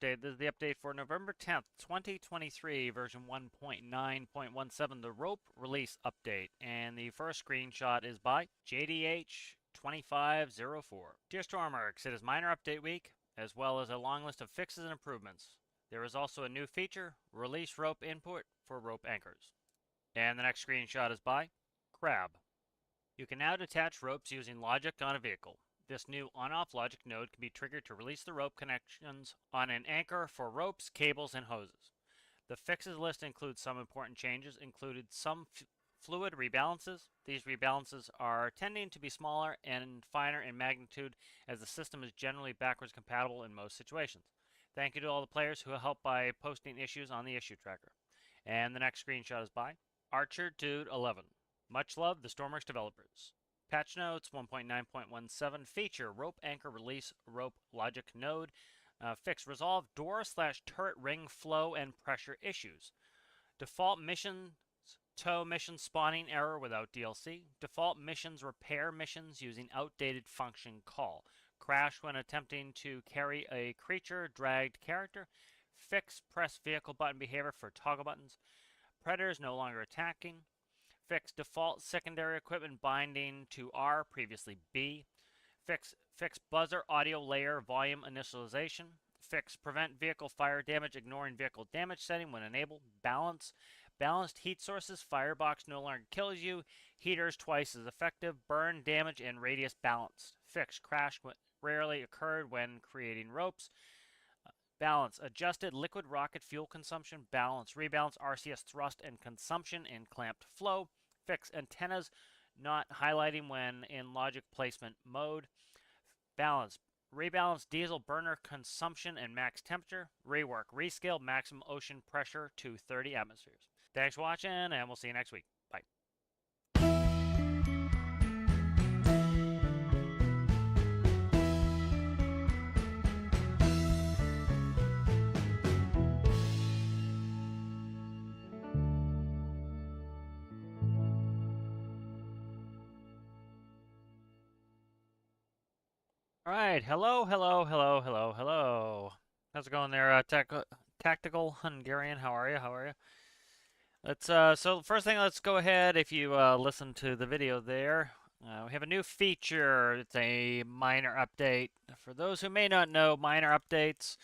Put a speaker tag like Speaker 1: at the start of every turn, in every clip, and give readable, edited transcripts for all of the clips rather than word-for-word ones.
Speaker 1: update. This is the update for November 10th, 2023, version 1.9.17, the rope release update. And the first screenshot is by JDH2504. Dear Stormworks, it is minor update week, as well as a long list of fixes and improvements. There is also a new feature, release rope input for rope anchors. And the next screenshot is by Crab. You can now detach ropes using logic on a vehicle. This new on-off logic node can be triggered to release the rope connections on an anchor for ropes, cables, and hoses. The fixes list includes some important changes, included some fluid rebalances. These rebalances are tending to be smaller and finer in magnitude as the system is generally backwards compatible in most situations. Thank you to all the players who helped by posting issues on the issue tracker. And the next screenshot is by Archer Dude 11. Much love, the Stormworks developers. Patch notes 1.9.17 feature rope anchor release rope logic node. Fix resolve door/turret ring flow and pressure issues. Default missions tow mission spawning error without DLC. Default missions repair missions using outdated function call. Crash when attempting to carry a creature dragged character. Fix press vehicle button behavior for toggle buttons. Predators no longer attacking. Fix default secondary equipment binding to R, previously B. Fix buzzer audio layer volume initialization. Fix prevent vehicle fire damage, ignoring vehicle damage setting when enabled. Balanced heat sources. Firebox no longer kills you. Heaters twice as effective. Burn damage and radius balanced. Fix crash rarely occurred when creating ropes. Balance adjusted liquid rocket fuel consumption. Balance rebalance RCS thrust and consumption in clamped flow. Fix antennas not highlighting when in logic placement mode. Rebalance diesel burner consumption and max temperature. Rework rescale maximum ocean pressure to 30 atmospheres. Thanks for watching, and we'll see you next week. Bye. All right, hello. How's it going there, Tactical Hungarian? How are you? Let's so first thing, let's go ahead. If you listen to the video there, we have a new feature. It's a minor update. For those who may not know, minor updates,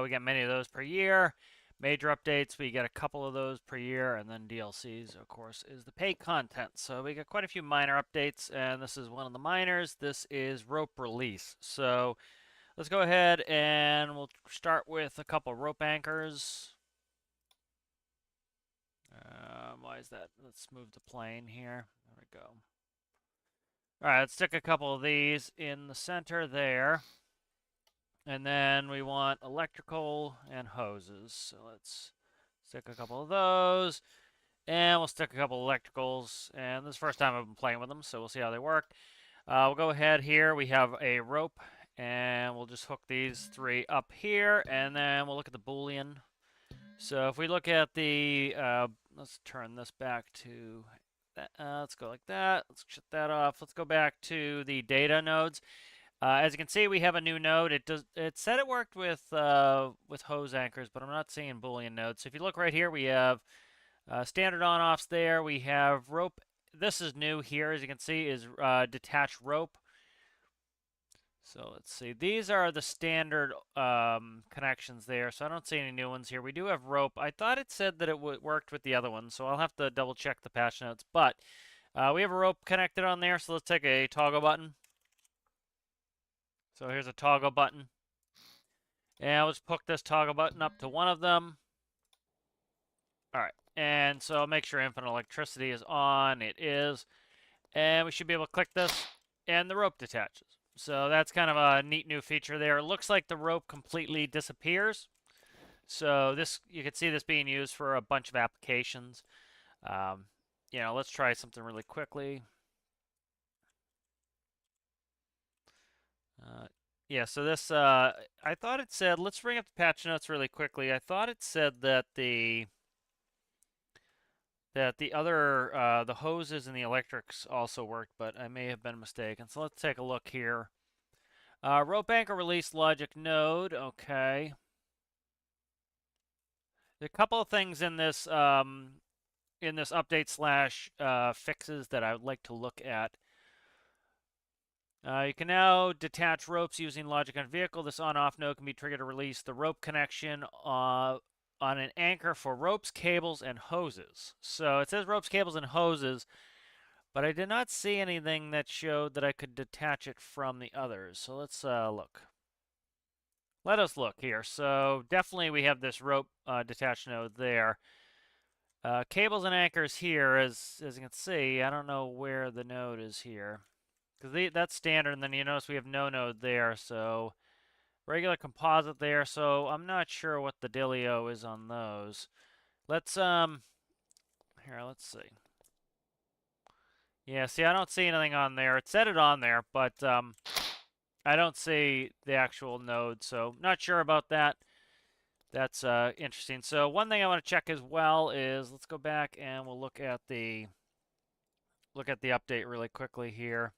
Speaker 1: we get many of those per year. Major updates, we get a couple of those per year, and then DLCs, of course, is the paid content. So we get quite a few minor updates, and this is one of the minors. This is rope release. So let's go ahead and we'll start with a couple rope anchors. Why is that? Let's move the plane here. There we go. All right, let's stick a couple of these in the center there. And then we want electrical and hoses. So let's stick a couple of those. And we'll stick a couple of electricals. And this is the first time I've been playing with them, so we'll see how they work. We'll go ahead here. We have a rope, and we'll just hook these three up here. And then we'll look at the Boolean. So if we look at the, let's turn this back to, let's go like that. Let's shut that off. Let's go back to the data nodes. As you can see, we have a new node. It said it worked with hose anchors, but I'm not seeing Boolean nodes. So if you look right here, we have standard on-offs there. We have rope. This is new here, as you can see, is detached rope. So let's see. These are the standard connections there, so I don't see any new ones here. We do have rope. I thought it said that it worked with the other one, so I'll have to double check the patch notes. But we have a rope connected on there, so let's take a toggle button. So here's a toggle button. And let's hook this toggle button up to one of them. All right. And so make sure infinite electricity is on. It is. And we should be able to click this, and the rope detaches. So that's kind of a neat new feature there. It looks like the rope completely disappears. So this, you can see this being used for a bunch of applications. You know, let's try something really quickly. Yeah, so this, I thought it said, let's bring up the patch notes really quickly. I thought it said that the other, the hoses and the electrics also worked, but I may have been mistaken. So let's take a look here. Rope anchor release logic node, okay. a couple of things in this update slash fixes that I would like to look at. You can now detach ropes using logic on vehicle. This on-off node can be triggered to release the rope connection on an anchor for ropes, cables, and hoses. So it says ropes, cables, and hoses, but I did not see anything that showed that I could detach it from the others. So let's look. Let us look here. So definitely we have this rope detach node there. Cables and anchors here, as you can see, I don't know where the node is here. Because that's standard, and then you notice we have no node there, so regular composite there, so I'm not sure what the dealio is on those. Let's, here, let's see. Yeah, see, I don't see anything on there. It said it on there, but I don't see the actual node, so not sure about that. That's interesting. So one thing I want to check as well is, let's go back and we'll look at the update really quickly here.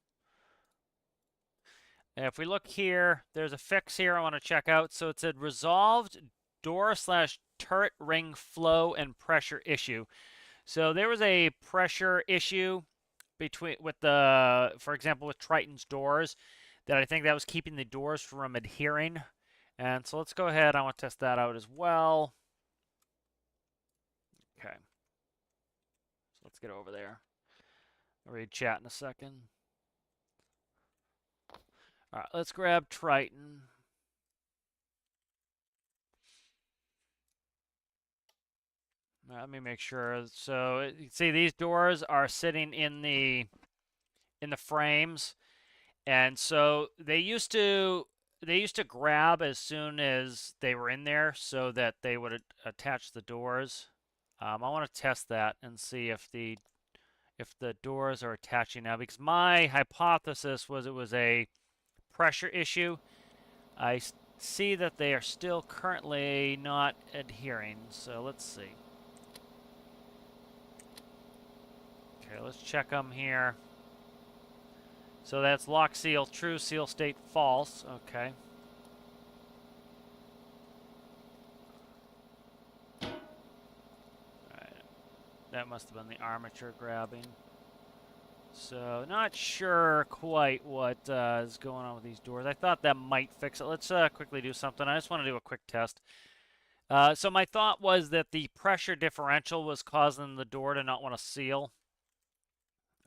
Speaker 1: And if we look here, there's a fix here I want to check out. So it said resolved door/turret ring flow and pressure issue. So there was a pressure issue for example, with Triton's doors, that I think that was keeping the doors from adhering. And so let's go ahead. I want to test that out as well. Okay. So let's get over there. I'll read chat in a second. All right, let's grab Triton. Let me make sure. So you see these doors are sitting in the frames, and so they used to grab as soon as they were in there, so that they would attach the doors. I want to test that and see if the doors are attaching now, because my hypothesis was it was a pressure issue. I see that they are still currently not adhering, so let's see. Okay, let's check them here. So that's lock seal true, seal state false. Okay. Alright. That must have been the armature grabbing. So, not sure quite what is going on with these doors. I thought that might fix it. Let's quickly do something. I just want to do a quick test. So my thought was that the pressure differential was causing the door to not want to seal.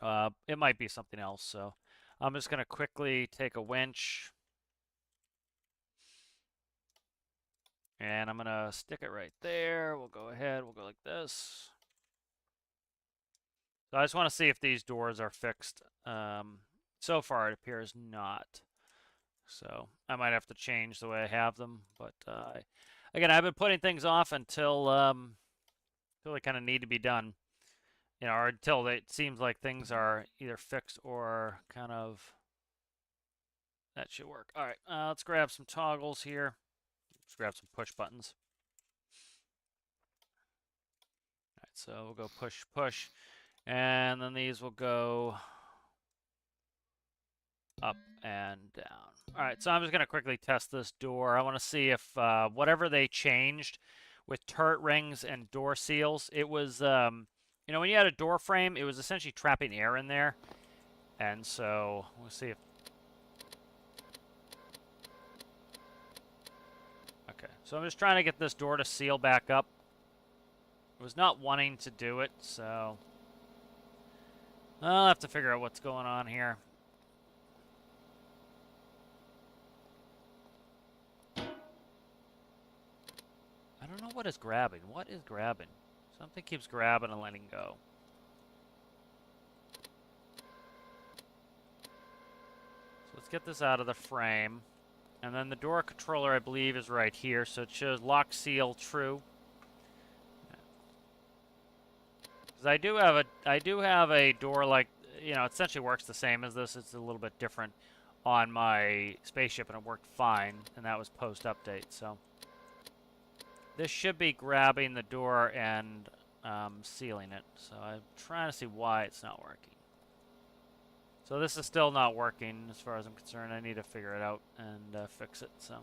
Speaker 1: It might be something else, so I'm just going to quickly take a winch. And I'm going to stick it right there. We'll go ahead. We'll go like this. So I just want to see if these doors are fixed. So far, it appears not. So I might have to change the way I have them. But again, I've been putting things off until they kind of need to be done. You know, or until it seems like things are either fixed or kind of... That should work. All right, let's grab some toggles here. Let's grab some push buttons. All right, so we'll go push, push. And then these will go up and down. All right, so I'm just going to quickly test this door. I want to see if whatever they changed with turret rings and door seals, it was, you know, when you had a door frame, it was essentially trapping air in there. And so we'll see if... Okay, so I'm just trying to get this door to seal back up. It was not wanting to do it, so... I'll have to figure out what's going on here. I don't know what is grabbing. What is grabbing? Something keeps grabbing and letting go. So let's get this out of the frame. And then the door controller, I believe, is right here. So it shows lock seal true. Because I do have a door like, you know, it essentially works the same as this. It's a little bit different on my spaceship, and it worked fine. And that was post-update, so... This should be grabbing the door and sealing it. So I'm trying to see why it's not working. So this is still not working as far as I'm concerned. I need to figure it out and fix it. So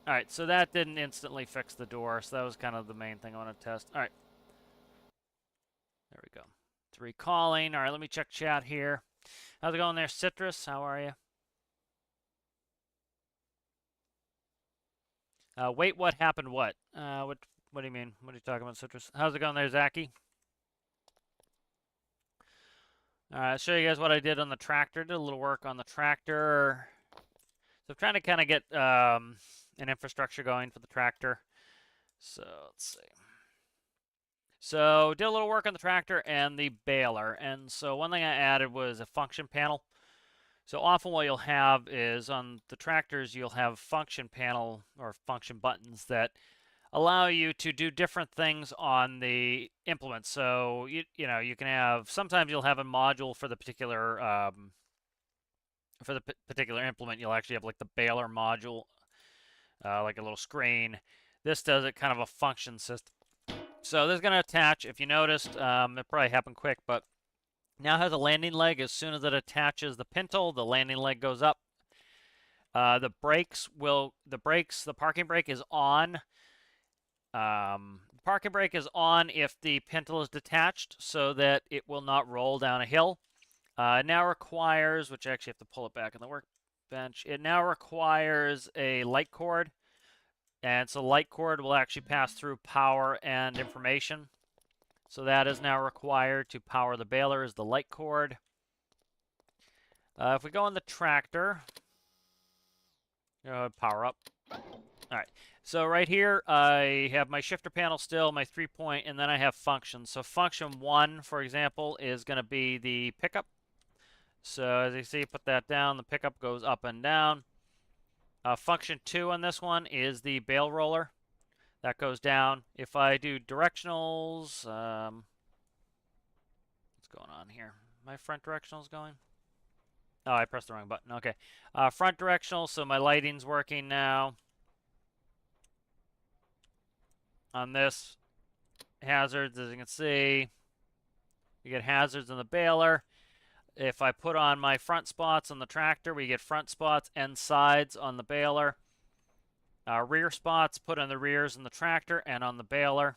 Speaker 1: Alright, so that didn't instantly fix the door, so that was kind of the main thing I want to test. Alright. There we go. It's recalling. Alright, let me check chat here. How's it going there, Citrus? How are you? Wait, what happened what? What do you mean? What are you talking about, Citrus? How's it going there, Zachy? Alright, I'll show you guys what I did on the tractor. Did a little work on the tractor. So I'm trying to kind of get an infrastructure going for the tractor. So let's see. So did a little work on the tractor and the baler. And so one thing I added was a function panel. So often what you'll have is on the tractors, you'll have function panel or function buttons that allow you to do different things on the implement. So you know, you can have, sometimes you'll have a module for the particular implement. You'll actually have like the baler module, like a little screen. This does it kind of a function system. So this is going to attach, if you noticed, it probably happened quick, but now has a landing leg. As soon as it attaches the pintle, the landing leg goes up. The parking brake is on. Parking brake is on if the pintle is detached so that it will not roll down a hill. It now requires, which I actually have to pull it back on the workbench, it now requires a light cord. And so light cord will actually pass through power and information. So that is now required to power the baler is the light cord. If we go on the tractor, power up. All right. So right here, I have my shifter panel still, my 3-point, and then I have functions. So function 1, for example, is going to be the pickup. So as you see, put that down. The pickup goes up and down. Function 2 on this one is the bale roller. That goes down. If I do directionals, what's going on here? My front directionals going? Oh, I pressed the wrong button. Okay. Front directional, so my lighting's working now. On this, hazards, as you can see, you get hazards in the baler. If I put on my front spots on the tractor, we get front spots and sides on the baler. Rear spots, put on the rears in the tractor and on the baler.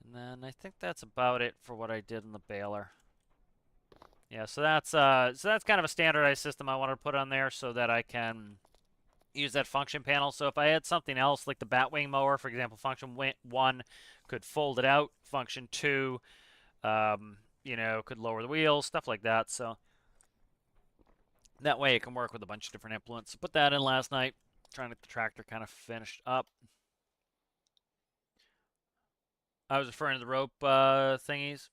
Speaker 1: And then I think that's about it for what I did in the baler. Yeah, so that's kind of a standardized system I want to put on there so that I can use that function panel. So if I had something else like the batwing mower, for example, function 1 could fold it out. Function 2, you know, could lower the wheels, stuff like that. So that way it can work with a bunch of different implements. So put that in last night, trying to get the tractor kind of finished up. I was referring to the rope thingies.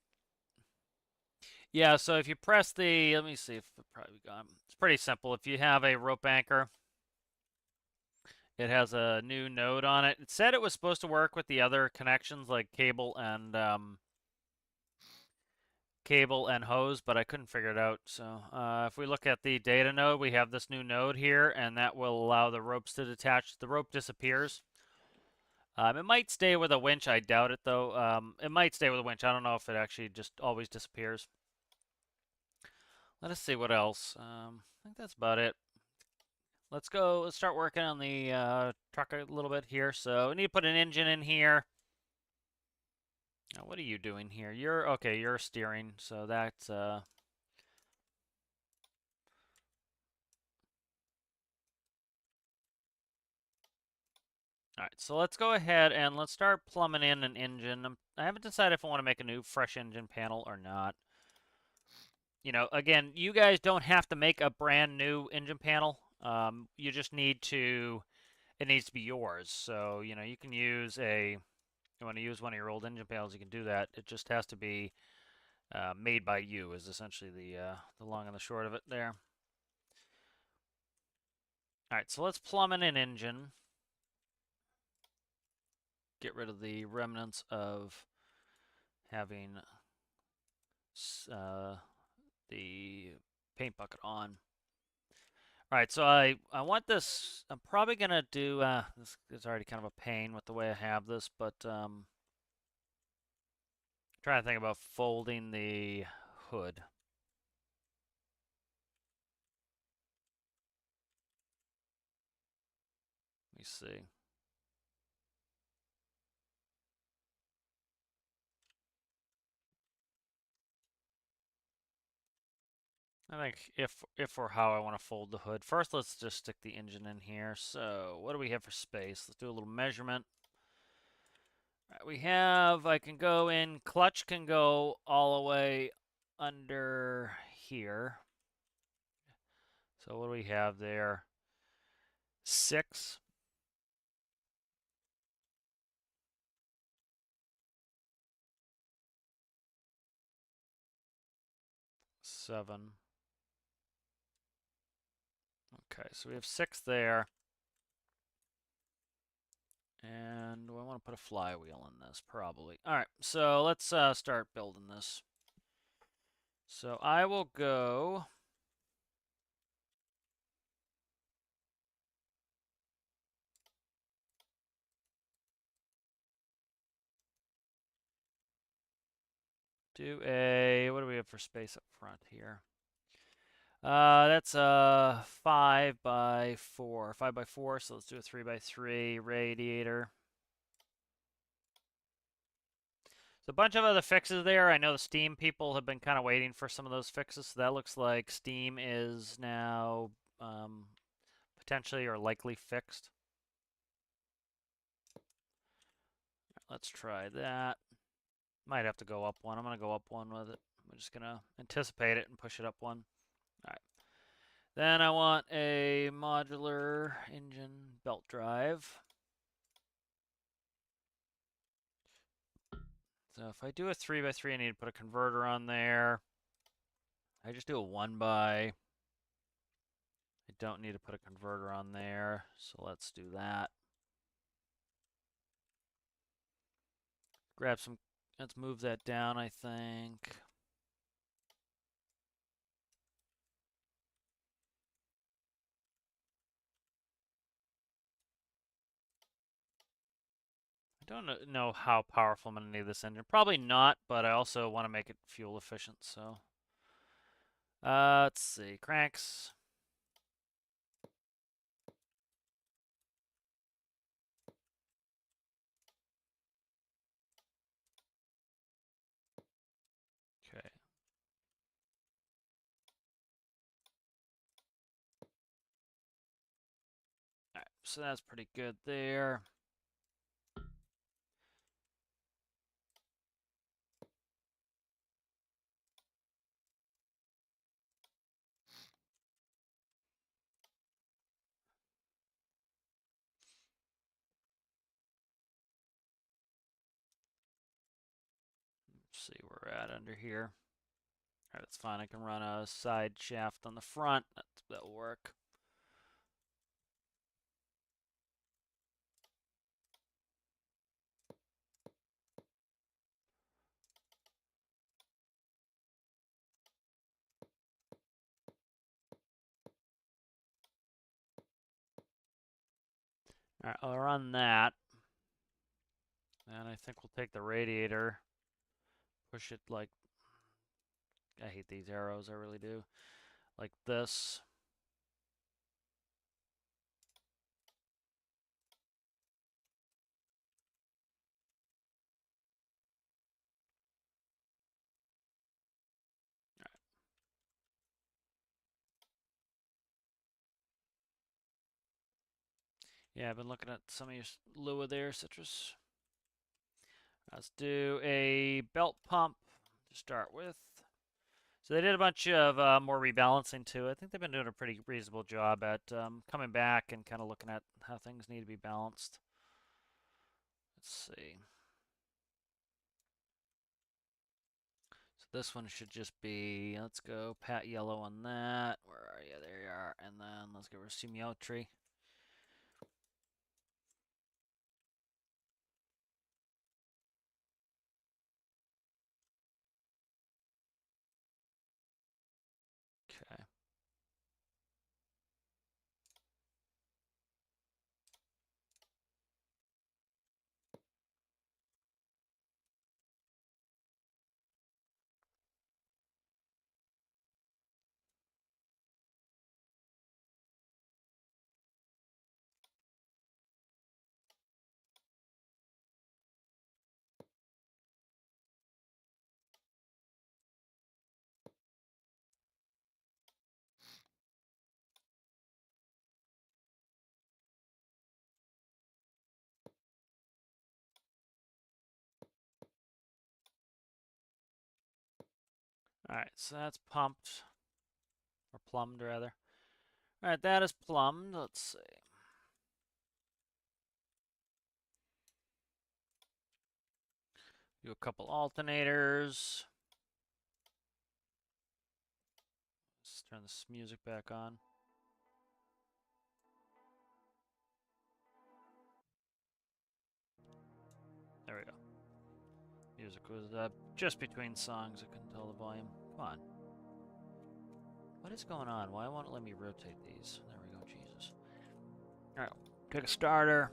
Speaker 1: Yeah, so if you press the, let me see if it probably gone. It's pretty simple. If you have a rope anchor, it has a new node on it. It said it was supposed to work with the other connections like cable and hose, but I couldn't figure it out. So if we look at the data node, we have this new node here, and that will allow the ropes to detach. The rope disappears. It might stay with a winch. I doubt it, though. It might stay with a winch. I don't know if it actually just always disappears. Let us see what else. I think that's about it. Let's start working on the truck a little bit here. So we need to put an engine in here. Now, what are you doing here? You're steering, so that's all right, so let's go ahead and let's start plumbing in an engine. I haven't decided if I want to make a new fresh engine panel or not. You know, again, you guys don't have to make a brand new engine panel. You just need to, it needs to be yours. So, you know, you can use you want to use one of your old engine panels, you can do that. It just has to be made by you is essentially the long and the short of it there. All right, so let's plumb in an engine. Get rid of the remnants of having the paint bucket on. All right, so I want this. I'm probably gonna do. This is already kind of a pain with the way I have this, but trying to think about folding the hood. me see. I think if or how I want to fold the hood. First, let's just stick the engine in here. So what do we have for space? Let's do a little measurement. All right, we have, I can go in, clutch can go all the way under here. So what do we have there? 6. 7. Okay, so we have 6 there. And do I want to put a flywheel in this? Probably. All right, so let's start building this. So I will go. Do a, what do we have for space up front here? That's a 5 by 4. 5 by 4, so let's do a 3 by 3 radiator. So a bunch of other fixes there. I know the Steam people have been kind of waiting for some of those fixes, so that looks like Steam is now potentially or likely fixed. Let's try that. Might have to go up one. I'm going to go up one with it. I'm just going to anticipate it and push it up one. All right. Then I want a modular engine belt drive. So if I do a 3 by 3, I need to put a converter on there. I just do a 1 by. I don't need to put a converter on there, so let's do that. Grab some, let's move that down, I think. I don't know how powerful I'm going to need this engine. Probably not, but I also want to make it fuel efficient, so. Let's see, cranks. Okay. All right, so that's pretty good there. Let's see where we're at under here. All right, that's fine. I can run a side shaft on the front. That'll work. All right, I'll run that. And I think we'll take the radiator, push it like, I hate these arrows, I really do. Like this. Yeah, I've been looking at some of your Lua there, Citrus. Let's do a belt pump to start with. So they did a bunch of more rebalancing too. I think they've been doing a pretty reasonable job at coming back and kind of looking at how things need to be balanced. Let's see. So this one should just be, let's go pat yellow on that. Where are you? There you are. And then let's go for symmetry. Okay. Alright, so that's pumped. Or plumbed, rather. Alright, that is plumbed. Let's see. Do a couple alternators. Let's turn this music back on. There we go. Music was just between songs. I couldn't tell the volume. Come on. What is going on? Why won't it let me rotate these? There we go, Jesus. Alright, pick a starter.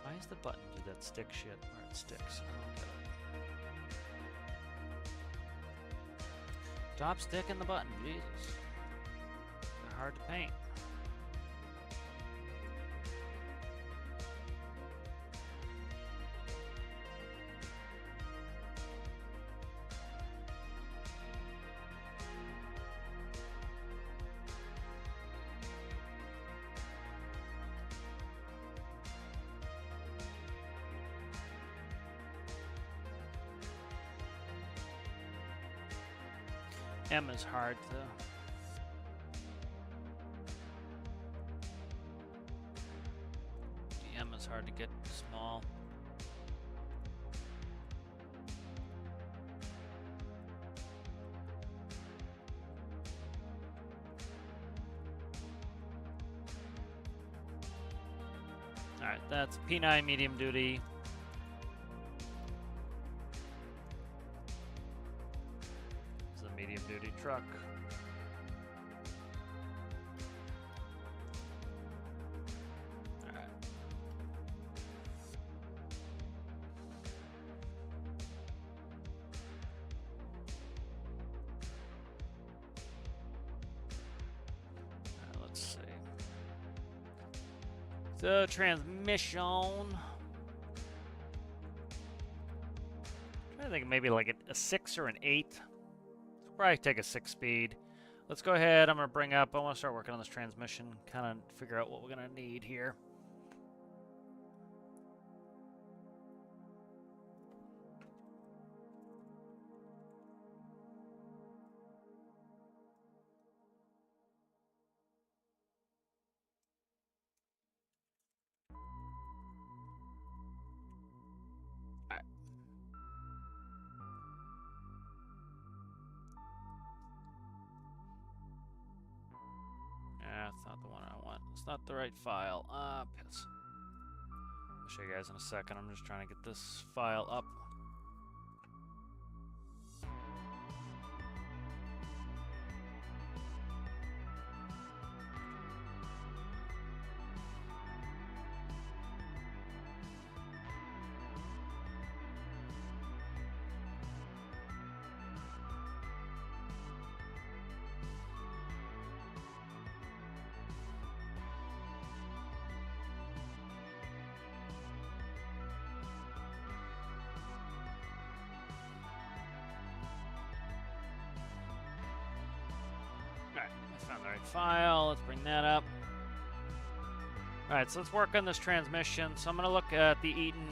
Speaker 1: Why does the button do that stick shit where it sticks? Stop sticking the button, Jesus. They're hard to paint. M is hard to... The M is hard to get small. Alright, that's P9 medium duty. Medium duty truck. All right. Let's see. The transmission. I think maybe like a 6 or an 8. Probably take a 6-speed. Let's go ahead. I'm going to bring up, I want to start working on this transmission, kind of figure out what we're going to need here. That's not the one I want. It's not the right file. Piss. I'll show you guys in a second. I'm just trying to get this file up. Alright, I found the right file. Let's bring that up. Alright, so let's work on this transmission. So I'm going to look at the Eaton.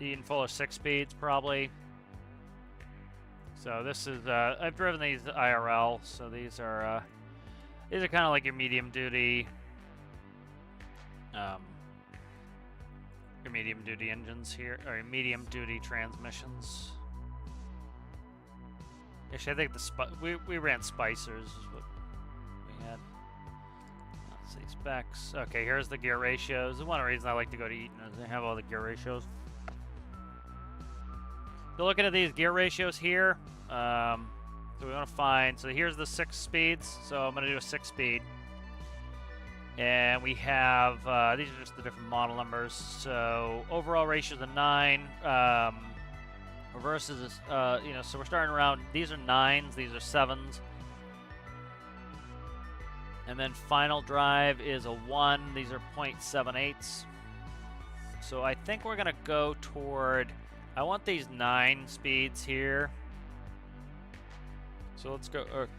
Speaker 1: Eaton full of 6 speeds, probably. So this is, I've driven these IRL, so these are kind of like your medium duty, engines here, or medium duty transmissions. Actually, I think we ran spicers is what we had. Let's see, specs. Okay, here's the gear ratios. One reason I like to go to Eaton is they have all the gear ratios. So looking at these gear ratios here, so we want to find, so here's the 6 speeds, so I'm going to do a 6 speed. And we have, these are just the different model numbers, so overall ratio is a 9, reverse is, you know, so we're starting around, these are 9s, these are 7s. And then final drive is a 1, these are 0.78s. So I think we're going to go toward, I want these 9 speeds here. So let's go, or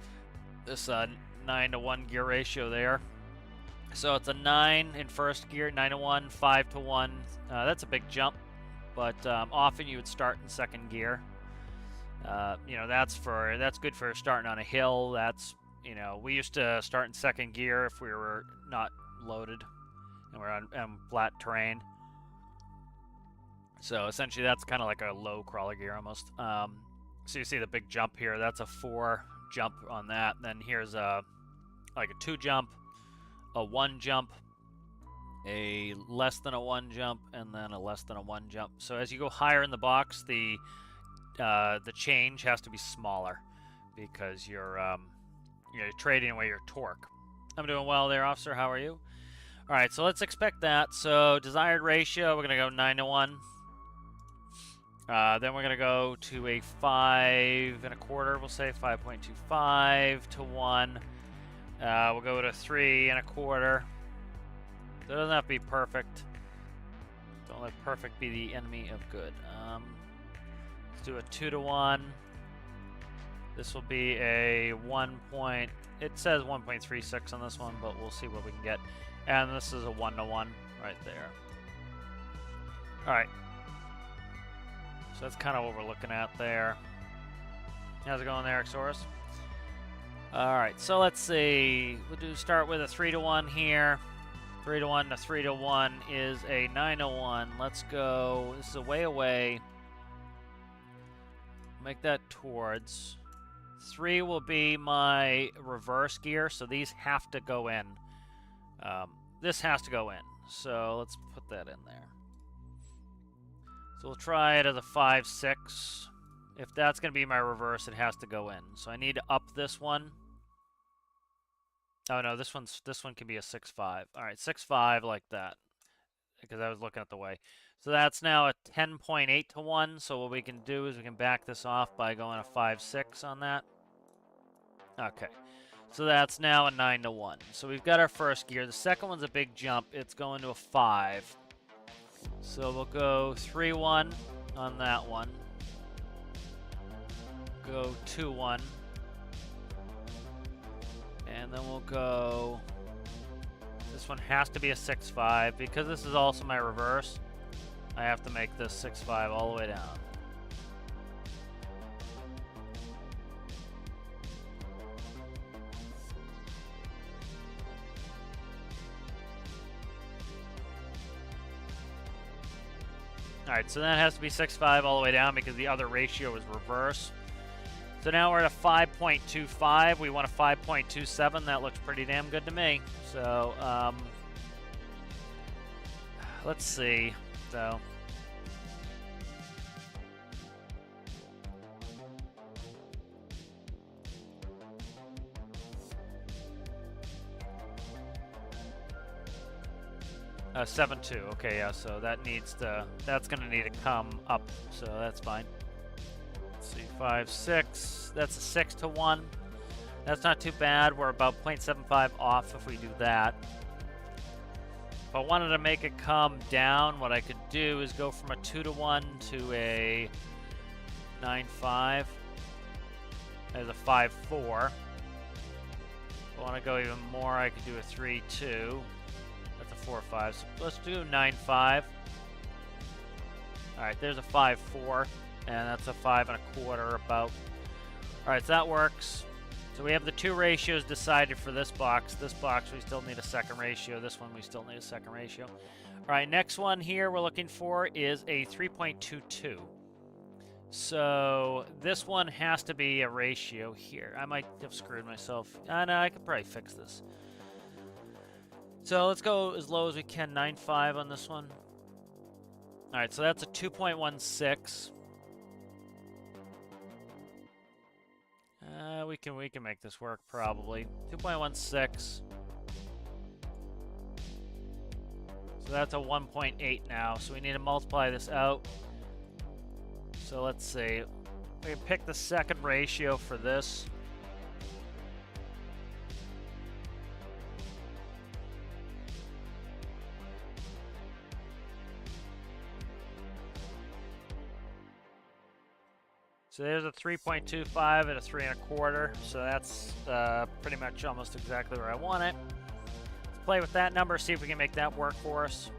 Speaker 1: this 9 to 1 gear ratio there. So it's a 9 in first gear, 9 to 1, 5 to 1. That's a big jump, but often you would start in second gear. You know, that's good for starting on a hill. That's, you know, we used to start in second gear if we were not loaded and we're on flat terrain. So essentially that's kind of like a low crawler gear almost. So you see the big jump here, that's a 4 jump on that. Then here's like a 2 jump, a 1 jump, a less than a 1 jump, and then a less than a 1 jump. So as you go higher in the box, the change has to be smaller because you're trading away your torque. I'm doing well there, officer. How are you? All right, so let's expect that. So desired ratio, we're gonna go 9 to 1. Then we're going to go to a 5 1/4, we'll say 5.25 to 1. We'll go to 3 1/4. So it doesn't have to be perfect. Don't let perfect be the enemy of good. Let's do a 2 to 1. This will be a 1 point, it says 1.36 on this one, but we'll see what we can get. And this is a 1 to 1 right there. All right. So that's kind of what we're looking at there. How's it going there, Exorus? Alright, so let's see. We'll start with a 3 to 1 here. 3 to 1 to 3 to 1 is a 9 to 1. Let's go. This is a way away. Make that towards. 3 will be my reverse gear, so these have to go in. This has to go in. So let's put that in there. So we'll try it as a 5 6. If that's going to be my reverse, it has to go in. So I need to up this one. Oh no, this one can be a 6 5. All right, 6 5 like that, because I was looking at the way. So that's now a 10.8 to 1. So what we can do is we can back this off by going a 5 6 on that. Okay. So that's now a 9 to 1. So we've got our first gear. The second one's a big jump. It's going to a 5. So we'll go 3 1 on that one. Go 2 1. And then we'll go, this one has to be a 6 5 because this is also my reverse. I have to make this 6 5 all the way down. Alright, so that has to be 6 5 all the way down because the other ratio is reverse. So now we're at a 5.25. We want a 5.27. That looks pretty damn good to me. So, let's see. So, uh, 7.2. Okay, yeah. So that needs to. That's going to need to come up. So that's fine. Let's see, 5 6. That's a 6 to 1. That's not too bad. We're about 0.75 off if we do that. I wanted to make it come down, what I could do is go from a 2-to-1 to a 9-5. There's a 5-4. If I want to go even more, I could do a 3-2. That's a 4-5. So let's do 9-5. Alright, there's a 5-4. And that's a 5.25 about. Alright, so that works. So we have the two ratios decided for this box. This box, we still need a second ratio. This one, we still need a second ratio. Alright, next one here we're looking for is a 3.22. So this one has to be a ratio here. I might have screwed myself. No, I could probably fix this. So let's go as low as we can, 9.5 on this one. Alright, so that's a 2.16. We can make this work probably. 2.16. So that's a 1.8 now. So we need to multiply this out. So let's see. We can pick the second ratio for this. So there's a 3.25 and a 3.25. So that's pretty much almost exactly where I want it. Let's play with that number, see if we can make that work for us.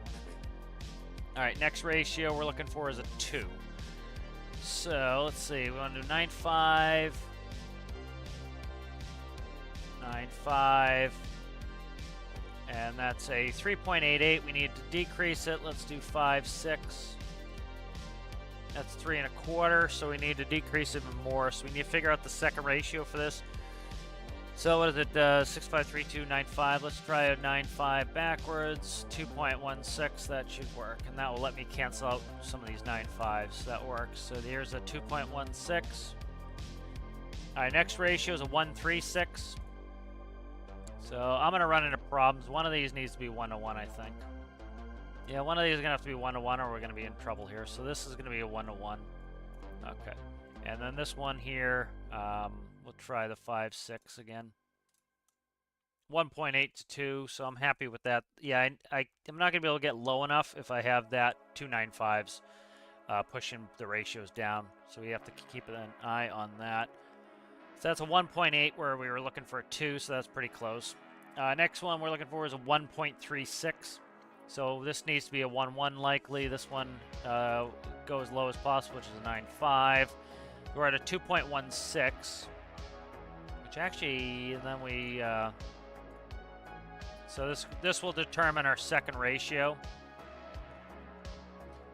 Speaker 1: All right, next ratio we're looking for is a 2. So let's see, we want to do 9.5, 9.5, and that's a 3.88. We need to decrease it. Let's do 5.6. That's 3.25, so we need to decrease it even more. So we need to figure out the second ratio for this. So what is it? 6.53295. Let's try a 9.5 backwards. 2.16. That should work, and that will let me cancel out some of these 9.5s. That works. So here's a 2.16. All right, next ratio is a 1.36. So I'm gonna run into problems. One of these needs to be 1-to-1, I think. Yeah, one of these is gonna have to be 1-to-1, or we're gonna be in trouble here. So this is gonna be a 1-to-1. Okay, and then this one here. We'll try the 5.6 again. 1.8 to 2, so I'm happy with that. Yeah, I'm not going to be able to get low enough if I have that 2 9.5s pushing the ratios down. So we have to keep an eye on that. So that's a 1.8 where we were looking for a 2, so that's pretty close. Next one we're looking for is a 1.36. So this needs to be a 1-1 likely. This one go as low as possible, which is a 9.5. We're at a 2.16. Which actually, and then we, so this will determine our second ratio.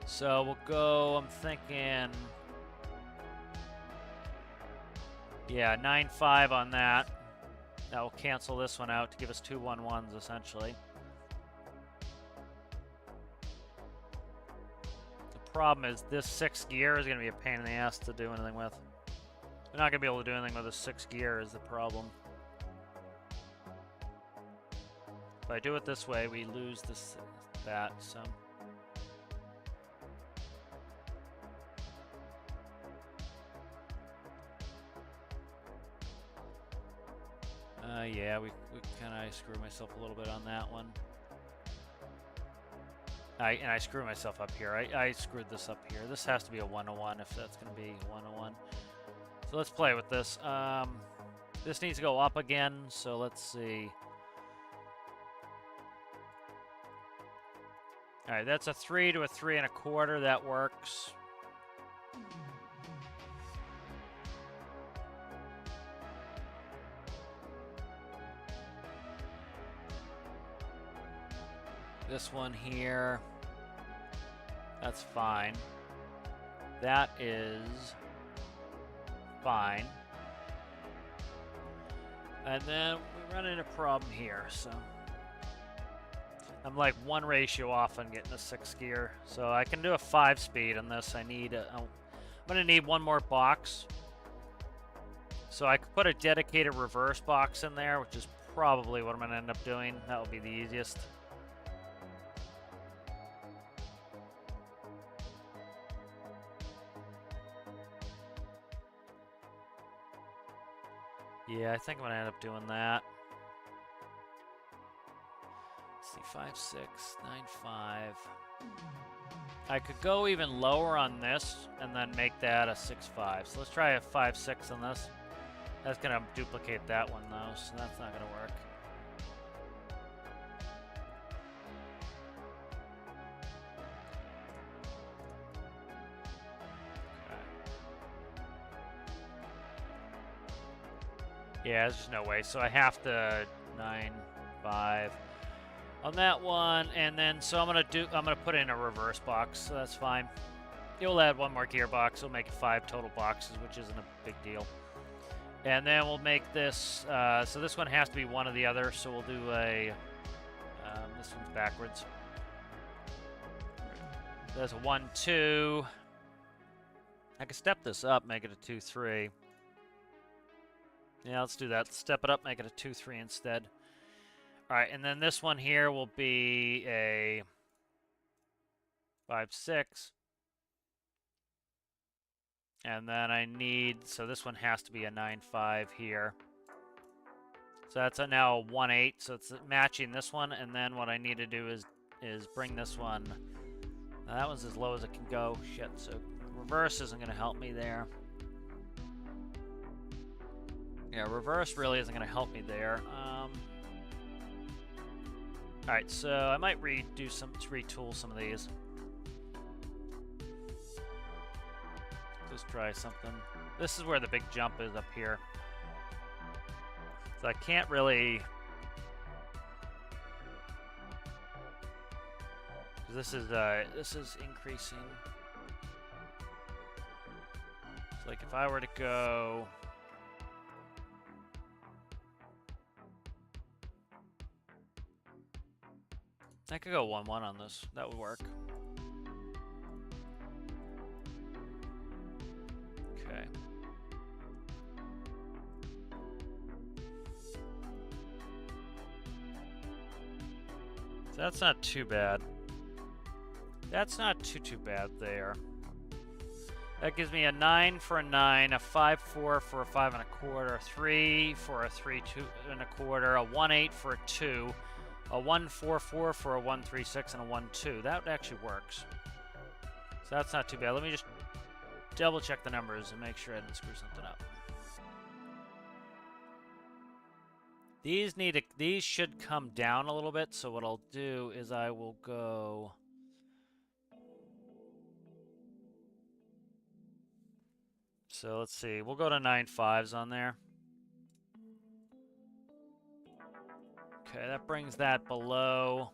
Speaker 1: So we'll go, I'm thinking, yeah, 9.5 on that. That will cancel this one out to give us 2 1-1s essentially. The problem is this 6th gear is going to be a pain in the ass to do anything with. We're not going to be able to do anything with a 6th gear is the problem. If I do it this way, we lose that, so. Yeah, we kind of screwed myself a little bit on that one. And I screwed myself up here. I screwed this up here. This has to be a 1-to-1 if that's going to be 1-to-1. So let's play with this. This needs to go up again, so let's see. All right, that's a 3 to a 3.25. That works. This one here, that's fine. That is fine. And then we run into a problem here, so I'm like 1 ratio off on getting a 6th gear. So I can do a 5-speed on this. I'm gonna need 1 more box. So I could put a dedicated reverse box in there, which is probably what I'm gonna end up doing. That will be the easiest. Yeah, I think I'm going to end up doing that. Let's see, 5, 6, 9, 5. I could go even lower on this and then make that a 6, 5. So let's try a 5, 6 on this. That's gonna duplicate that one though, so that's not gonna work. Yeah, there's just no way. So I have to 9, 5 on that one, and then so I'm gonna put in a reverse box, so that's fine. You'll add one more gearbox. It'll make it 5 total boxes, which isn't a big deal. And then we'll make this. So this one has to be one or the other. So we'll do a. This one's backwards. There's a 1, 2. I can step this up, make it a 2, 3. Yeah, let's do that. Let's step it up, make it a 2, 3 instead. All right, and then this one here will be a 5, 6. And then I need, so this one has to be a 9, 5 here. So that's now a 1, 8. So it's matching this one. And then what I need to do is bring this one. Now that one's as low as it can go. Shit. So reverse isn't going to help me there. Yeah, reverse really isn't going to help me there. All right, so I might retool some of these. Just try something. This is where the big jump is up here. So I can't really. This is increasing. So like if I were to go. I could go 1, 1 on this. That would work. Okay. So that's not too bad. That's not too bad there. That gives me a 9 for a 9, a 5, 4 for a 5 1/4, a 3 for a 3, 2 1/4, a 1, 8 for a 2. A 1, 4, 4 for a 1, 3, 6, and a 1, 2. That actually works. So that's not too bad. Let me just double check the numbers and make sure I didn't screw something up. These should come down a little bit. So what I'll do is I will go. So let's see. We'll go to 9, 5s on there. Okay, that brings that below.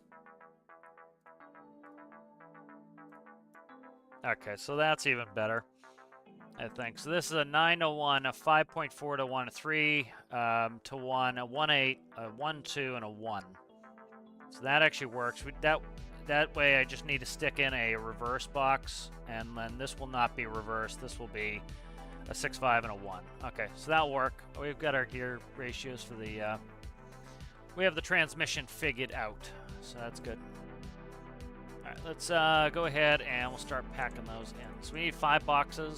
Speaker 1: Okay, so that's even better, I think. So this is a 9 to 1, a 5.4 to 1, a 3 to 1, a 1, 8, a 1, 2, and a 1. So that actually works. That way I just need to stick in a reverse box, and then this will not be reversed. This will be a 6, 5, and a 1. Okay, so that'll work. We've got our gear ratios for the... we have the transmission figured out, so that's good. All right, let's go ahead and we'll start packing those in. So we need 5 boxes,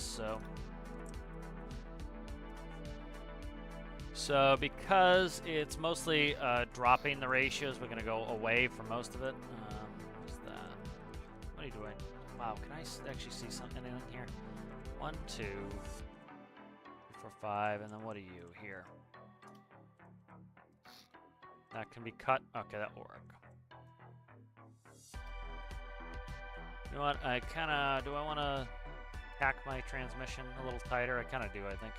Speaker 1: so because it's mostly dropping the ratios, we're gonna go away from most of it. What's that? What are you doing? Wow, can I actually see anything here? 1, 2, 3, 4, 5, and then what are you here? That can be cut. Okay, that will work. You know what? Do I want to pack my transmission a little tighter? I kind of do, I think.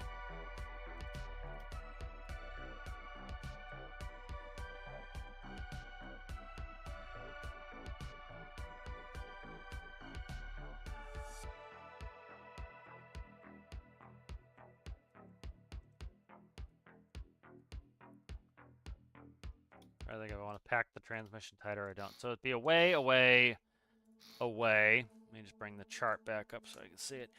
Speaker 1: I think I want to pack the transmission tighter or I don't. So it'd be away, away, away. Let me just bring the chart back up so I can see it.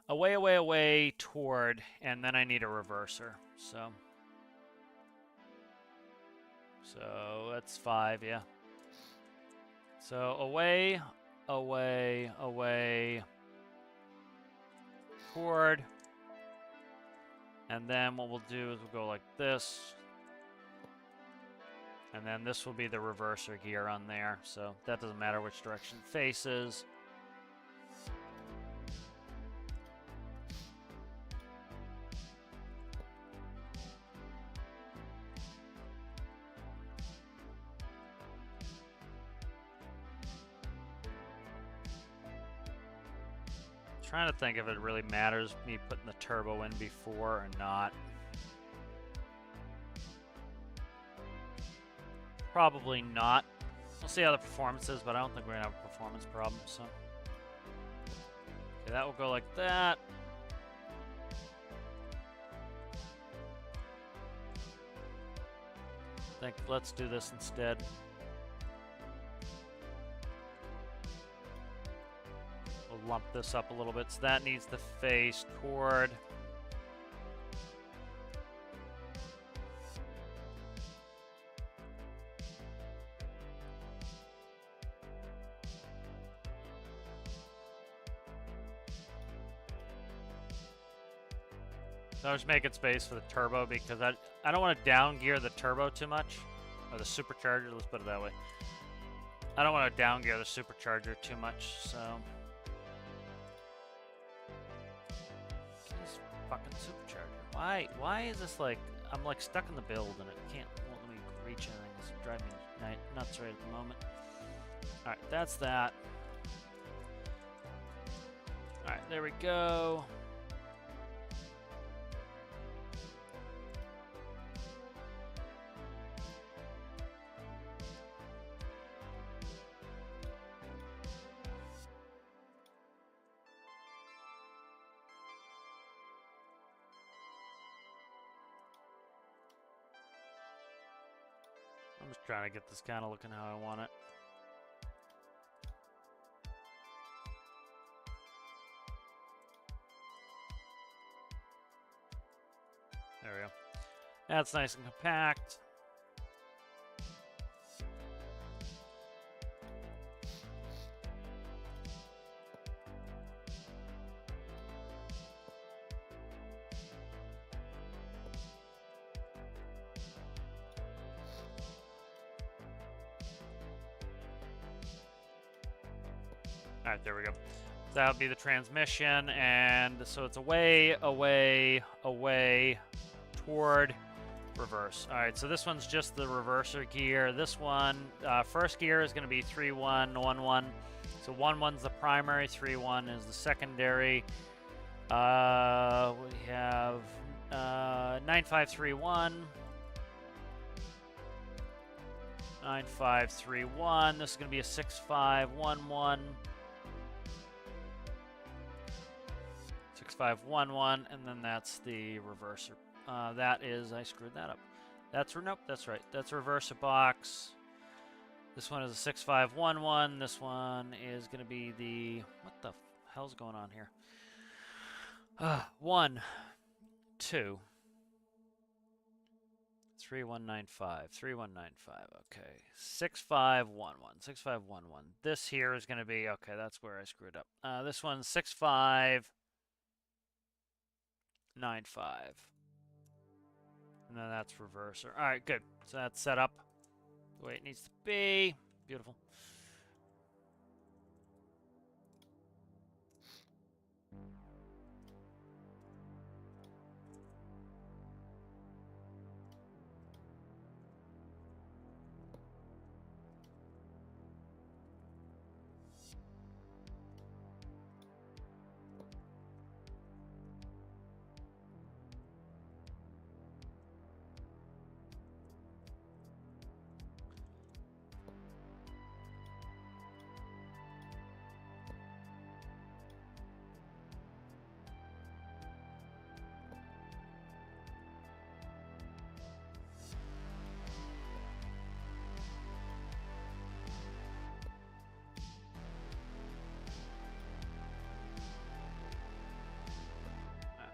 Speaker 1: Away, away, away, toward, and then I need a reverser. So that's 5, yeah. So away, away, away, toward. And then what we'll do is we'll go like this. And then this will be the reverser gear on there, so that doesn't matter which direction it faces. Trying to think if it really matters me putting the turbo in before or not. Probably not. We'll see how the performance is, but I don't think we're gonna have a performance problem, so. Okay, that will go like that. I think let's do this instead. We'll lump this up a little bit, so that needs to face toward. So I'm just making space for the turbo because I don't want to down gear the turbo too much. Or the supercharger, let's put it that way. I don't want to down gear the supercharger too much, so. This fucking supercharger. Why is this like, I'm like stuck in the build and it won't let me reach anything. It's driving me nuts right at the moment. Alright, that's that. Alright, there we go. I'm just trying to get this kind of looking how I want it. There we go. That's nice and compact. Alright, there we go. That'll be the transmission, and so it's away, away, away, toward reverse. Alright, so this one's just the reverser gear. This one, first gear is going to be 3-1, 1-1. So 1-1's the primary, 3-1 is the secondary. We have 9-5-3-1. 9-5-3-1. This is going to be a 6-5-1-1. 6-5-1-1, and then that's the reverser. That is, I screwed that up. Nope, that's right. That's a reverser box. This one is a 6-5-1-1. This one is going to be the, what the hell's going on here? 1, 2, 3195, 3195. Okay, 6511, 6511. This here is going to be, okay, that's where I screwed up. This one's 6595. And then that's reverser. All right, good. So that's set up the way it needs to be. Beautiful.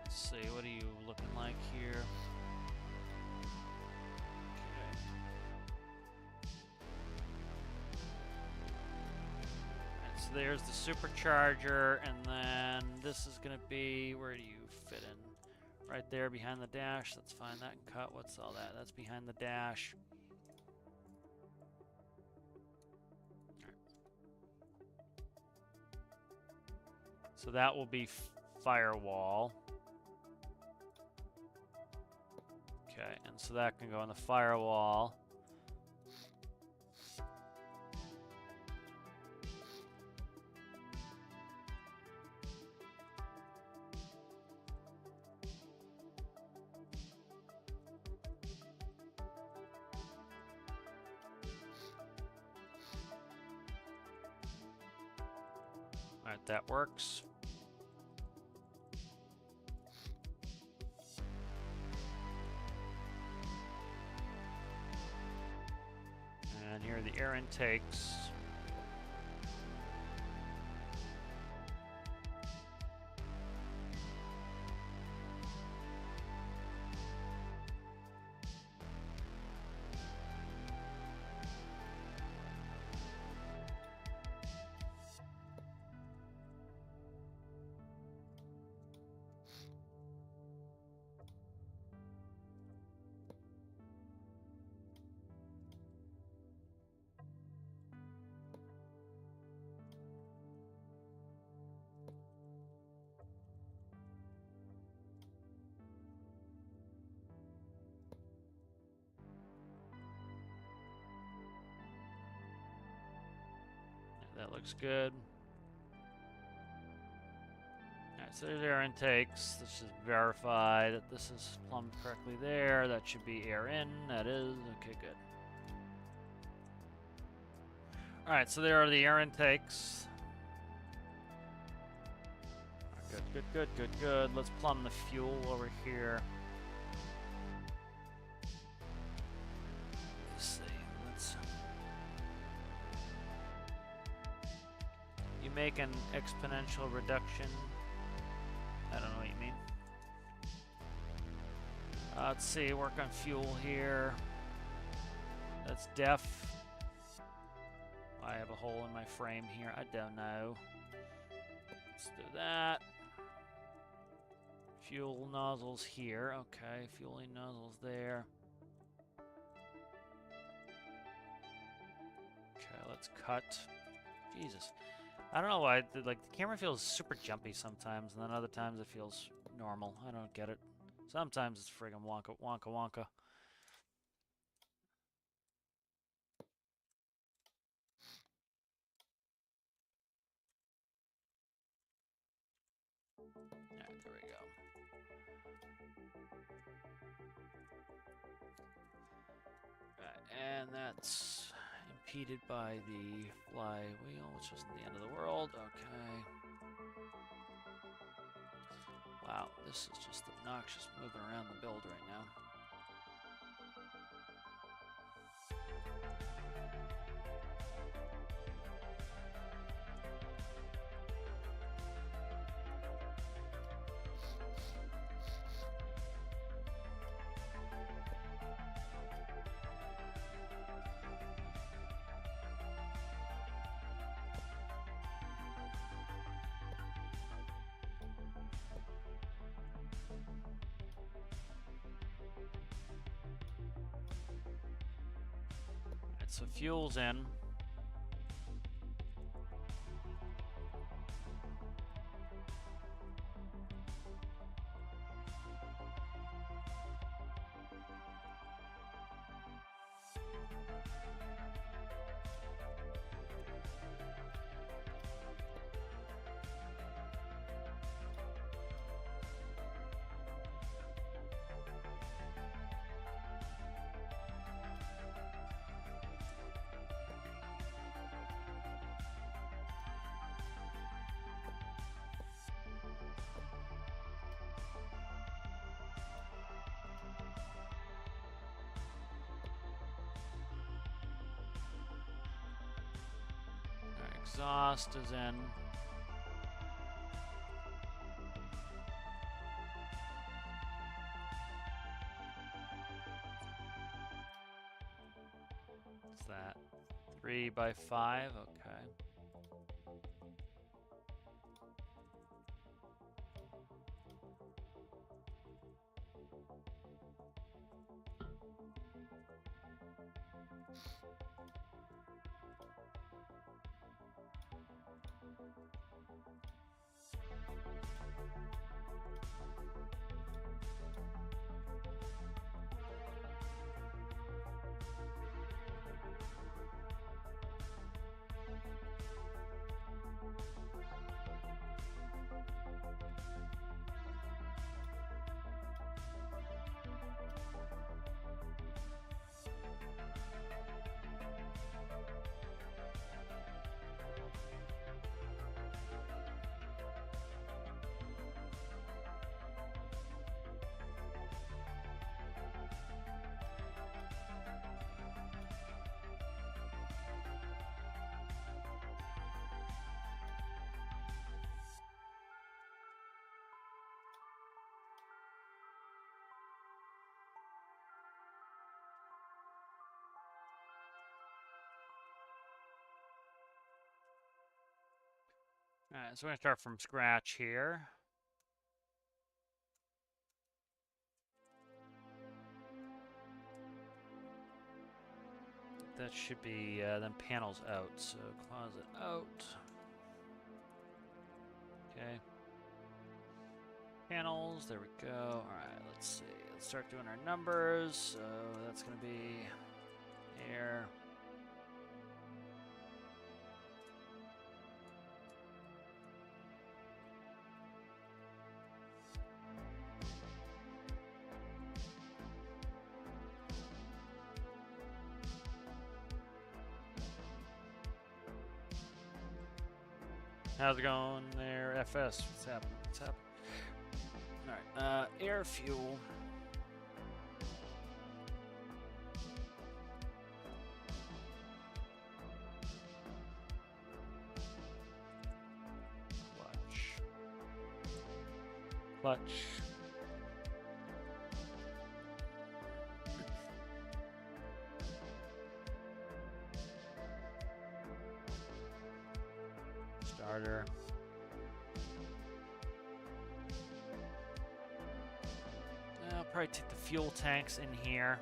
Speaker 1: Let's see, what are you looking like here? Okay. Alright, so there's the supercharger, and then this is going to be, where do you fit in? Right there behind the dash. That's fine, that can cut. What's all that? That's behind the dash. So that will be firewall. Okay, and so that can go on the firewall. All right, that works. And here are the air intakes. That looks good. Alright, so there's air intakes. Let's just verify that this is plumbed correctly there. That should be air in. That is. Okay, good. Alright, so there are the air intakes. Good, good, good, good, good. Let's plumb the fuel over here. Let's see. You make an exponential reduction. I don't know what you mean. Let's see, work on fuel here. That's def. I have a hole in my frame here. I don't know. Let's do that. Fuel nozzles here. Okay, fueling nozzles there. Okay, let's cut. Jesus. I don't know why, like, the camera feels super jumpy sometimes, and then other times it feels normal. I don't get it. Sometimes it's friggin' wonka, wonka, wonka. Alright, there we go. Right, and that's impeded by the flywheel, which isn't the end of the world. Okay. Wow, this is just obnoxious moving around the build right now. So fuel's in. Exhaust is in. What's that? 3 by 5, okay. Alright, so we're going to start from scratch here. That should be then panels out, so closet out. Okay. Panels, there we go. Alright, let's see. Let's start doing our numbers. So that's going to be here. How's it going there, FS? What's happening? What's happening? Alright, air fuel. Clutch. Starter. I'll probably take the fuel tanks in here.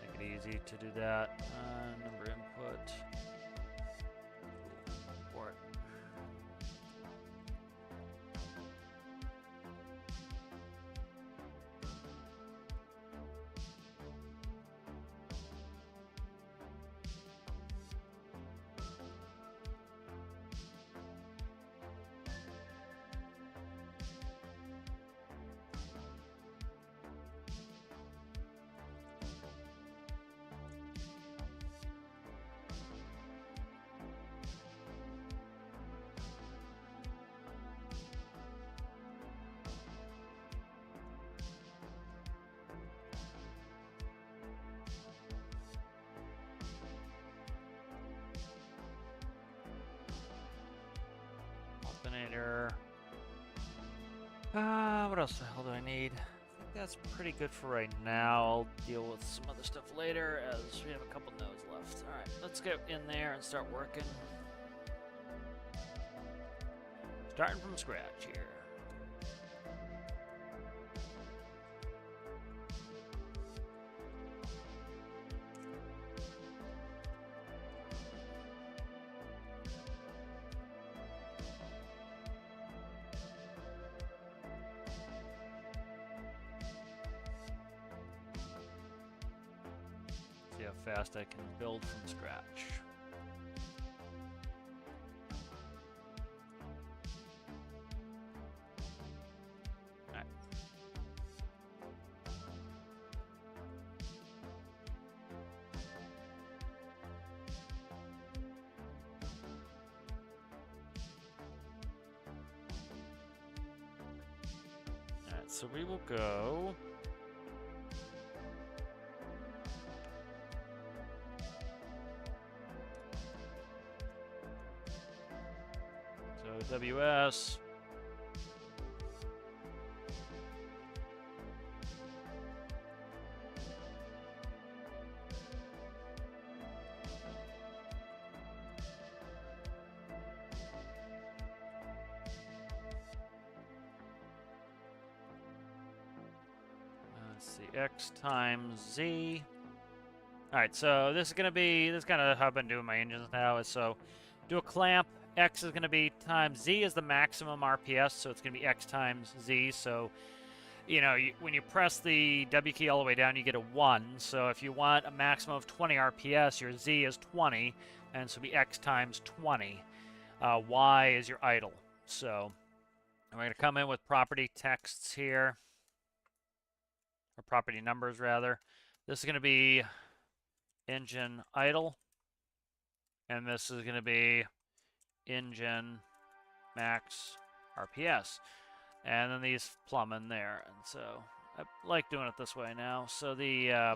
Speaker 1: Make it easy to do that. Number input. Port. Alternator. What else the hell do I need? I think that's pretty good for right now. I'll deal with some other stuff later as we have a couple nodes left. Alright, let's get in there and start working. Starting from scratch here. See how fast I can build from scratch. Alright. Alright, so we will go. WS. Let's see, X times Z. All right, so this is kind of how I've been doing my engines now. Is so do a clamp. X is going to be times Z is the maximum RPS, so it's going to be X times Z. So, you know, when you press the W key all the way down, you get a 1. So if you want a maximum of 20 RPS, your Z is 20, and so it'll be X times 20. Y is your idle. So we're going to come in with property texts here, or property numbers, rather. This is going to be engine idle, and this is going to be engine max RPS, and then these plumb in there, and so I like doing it this way now. So the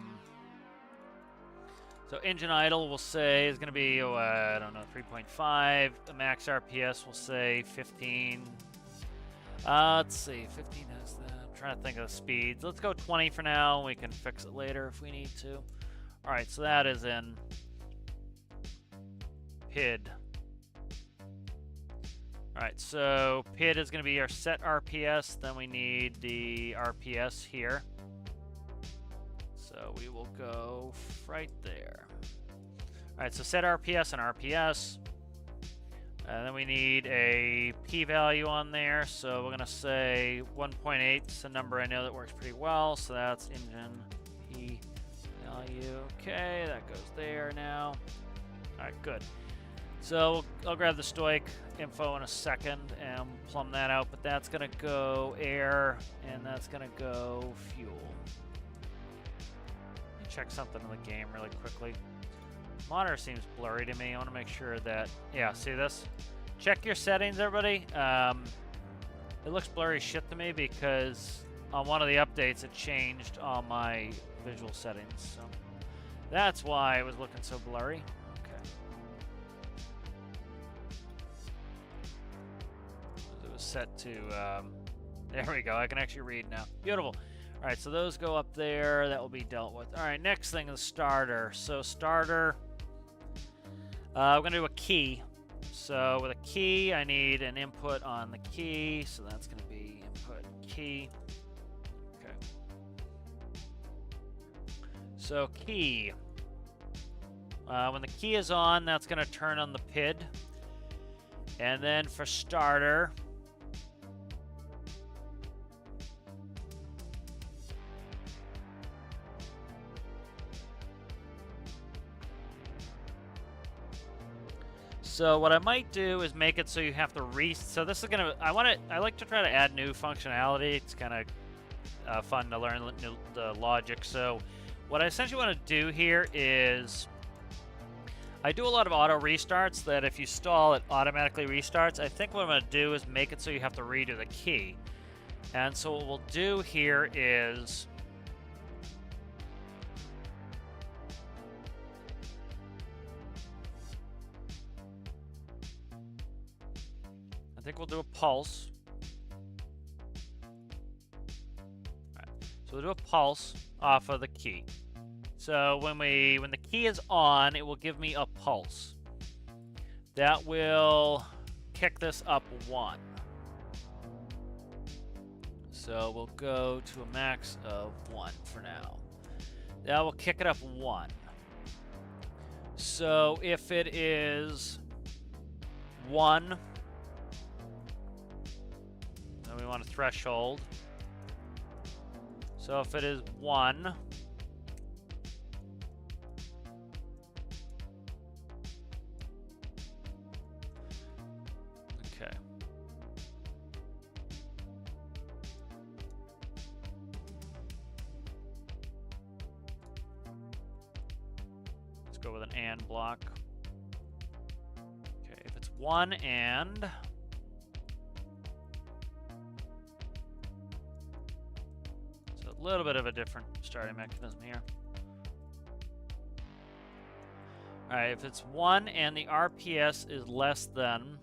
Speaker 1: so engine idle we'll say is going to be I don't know, 3.5. The max RPS we'll say 15. Let's see, 15 has the. I'm trying to think of the speeds. Let's go 20 for now. We can fix it later if we need to. All right, so that is in PID. Alright, so PID is going to be our set RPS, then we need the RPS here. So we will go right there. Alright, so set RPS and RPS. And then we need a p-value on there, so we're going to say 1.8 is a number I know that works pretty well, so that's engine p-value. Okay, that goes there now. Alright, good. So I'll grab the stoic info in a second and plumb that out, but that's going to go air, and that's going to go fuel. Let me check something in the game really quickly. Monitor seems blurry to me. I want to make sure that, yeah, see this? Check your settings, everybody. It looks blurry shit to me because on one of the updates it changed all my visual settings. So that's why it was looking so blurry. Okay. It was set to, there we go. I can actually read now. Beautiful. All right, so those go up there. That will be dealt with. All right, next thing is starter. So starter, we're going to do a key. So with a key, I need an input on the key. So that's going to be input key. Okay. So key. When the key is on, that's going to turn on the PID. And then for starter, so what I might do is make it so you have to so this is gonna, I like to try to add new functionality. It's kind of fun to learn the logic. So what I essentially want to do here is, I do a lot of auto restarts that if you stall, it automatically restarts. I think what I'm going to do is make it so you have to redo the key. And so what we'll do here is, I think we'll do a pulse. All right. So we'll do a pulse off of the key. So when the key is on, it will give me a pulse. That will kick this up 1. So we'll go to a max of 1 for now. That will kick it up 1. So if it is 1, then we want a threshold. So if it is 1, okay. Let's go with an AND block. Okay, if it's 1 and, a little bit of a different starting mechanism here. All right, if it's 1 and the RPS is less than,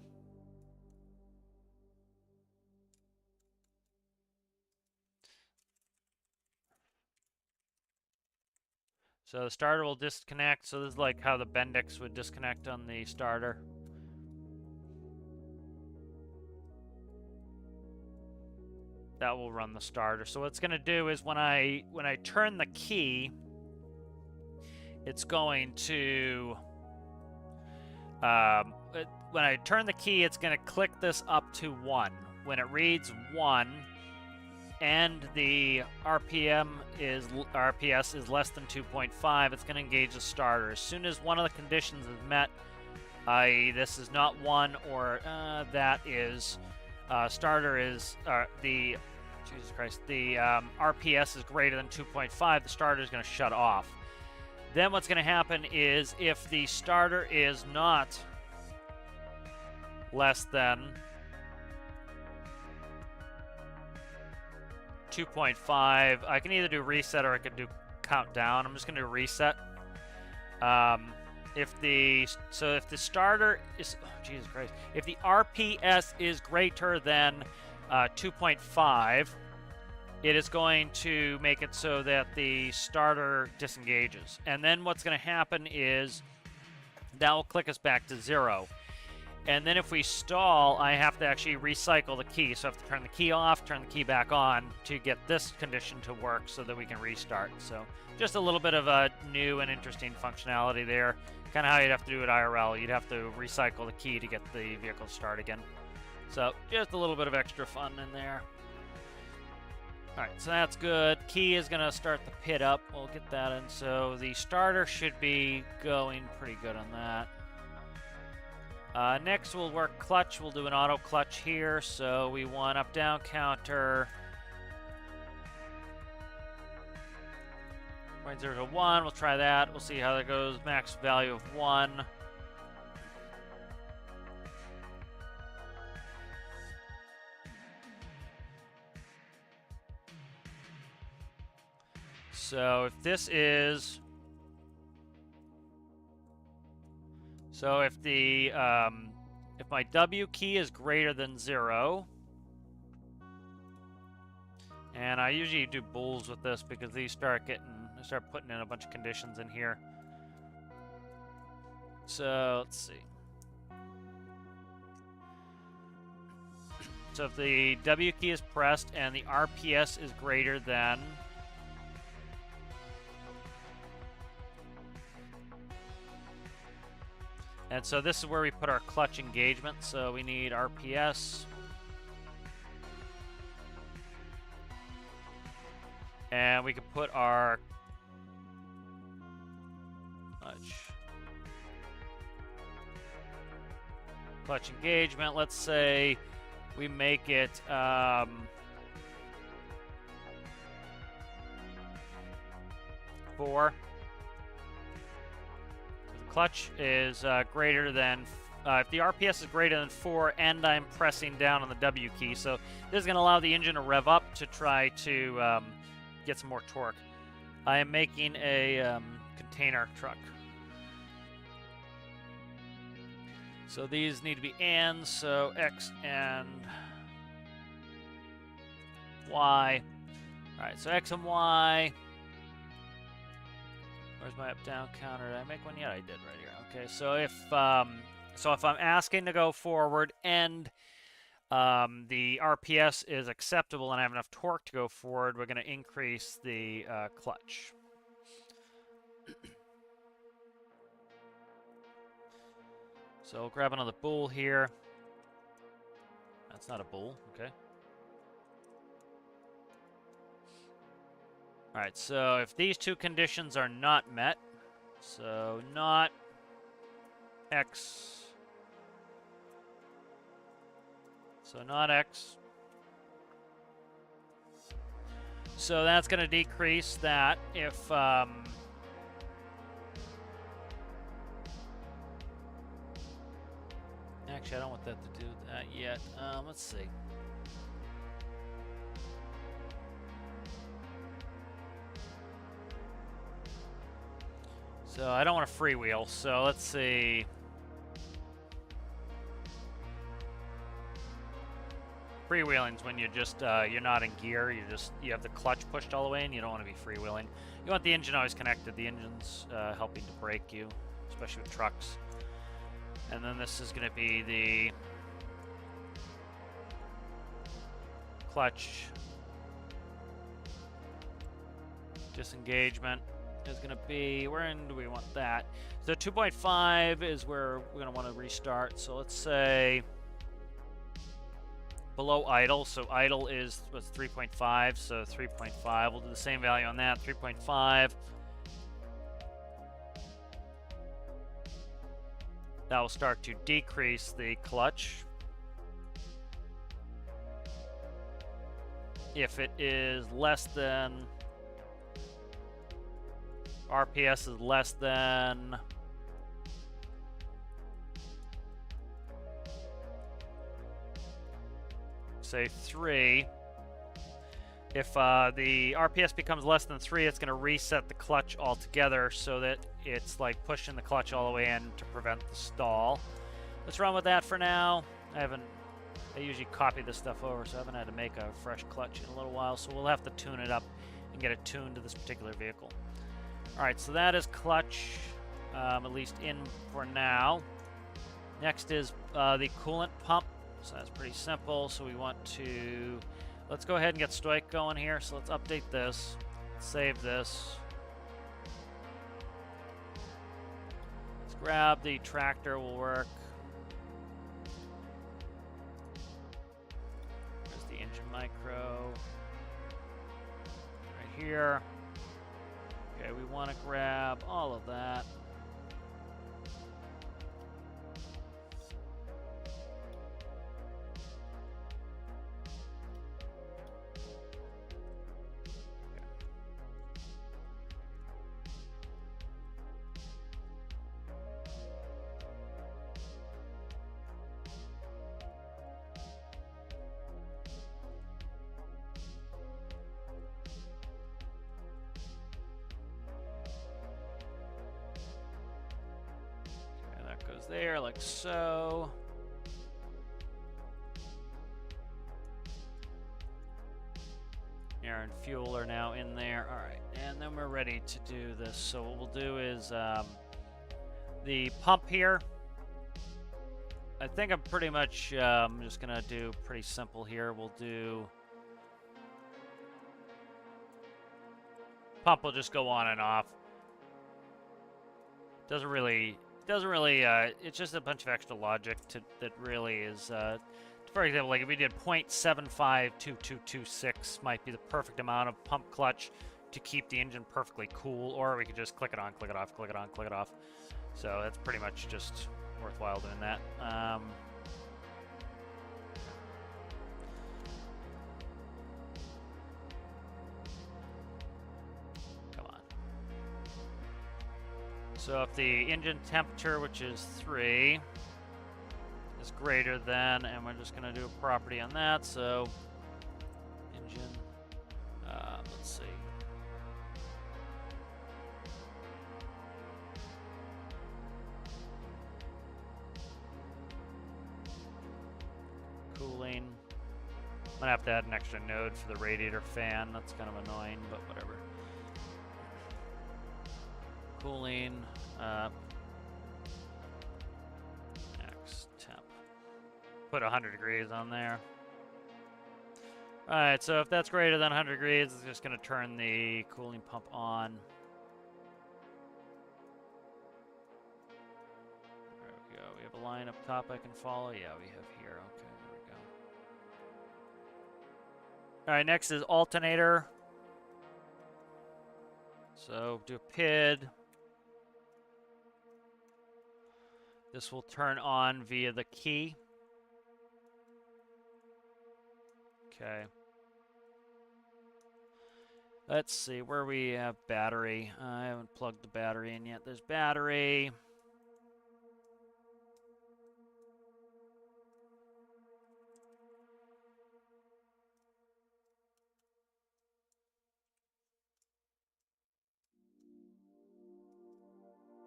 Speaker 1: so the starter will disconnect. So this is like how the Bendix would disconnect on the starter. That will run the starter. So what it's going to do is when I turn the key, it's going to when I turn the key, it's going to click this up to 1. When it reads 1 and the RPS is less than 2.5, it's going to engage the starter. As soon as one of the conditions is met, i.e. this is not 1 or that is starter is the Jesus Christ, the RPS is greater than 2.5, the starter is going to shut off. Then what's going to happen is if the starter is not less than 2.5, I can either do reset or I can do countdown. I'm just going to do reset. If the starter is, oh, Jesus Christ, if the RPS is greater than 2.5, it is going to make it so that the starter disengages. And then what's going to happen is that will click us back to 0. And then if we stall, I have to actually recycle the key. So I have to turn the key off, turn the key back on to get this condition to work so that we can restart. So just a little bit of a new and interesting functionality there. Kind of how you'd have to do it IRL. You'd have to recycle the key to get the vehicle to start again. So just a little bit of extra fun in there. Alright, so that's good. Key is going to start the pit up. We'll get that in. So the starter should be going pretty good on that. Next we'll work clutch. We'll do an auto clutch here. So we want up down counter 0.0 to 1. We'll try that. We'll see how that goes. Max value of 1. So if this is, so if the if my W key is greater than 0, and I usually do bools with this because these start putting in a bunch of conditions in here. So let's see. So if the W key is pressed and the RPS is greater than, and so this is where we put our clutch engagement. So we need RPS. And we can put our clutch engagement. Let's say we make it 4. Clutch is greater than, if the RPS is greater than 4 and I'm pressing down on the W key. So this is going to allow the engine to rev up to try to get some more torque. I am making a container truck. So these need to be ands, so X and Y. All right, so X and Y. Where's my up-down counter? Did I make one yet? I did right here. Okay, so if I'm asking to go forward and the RPS is acceptable and I have enough torque to go forward, we're going to increase the clutch. So we'll grab another bool here. That's not a bool, okay. Alright, so if these two conditions are not met, so not X, so not X, so that's going to decrease that if, actually I don't want that to do that yet, let's see. So I don't want to freewheel, so let's see. Freewheeling's when you're just you're not in gear, you have the clutch pushed all the way and you don't want to be freewheeling. You want the engine always connected. The engine's helping to brake you, especially with trucks. And then this is going to be the clutch disengagement. Is going to be, where do we want that? So 2.5 is where we're going to want to restart. So let's say below idle. So idle is 3.5. So 3.5. We'll do the same value on that. 3.5. That will start to decrease the clutch. If it is less than, RPS is less than, say 3. If the RPS becomes less than 3, it's going to reset the clutch altogether so that it's like pushing the clutch all the way in to prevent the stall. Let's run with that for now. I usually copy this stuff over, so I haven't had to make a fresh clutch in a little while, so we'll have to tune it up and get it tuned to this particular vehicle. Alright, so that is clutch, at least in for now. Next is the coolant pump. So that's pretty simple. So we want to, let's go ahead and get Stoic going here. So let's update this, save this. Let's grab the tractor, will work. There's the engine micro right here. Okay, we want to grab all of that. Goes there like so. Air and fuel are now in there. All right, and then we're ready to do this. So what we'll do is the pump here. I think I'm pretty much just gonna do pretty simple here. We'll do pump will just go on and off. Doesn't really, it's just a bunch of extra logic that really is, for example, like if we did 0.752226 might be the perfect amount of pump clutch to keep the engine perfectly cool, or we could just click it on, click it off, click it on, click it off. So that's pretty much just worthwhile doing that. So if the engine temperature, which is 3, is greater than, and we're just going to do a property on that, so engine, let's see. Cooling. I'm going to have to add an extra node for the radiator fan. That's kind of annoying, but whatever. Cooling, max temp. Put 100 degrees on there. Alright, so if that's greater than 100 degrees, it's just going to turn the cooling pump on. There we go. We have a line up top I can follow. Yeah, we have here. Okay, there we go. Alright, next is alternator. So do a PID. This will turn on via the key. Okay. Let's see where we have battery. I haven't plugged the battery in yet. There's battery.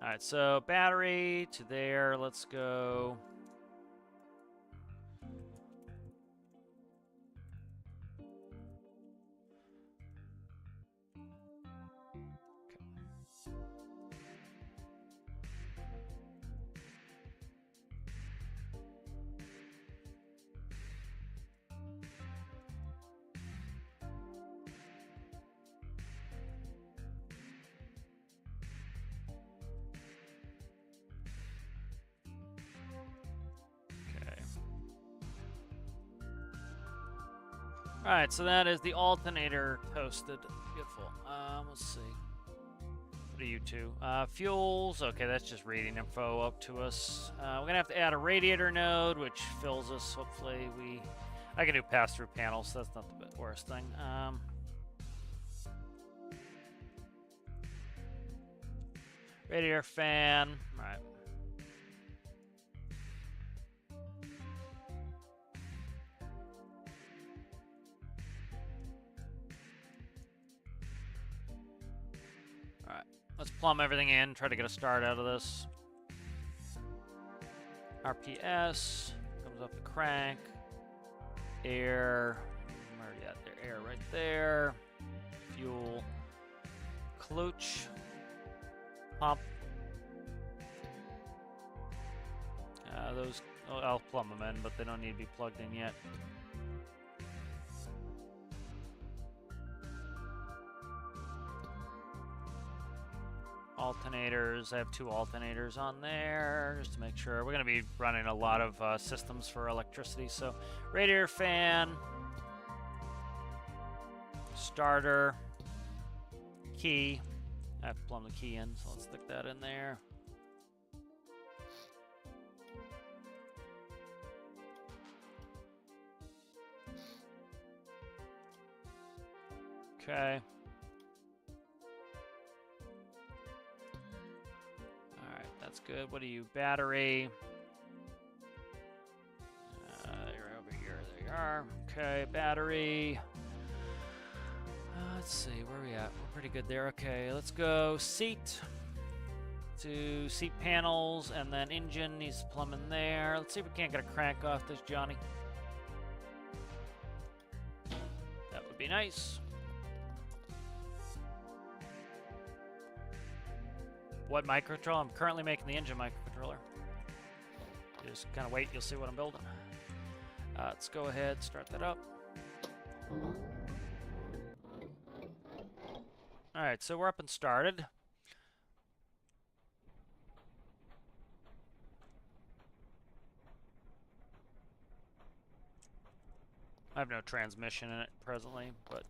Speaker 1: All right, so battery to there. Let's go. Alright, so that is the alternator toasted. Beautiful. Let's see. What are you two? Fuels. Okay, that's just reading info up to us. We're going to have to add a radiator node, which fills us. Hopefully I can do pass-through panels, so that's not the worst thing. Radiator fan. Alright. Let's plumb everything in, try to get a start out of this. RPS, comes up the crank. Air, I'm already at there. Air right there. Fuel. Klooch. Pump. Those, I'll plumb them in, but they don't need to be plugged in yet. Alternators, I have 2 alternators on there just to make sure. We're going to be running a lot of systems for electricity. So radiator fan, starter, key. I have to plumb the key in, so let's stick that in there. Okay. Alright, that's good. What are you? Battery. You're over here. There you are. Okay, battery. Let's see, where are we at? We're pretty good there. Okay, let's go seat to seat panels, and then engine needs to plumb in there. Let's see if we can't get a crank off this Johnny. That would be nice. What microcontroller? I'm currently making the engine microcontroller. You just kind of wait, you'll see what I'm building. Let's go ahead, start that up. Alright, so we're up and started. I have no transmission in it presently, but...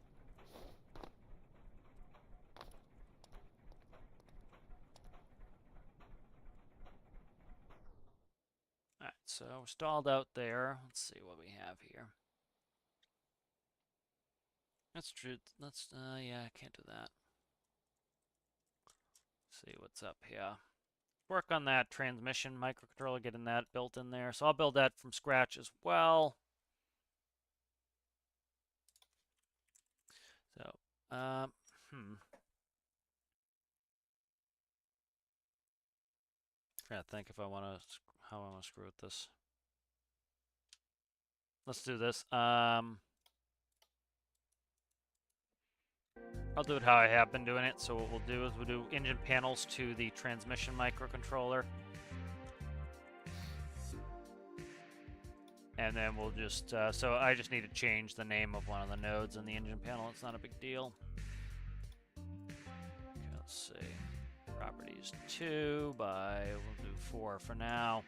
Speaker 1: Alright, so we're stalled out there. Let's see what we have here. That's true. Let's, yeah, I can't do that. See what's up here. Work on that transmission microcontroller, getting that built in there. So I'll build that from scratch as well. So, Trying to think if I want to, how I want to screw with this. Let's do this. I'll do it how I have been doing it. So what we'll do is we'll do engine panels to the transmission microcontroller. And then we'll just, so I just need to change the name of one of the nodes in the engine panel. It's not a big deal. Okay, let's see. Properties 2 by, we'll do 4 for now.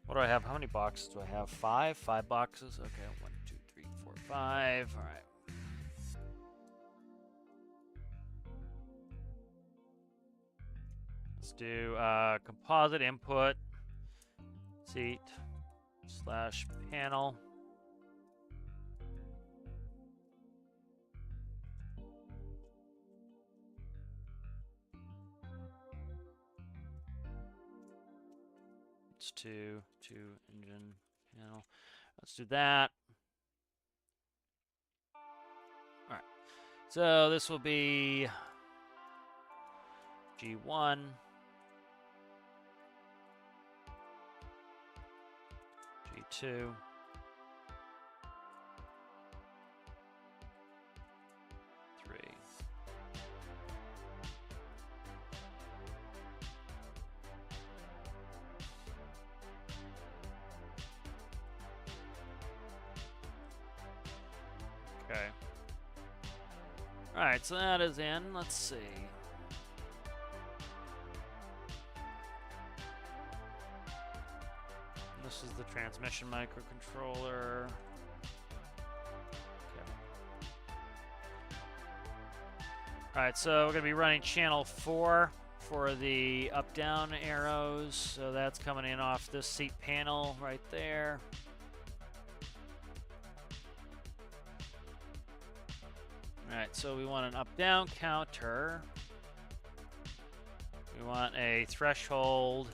Speaker 1: What do I have? How many boxes do I have? 5? 5 boxes? Okay, 1, 2, 3, 4, 5. All right. Let's do composite input, seat / panel. It's to engine panel. Let's do that. All right. So this will be G1. G2. Okay. Alright, so that is in. Let's see. This is the transmission microcontroller. Okay. Alright, so we're going to be running channel 4 for the up-down arrows. So that's coming in off this seat panel right there. Alright, so we want an up-down counter. We want a threshold.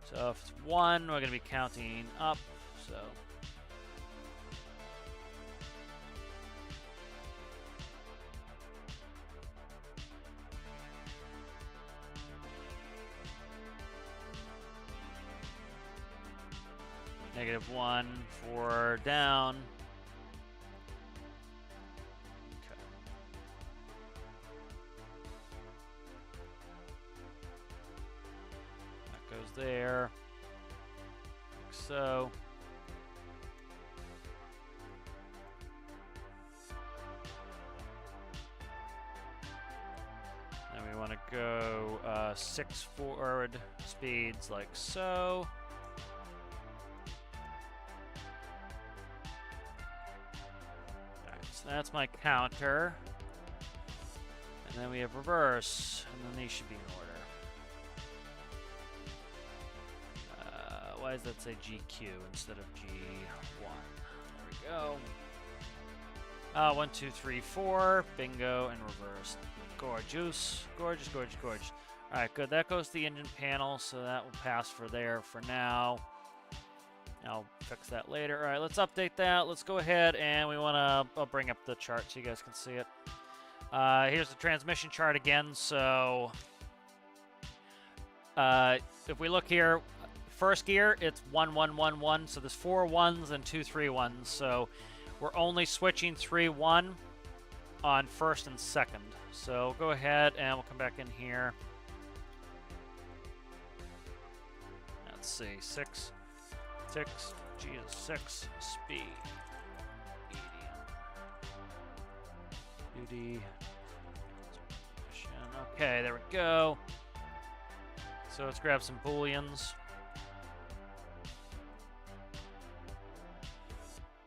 Speaker 1: So if it's 1, we're going to be counting up. So -1 for down. There. so. Then we want to go 6 forward speeds like so. Alright, so that's my counter. And then we have reverse, and then these should be in order. Why does that say GQ instead of G1? There we go. 1, 2, 3, 4. Bingo, and reverse. Gorgeous. Gorgeous, gorgeous, gorgeous. Alright, good. That goes to the engine panel, so that will pass for there for now. I'll fix that later. Alright, let's update that. Let's go ahead, and we want to... I'll bring up the chart so you guys can see it. Here's the transmission chart again, so... if we look here... First gear, it's 1, 1, 1, 1, so there's 4 1s and 2 3 1s, so we're only switching 3 1 on first and second. So go ahead and we'll come back in here. Let's see, 6, Jesus, 6, speed, medium, duty, okay, there we go. So let's grab some booleans.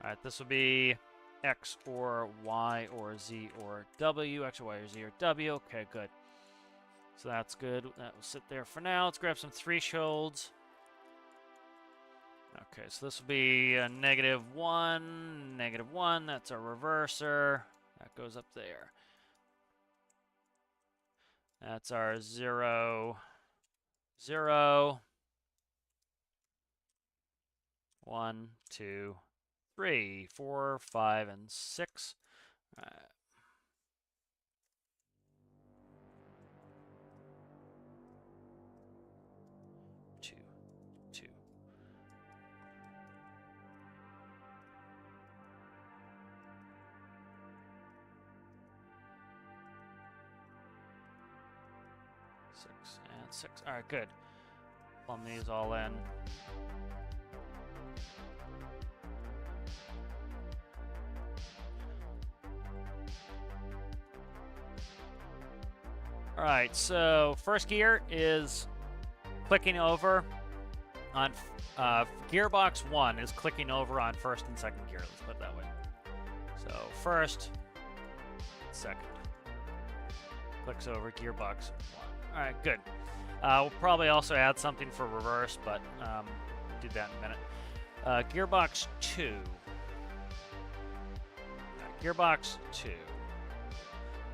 Speaker 1: Alright, this will be X or Y or Z or W. X or Y or Z or W. Okay, good. So that's good. That will sit there for now. Let's grab some thresholds. Okay, so this will be a -1, -1. That's our reverser. That goes up there. That's our 0, 0. 1, 2, 3, 4, 5, and 6. All right. Two. Six and 6. All right, good. Plumb these all in. Alright, so first gear is clicking over on gearbox 1 is clicking over on first and second gear. Let's put it that way. So first, second. Clicks over gearbox 1. Alright, good. We'll probably also add something for reverse, but do that in a minute. Gearbox 2. Gearbox 2.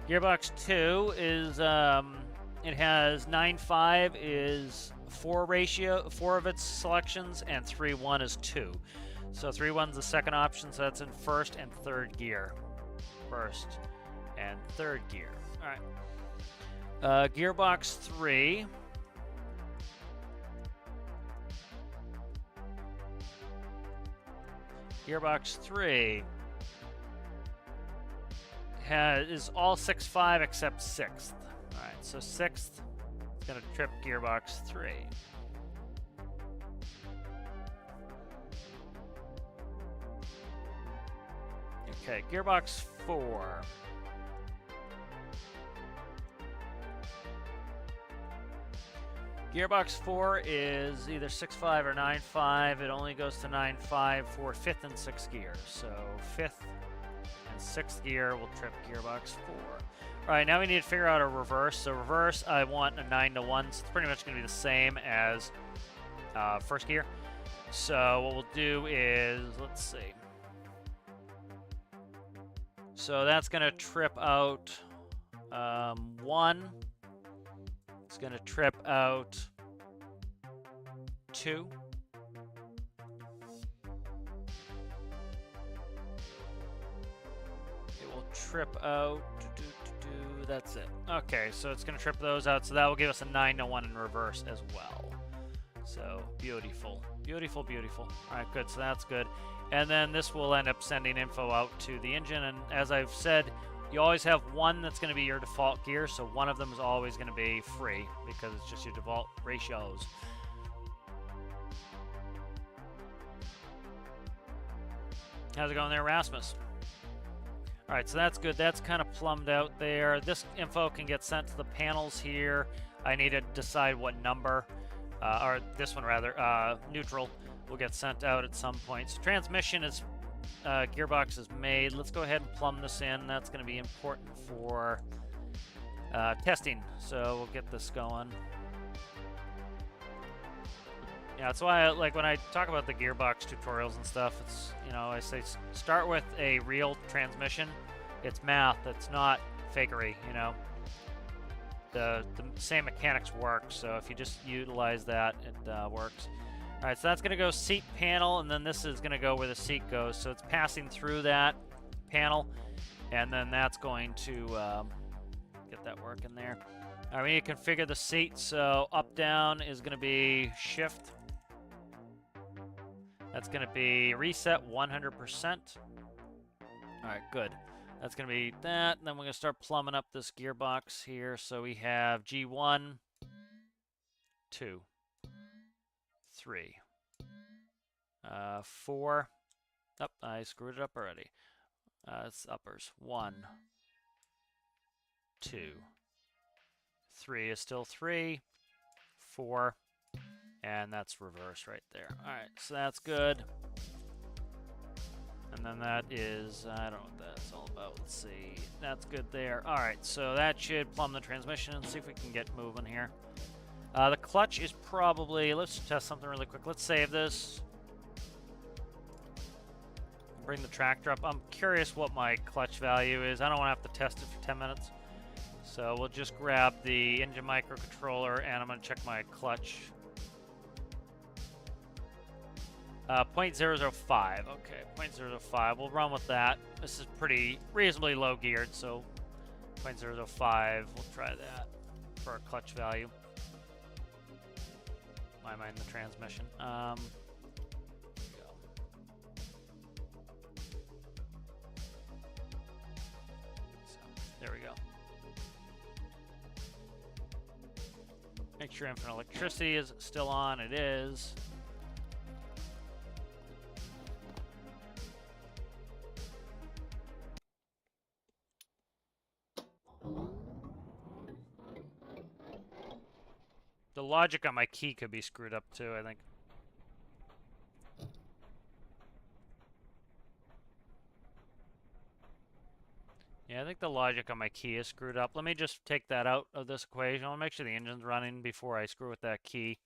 Speaker 1: Gearbox 2 is, it has 9-5 is 4 ratio, 4 of its selections, and 3-1 is 2. So 3-1 is the second option, so that's in first and third gear. First and third gear. Alright. Gearbox 3. Gearbox 3 is all 6-5 except 6th. Alright, so 6th is going to trip gearbox 3. Okay, gearbox 4. Gearbox 4 is either 6-5 or 9-5. It only goes to 9-5 for 5th and 6th gear. So 5th and 6th gear will trip gearbox 4. All right, now we need to figure out a reverse. So reverse, I want a 9-1. So it's pretty much going to be the same as first gear. So what we'll do is, let's see. So that's going to trip out 1. It's going to trip out 2. It will trip out. That's it. Okay, so it's going to trip those out. So that will give us a 9-1 in reverse as well. So beautiful. Beautiful, beautiful. All right, good. So that's good. And then this will end up sending info out to the engine. And as I've said, you always have one that's going to be your default gear. So one of them is always going to be free because it's just your default ratios. How's it going there, Rasmus? All right, so that's good. That's kind of plumbed out there. This info can get sent to the panels here. I need to decide what number, or this one rather, neutral, will get sent out at some point. So transmission is, gearbox is made. Let's go ahead and plumb this in. That's going to be important for testing. So we'll get this going. Yeah, that's why like when I talk about the gearbox tutorials and stuff, it's, you know, I say start with a real transmission. It's math. It's not fakery, you know. The same mechanics work, so if you just utilize that, it works. All right, so that's going to go seat panel, and then this is going to go where the seat goes. So it's passing through that panel, and then that's going to get that working there. All right, we need to configure the seat. So up, down is going to be shift. That's going to be reset 100%. All right, good. That's going to be that. And then we're going to start plumbing up this gearbox here. So we have G1, 2, 3, 4. Oh, I screwed it up already. It's uppers. 1, 2, 3 is still 3, 4. And that's reverse right there. All right, so that's good. And then that is, I don't know what that's all about. Let's see. That's good there. All right, so that should plumb the transmission and see if we can get moving here. The clutch is probably, let's test something really quick. Let's save this. Bring the tractor up. I'm curious what my clutch value is. I don't want to have to test it for 10 minutes. So we'll just grab the engine microcontroller and I'm going to check my clutch. 0.005. Okay, 0.005. We'll run with that. This is pretty reasonably low geared, so 0.005. We'll try that for our clutch value. Why am I in the transmission? There we go. Make sure infinite electricity is still on. It is. The logic on my key could be screwed up too, I think. Yeah, I think the logic on my key is screwed up. Let me just take that out of this equation. I'll make sure the engine's running before I screw with that key.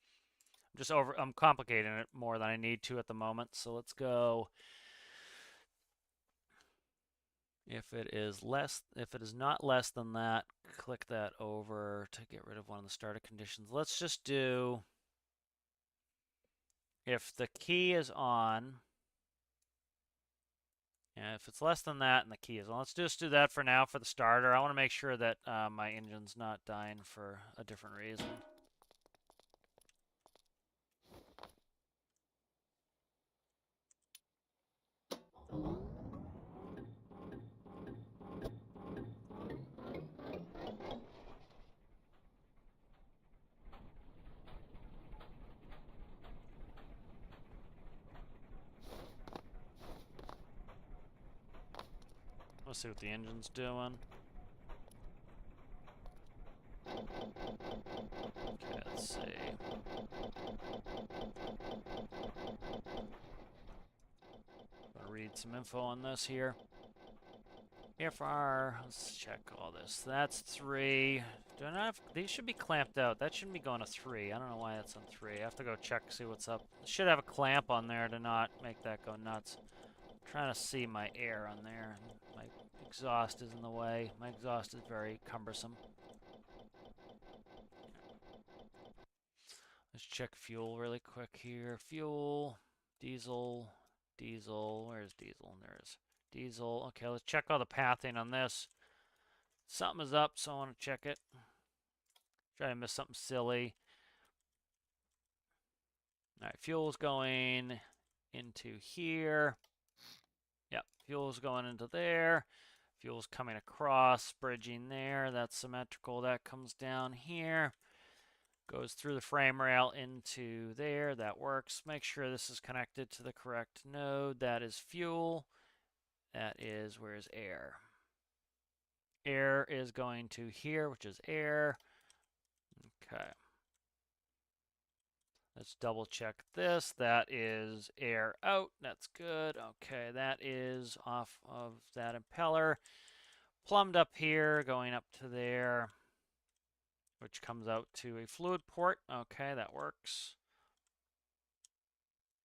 Speaker 1: I'm complicating it more than I need to at the moment. So let's go. If it is not less than that, click that over to get rid of one of the starter conditions. Let's just do, if the key is on, and if it's less than that and the key is on, let's just do that for now for the starter. I want to make sure that my engine's not dying for a different reason. Let's see what the engine's doing. Okay, let's see. I'll read some info on this here. Let's check all this. That's 3. Do I not have, these should be clamped out. That shouldn't be going to 3. I don't know why that's on 3. I have to go check, see what's up. I should have a clamp on there to not make that go nuts. I'm trying to see my air on there. My exhaust is in the way. My exhaust is very cumbersome. Let's check fuel really quick here. Fuel, diesel, where's diesel? There's diesel. Okay, let's check all the pathing on this. Something is up, so I want to check it. Try to miss something silly. All right, fuel's going into here. Yep, fuel's going into there. Fuel's coming across, bridging there. That's symmetrical. That comes down here. Goes through the frame rail into there. That works. Make sure this is connected to the correct node. That is fuel. That is, where's air? Air is going to here, which is air. Okay. Let's double check this. That is air out. That's good. Okay, that is off of that impeller. Plumbed up here, going up to there, which comes out to a fluid port. Okay, that works.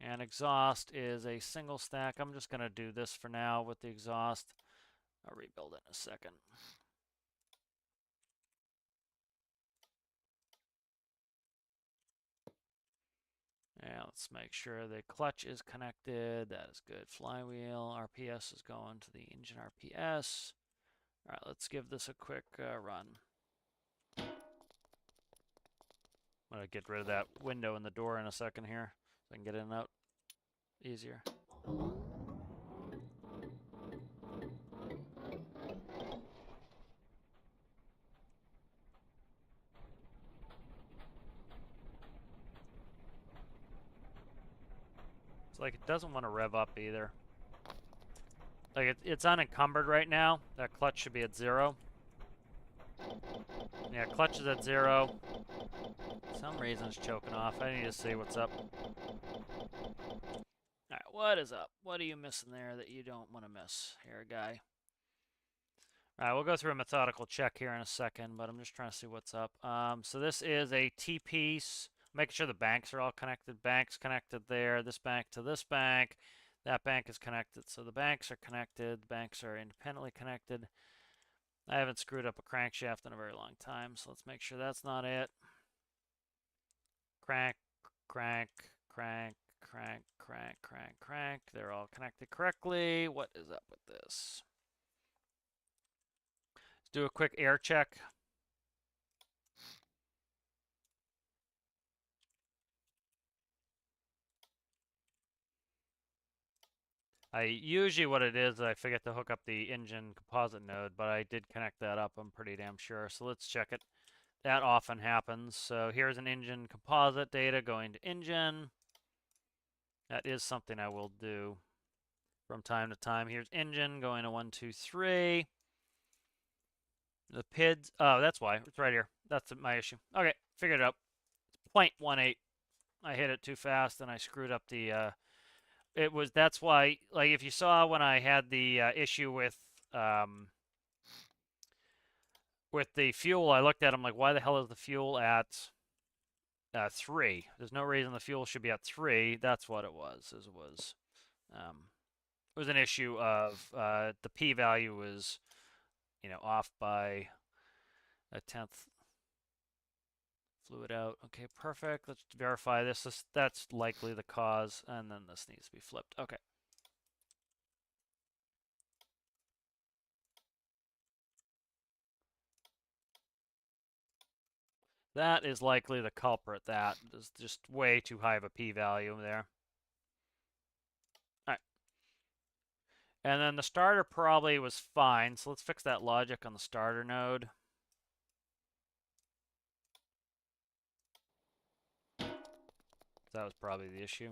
Speaker 1: And exhaust is a single stack. I'm just going to do this for now with the exhaust. I'll rebuild it in a second. And let's make sure the clutch is connected. That is good. Flywheel, RPS is going to the engine RPS. All right, let's give this a quick run. I'm going to get rid of that window in the door in a second here so I can get in and out easier. It's like it doesn't want to rev up either. Like it's unencumbered right now. That clutch should be at 0. Yeah, clutch is at 0. For some reason it's choking off. I need to see what's up. Alright, what is up? What are you missing there that you don't want to miss here, guy? Alright, we'll go through a methodical check here in a second, but I'm just trying to see what's up. So this is a T-piece. Making sure the banks are all connected. Banks connected there. This bank to this bank. That bank is connected. So the banks are connected. Banks are independently connected. I haven't screwed up a crankshaft in a very long time, so let's make sure that's not it. Crank, crank, crank, crank, crank, crank, crank. They're all connected correctly. What is up with this? Let's do a quick air check. Usually what it is, I forget to hook up the engine composite node, but I did connect that up, I'm pretty damn sure. So let's check it. That often happens. So here's an engine composite data going to engine. That is something I will do from time to time. Here's engine going to 1, 2, 3. The PIDs, oh, that's why. It's right here. That's my issue. Okay, figured it out. It's 0.18. I hit it too fast and I screwed up the... that's why, like, if you saw when I had the issue with the fuel, I looked at them like, why the hell is the fuel at 3? There's no reason the fuel should be at 3. That's what it was. It was an issue of the p-value was, off by a 10th. Fluid out. Okay, perfect. Let's verify this. That's likely the cause, and then this needs to be flipped. Okay. That is likely the culprit. That is just way too high of a p-value there. All right. And then the starter probably was fine, so let's fix that logic on the starter node. That was probably the issue.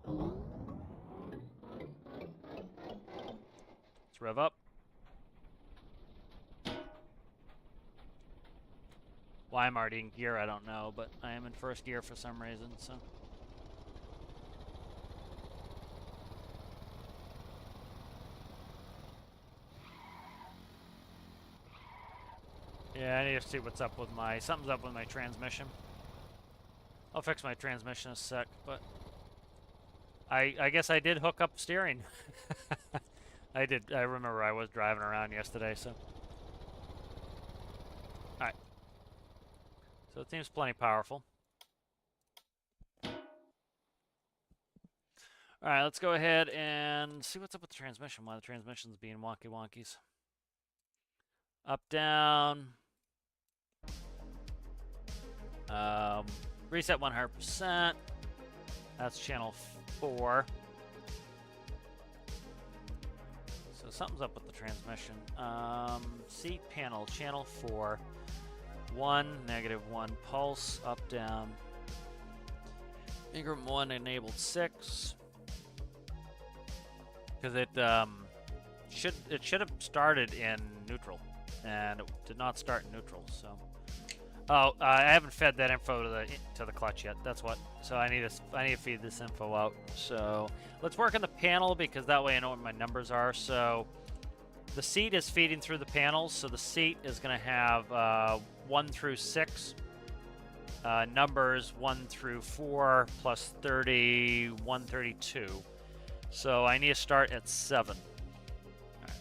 Speaker 1: Let's rev up. Why I'm already in gear, I don't know, but I am in first gear for some reason, so. Yeah, I need to see what's up with something's up with my transmission. I'll fix my transmission in a sec, but I guess I did hook up steering. I did. I remember I was driving around yesterday, so. Alright. So it seems plenty powerful. Alright, let's go ahead and see what's up with the transmission, why the transmission's being wonkies. Up, down. Reset 100%. That's channel 4. So something's up with the transmission. Seat panel, channel 4. 1, -1, pulse, up, down. Increment 1 enabled 6. Because it should have started in neutral, and it did not start in neutral. So, I haven't fed that info to the clutch yet. That's what. So I need to feed this info out. So let's work on the panel because that way I know what my numbers are. So the seat is feeding through the panels. So the seat is going to have 1 through 6. Numbers 1 through 4 plus 30, 132. So I need to start at 7. Right.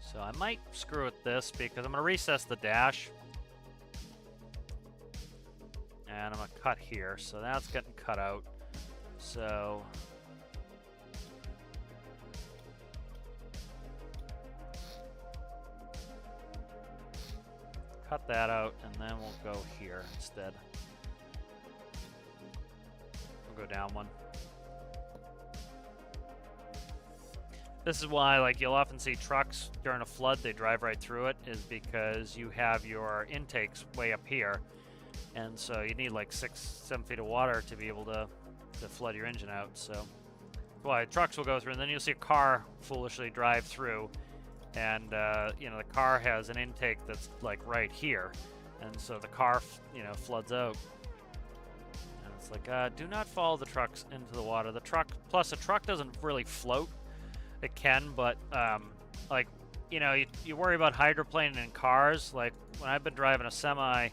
Speaker 1: So I might screw with this because I'm going to recess the dash. And I'm going to cut here. So that's getting cut out. So cut that out, and then we'll go here instead. We'll go down 1. This is why, like, you'll often see trucks during a flood, they drive right through it, is because you have your intakes way up here. And so you need like 6-7 feet of water to be able to flood your engine out. So why trucks will go through, and then you'll see a car foolishly drive through. And, you know, the car has an intake that's, like, right here. And so the car, you know, floods out. And it's like, do not follow the trucks into the water. The truck, plus a truck doesn't really float. It can, but, like, you know, you worry about hydroplaning in cars. Like, when I've been driving a semi,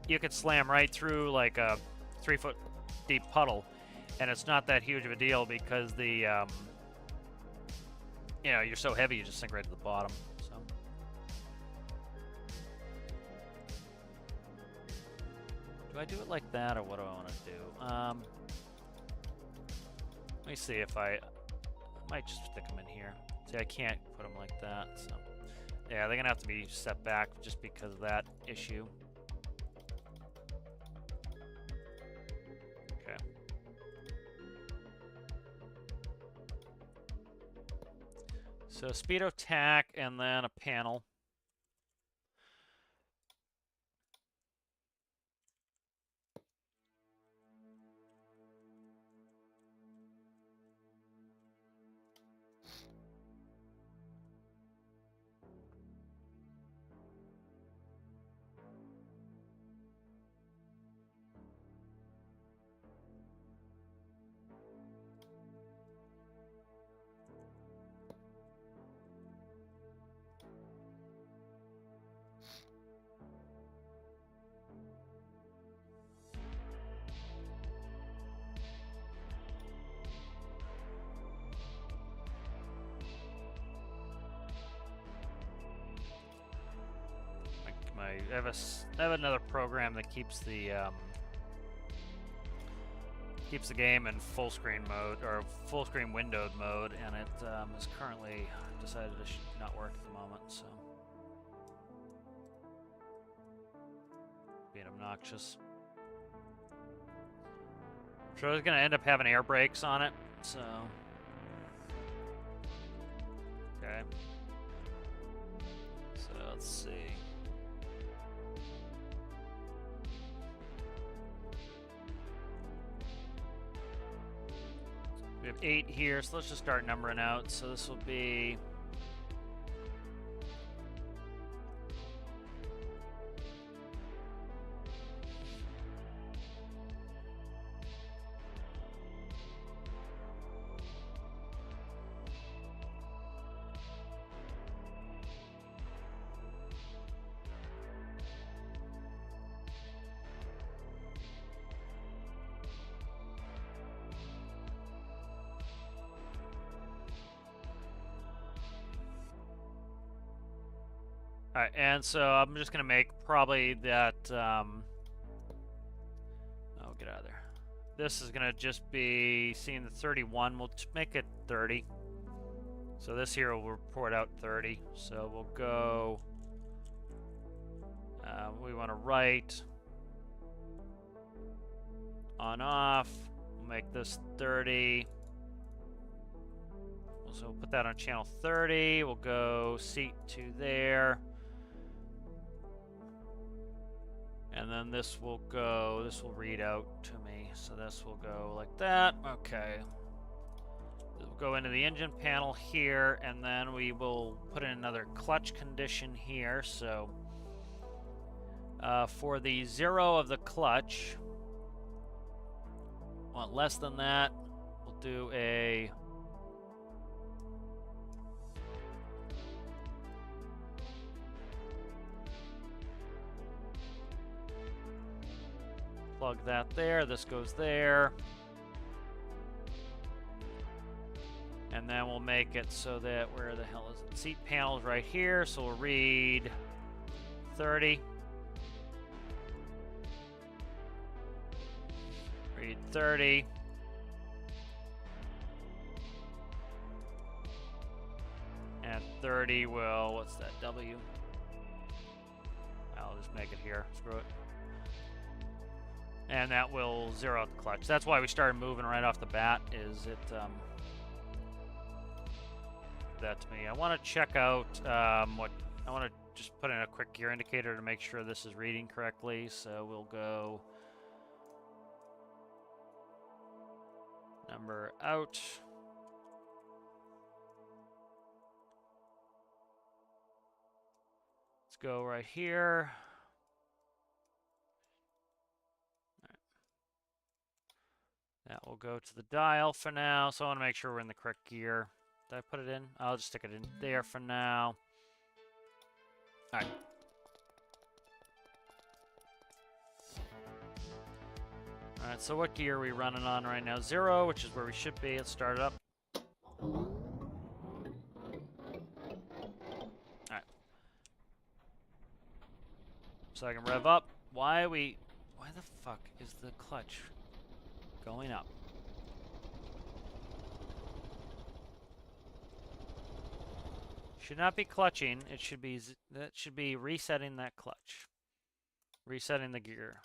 Speaker 1: you could slam right through, like, a 3-foot deep puddle. And it's not that huge of a deal because the, you know, you're so heavy, you just sink right to the bottom. So, do I do it like that, or what do I want to do? Let me see if I might just stick them in here. See, I can't put them like that. So, yeah, they're gonna have to be set back just because of that issue. Okay. So speedo tack and then a panel. I have another program that keeps the game in full screen mode, or full screen windowed mode, and it is currently decided to not work at the moment, so being obnoxious. So it's gonna end up having air brakes on it, so okay. So let's see. We have 8 here, so let's just start numbering out. So this will be Alright, and so I'm just going to make probably that, oh, get out of there. This is going to just be, seeing the 31, we'll make it 30. So this here will report out 30. So we'll go, we want to write on off, we'll make this 30. So we'll put that on channel 30, we'll go seat to there. And then this will go, this will read out to me. So this will go like that. Okay. We'll go into the engine panel here, and then we will put in another clutch condition here. So for the 0 of the clutch, want less than that, we'll do a plug that there. This goes there. And then we'll make it so that, where the hell is it? Seat panel's right here, so we'll read 30. Read 30. And 30 will, what's that, W? I'll just make it here, screw it. And that will 0 out the clutch. That's why we started moving right off the bat, is it, that to me. I want to check out what I want to just put in a quick gear indicator to make sure this is reading correctly. So we'll go number out. Let's go right here. All right. That will go to the dial for now. So I want to make sure we're in the correct gear. Did I put it in? I'll just stick it in there for now. All right. All right, so what gear are we running on right now? 0, which is where we should be. Let's start it up. All right. So I can rev up. Why the fuck is the clutch going up? Should not be clutching. It should be, that should be resetting that clutch. Resetting the gear.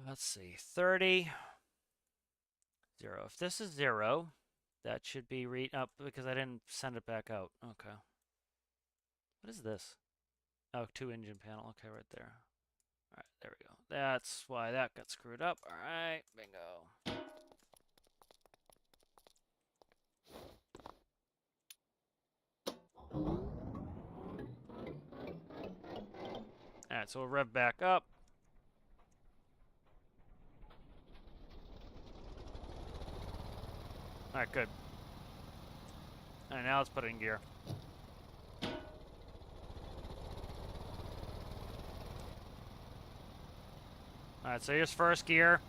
Speaker 1: Let's see, 30, 0. If this is 0, that should be read up because I didn't send it back out. Okay. What is this? Oh, 2 engine panel. Okay, right there. All right, there we go. That's why that got screwed up. All right, bingo. All right, so we'll rev back up. All right, good. All right, now let's put it in gear. All right, so here's first gear.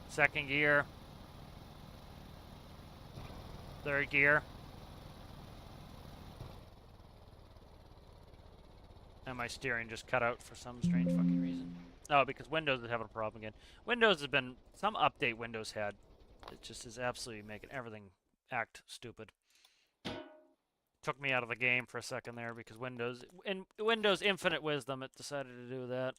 Speaker 1: Second gear. Third gear. And my steering just cut out for some strange fucking reason. Oh, because Windows is having a problem again. Windows has been, some update Windows had. It just is absolutely making everything act stupid. Took me out of the game for a second there because Windows, in Windows Infinite Wisdom, it decided to do that.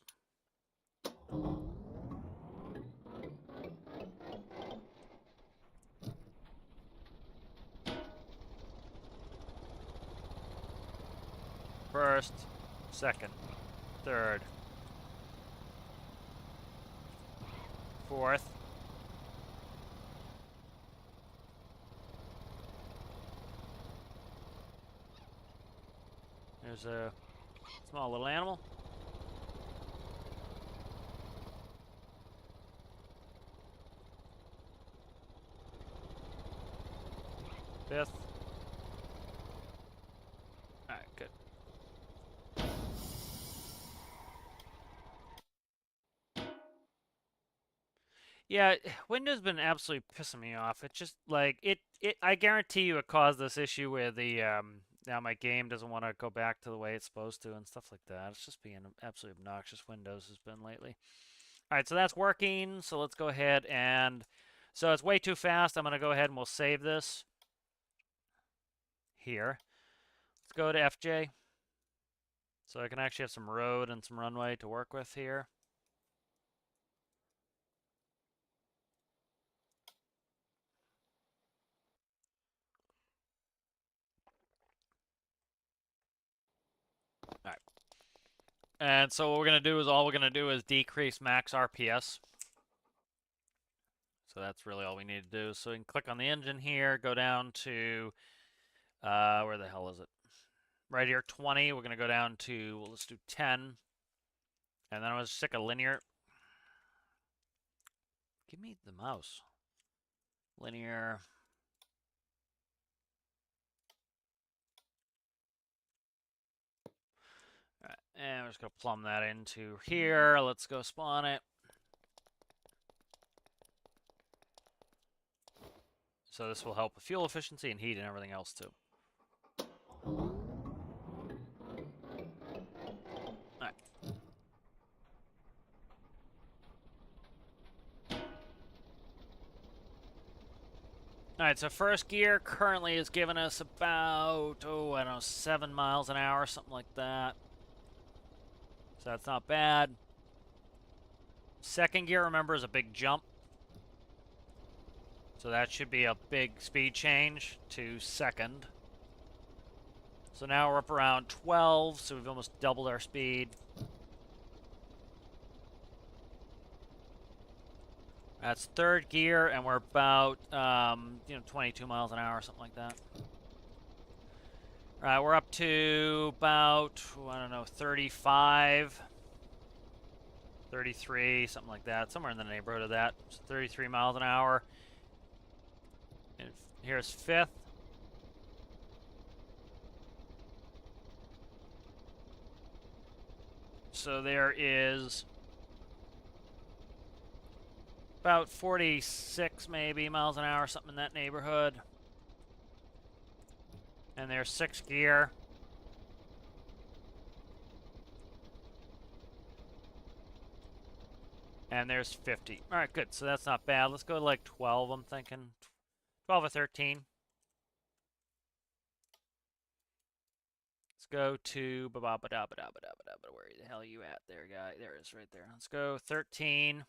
Speaker 1: First, second, third, fourth. There's a small little animal. Fifth. Alright, good. Yeah, Windows been absolutely pissing me off. It just like I guarantee you it caused this issue where the now my game doesn't want to go back to the way it's supposed to and stuff like that. It's just being absolutely obnoxious. Windows has been lately. All right, so that's working. So let's go ahead and so it's way too fast. I'm going to go ahead and we'll save this here. Let's go to FJ. So I can actually have some road and some runway to work with here. All right. And so what we're going to do is all we're going to do is decrease max RPS. So that's really all we need to do. So we can click on the engine here, go down to, where the hell is it? Right here, 20. We're going to go down to, well, let's do 10. And then I'm going to stick a linear. Give me the mouse. Linear. All right, and we're just going to plumb that into here. Let's go spawn it. So this will help with fuel efficiency and heat and everything else too. Alright. Alright, so first gear currently is giving us about, I don't know, 7 miles an hour, something like that. So that's not bad. Second gear, remember, is a big jump. So that should be a big speed change to second. So now we're up around 12, so we've almost doubled our speed. That's third gear, and we're about, 22 miles an hour, something like that. All right, we're up to about, I don't know, 35, 33, something like that, somewhere in the neighborhood of that. So 33 miles an hour. And here's fifth. So there is about 46 maybe miles an hour, something in that neighborhood. And there's sixth gear. And there's 50. All right, good. So that's not bad. Let's go to like 12, I'm thinking. 12 or 13. Let's go to where the hell are you at there, guy? There it is right there. Let's go 13.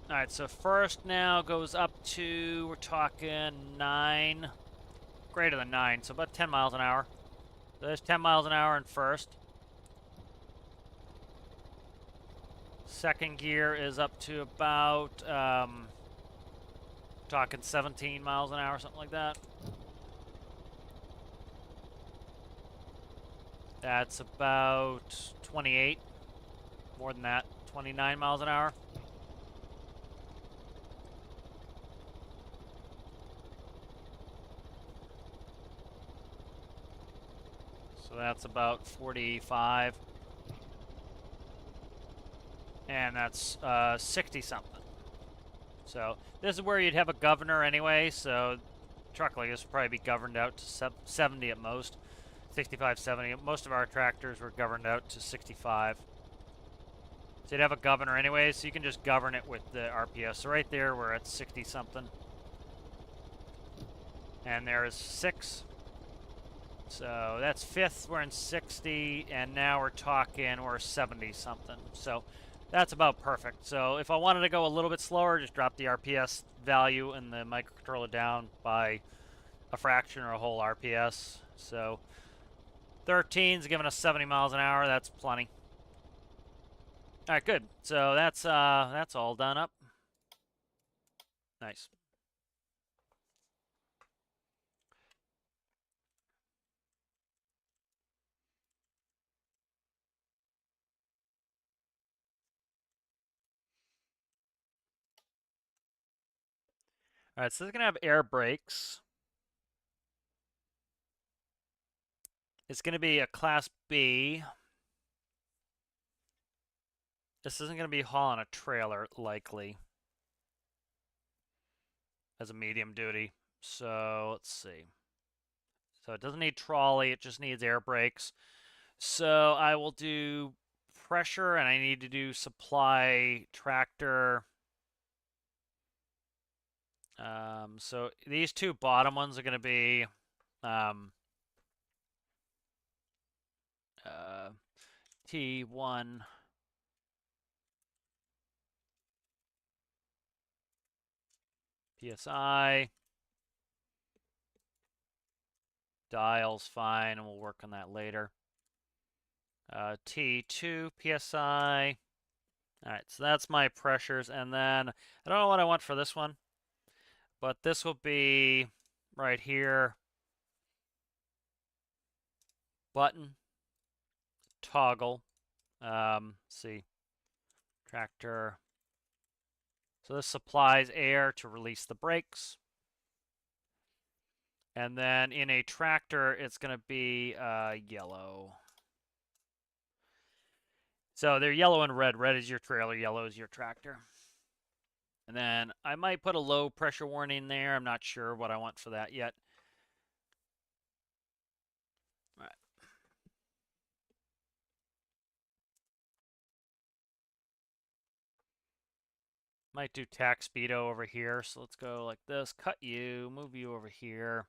Speaker 1: All right, so first now goes up to, we're talking 9, greater than 9, so about 10 miles an hour. So there's 10 miles an hour in first. Second gear is up to about, talking 17 miles an hour, something like that. That's about 28, more than that, 29 miles an hour. So that's about 45. And that's 60 something. So this is where you'd have a governor anyway, so truck like this would probably be governed out to 70 at most. 65, 70. Most of our tractors were governed out to 65. So you'd have a governor anyway, so you can just govern it with the RPS. So right there, we're at 60 something. And there's 6. So that's fifth, we're in 60, and now we're talking, we're 70 something. So that's about perfect. So if I wanted to go a little bit slower, just drop the RPS value in the microcontroller down by a fraction or a whole RPS. So 13's giving us 70 miles an hour. That's plenty. All right, good. So that's all done up. Nice. All right, so it's gonna have air brakes. It's gonna be a Class B. This isn't gonna be hauling a trailer, likely, as a medium duty. So let's see. So it doesn't need trolley, it just needs air brakes. So I will do pressure, and I need to do supply tractor. So these two bottom ones are going to be T1 PSI. Dial's fine, and we'll work on that later. T2 PSI. All right, so that's my pressures, and then I don't know what I want for this one, but this will be right here. Button, toggle. See, tractor. So this supplies air to release the brakes. And then in a tractor, it's going to be yellow. So they're yellow and red. Red is your trailer, yellow is your tractor. And then I might put a low pressure warning there. I'm not sure what I want for that yet. All right. Might do tack speedo over here. So let's go like this. Cut you, move you over here.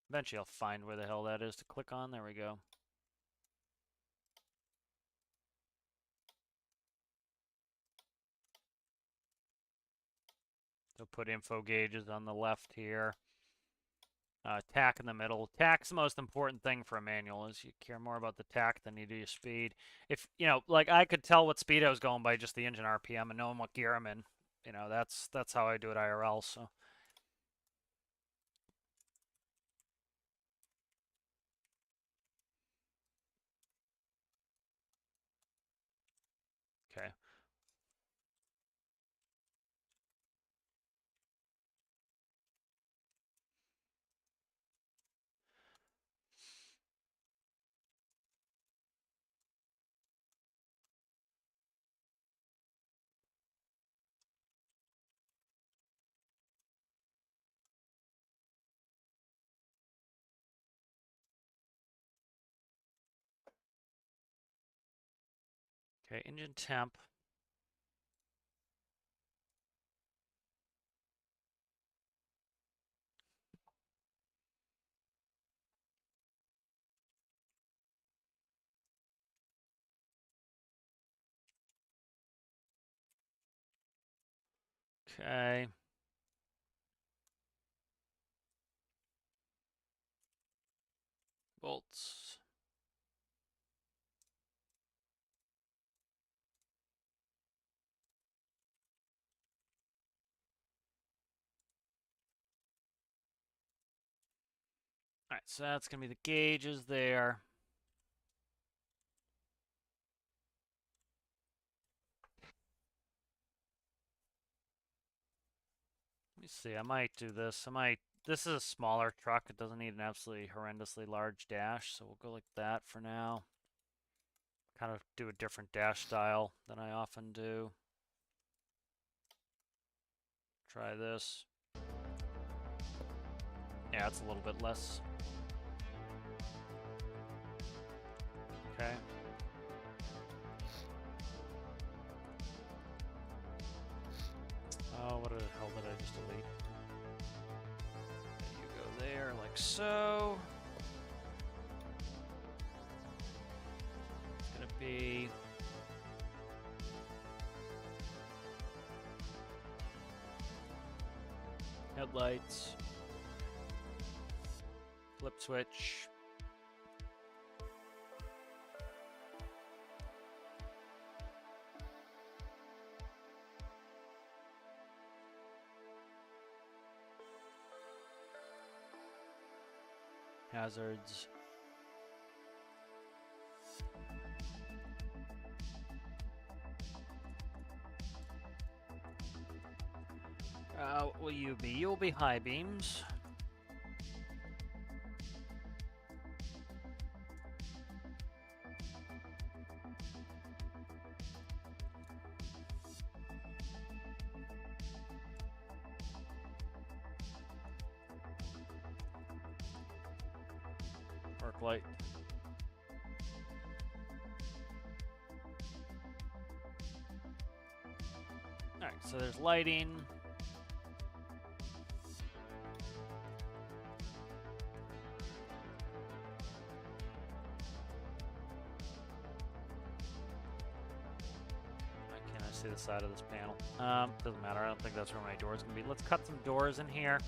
Speaker 1: Eventually I'll find where the hell that is to click on. There we go. So put info gauges on the left here. Tack in the middle. Tack's the most important thing for a manual, is you care more about the tack than you do your speed. If, you know, like I could tell what speed I was going by just the engine RPM and knowing what gear I'm in. You know, that's how I do it IRL, so. Okay. Okay, engine temp. Okay. Volts. All right, so that's going to be the gauges there. Let me see, I might do this. This is a smaller truck. It doesn't need an absolutely horrendously large dash, so we'll go like that for now. Kind of do a different dash style than I often do. Try this. Yeah, it's a little bit less. Okay. Oh, what the hell did I just delete? You go there, like so. It's gonna be headlights, flip switch. Hazards. What will you be? You'll be high beams. Work light. Alright, so there's lighting. side of this panel. Doesn't matter. I don't think that's where my door's gonna be. Let's cut some doors in here.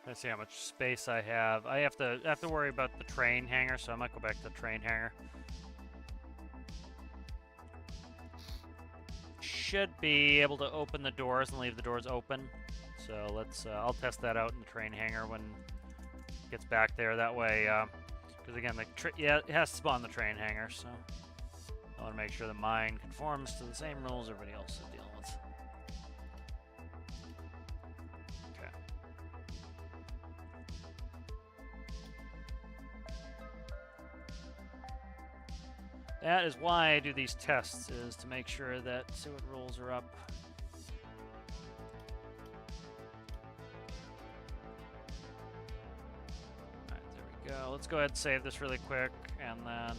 Speaker 1: Let's see how much space I have. I have to worry about the train hangar, so I might go back to the train hangar. Should be able to open the doors and leave the doors open. So let's. I'll test that out in the train hangar when it gets back there. That way, because again, it has to spawn the train hangar. So I want to make sure that mine conforms to the same rules everybody else is dealing with. That is why I do these tests, is to make sure that sewage rules are up. Alright, there we go. Let's go ahead and save this really quick, and then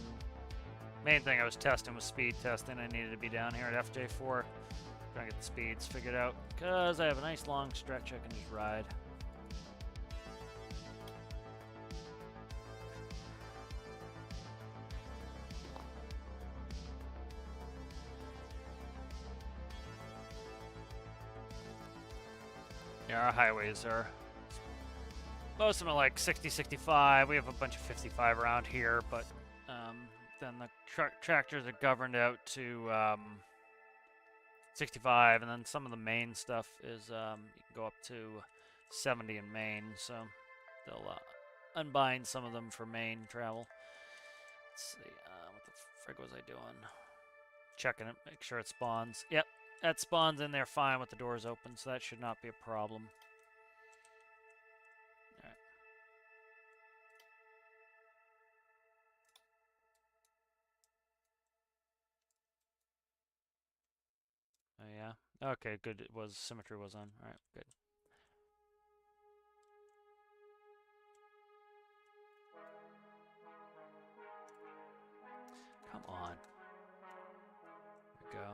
Speaker 1: main thing I was testing was speed testing. I needed to be down here at FJ4, trying to get the speeds figured out, because I have a nice long stretch I can just ride. Yeah, our highways are, most of them are like 60, 65. We have a bunch of 55 around here, but then the tractors are governed out to 65, and then some of the main stuff is you can go up to 70 in Maine, so they'll unbind some of them for Maine travel. Let's see, what the frig was I doing? Checking it, make sure it spawns. Yep. That spawns in there fine with the doors open, so that should not be a problem. Alright. Oh yeah? Okay, good. It was, symmetry was on. Alright, good. Come on. There we go.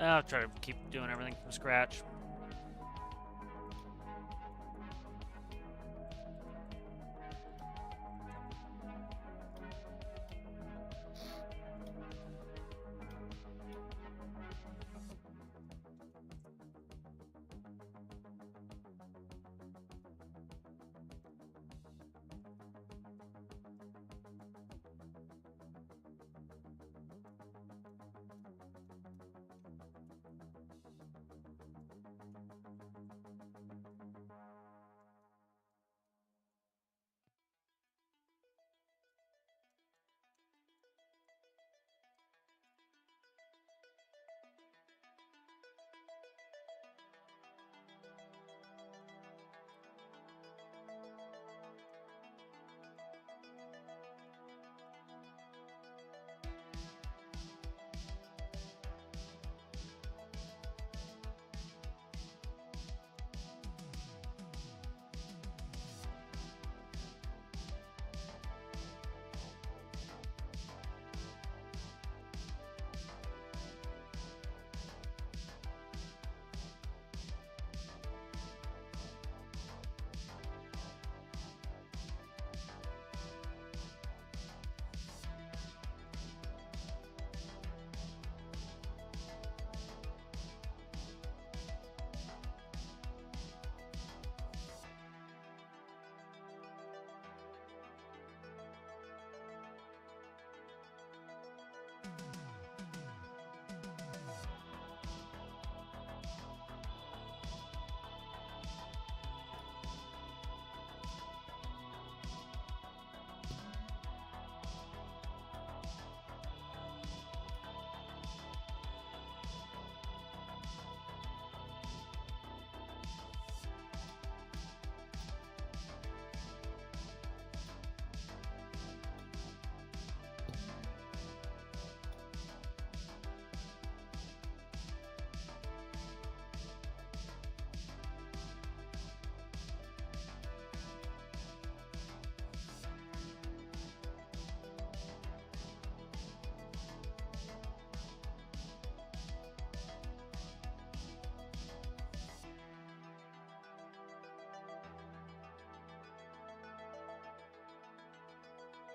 Speaker 1: I'll try to keep doing everything from scratch.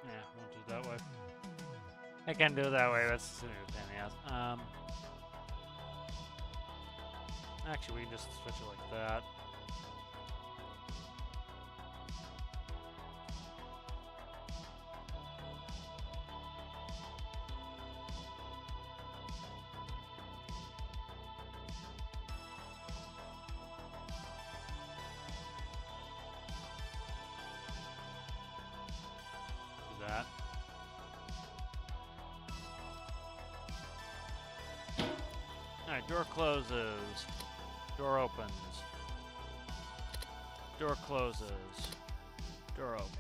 Speaker 1: Yeah, won't do it that way. I can do it that way, that's a pain in the ass. Actually, we can just switch it like that. Do that. Alright, door closes. Door opens. Door closes. Door opens.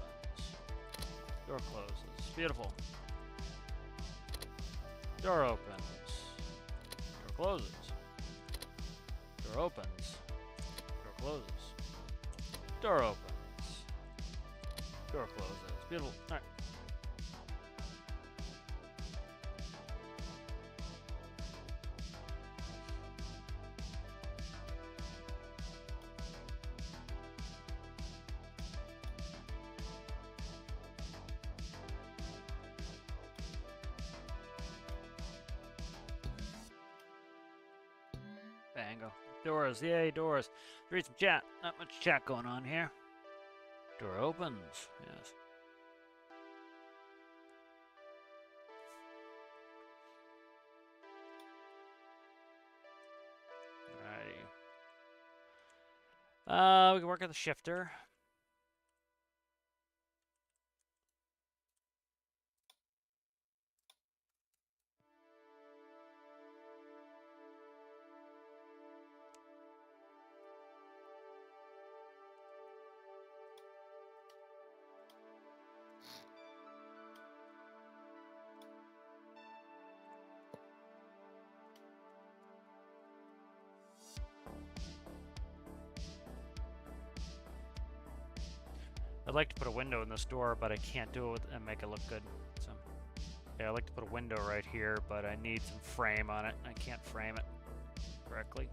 Speaker 1: Door closes. Beautiful. Door opens. Door closes. Door opens. Door closes. Door opens. Door closes. Beautiful. Alright. Bango. Doors, yay, doors. Read some chat. Not much chat going on here. Door opens. Yes. Alrighty. We can work on the shifter. I'd like to put a window in this door, but I can't do it and make it look good. So, yeah, I'd like to put a window right here, but I need some frame on it. I can't frame it. correctly.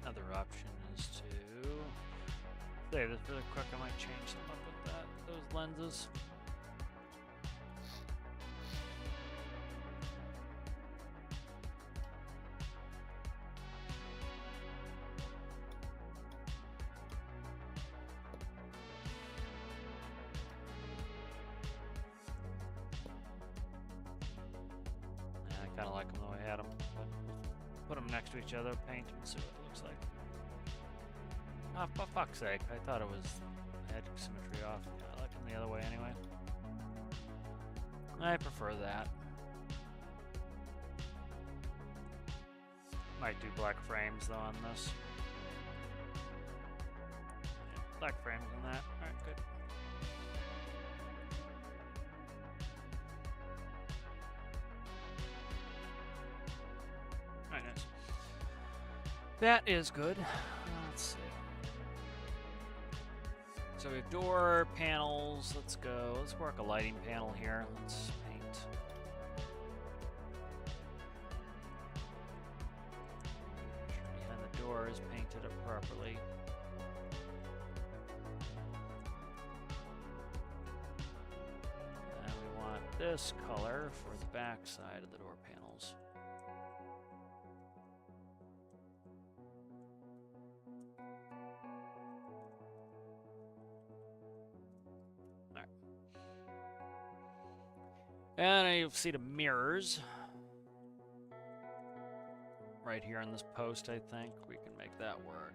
Speaker 1: Another option is to save this really quick. I might change them up with those lenses. I kind of like them the way I had them. Put them next to each other, paint them, and see what it looks like. Oh, for fuck's sake, I thought it was had symmetry off. Yeah, I like them the other way anyway. I prefer that. Might do black frames though on this. Yeah, black frames on that. Alright, good. Alright, nice. That is good. Let's see. So we have door panels. Let's go. Let's work a lighting panel here. Let's paint. Behind the door is painted up properly. And we want this color for the back side of the door panels. And I see the mirrors right here on this post. I think we can make that work.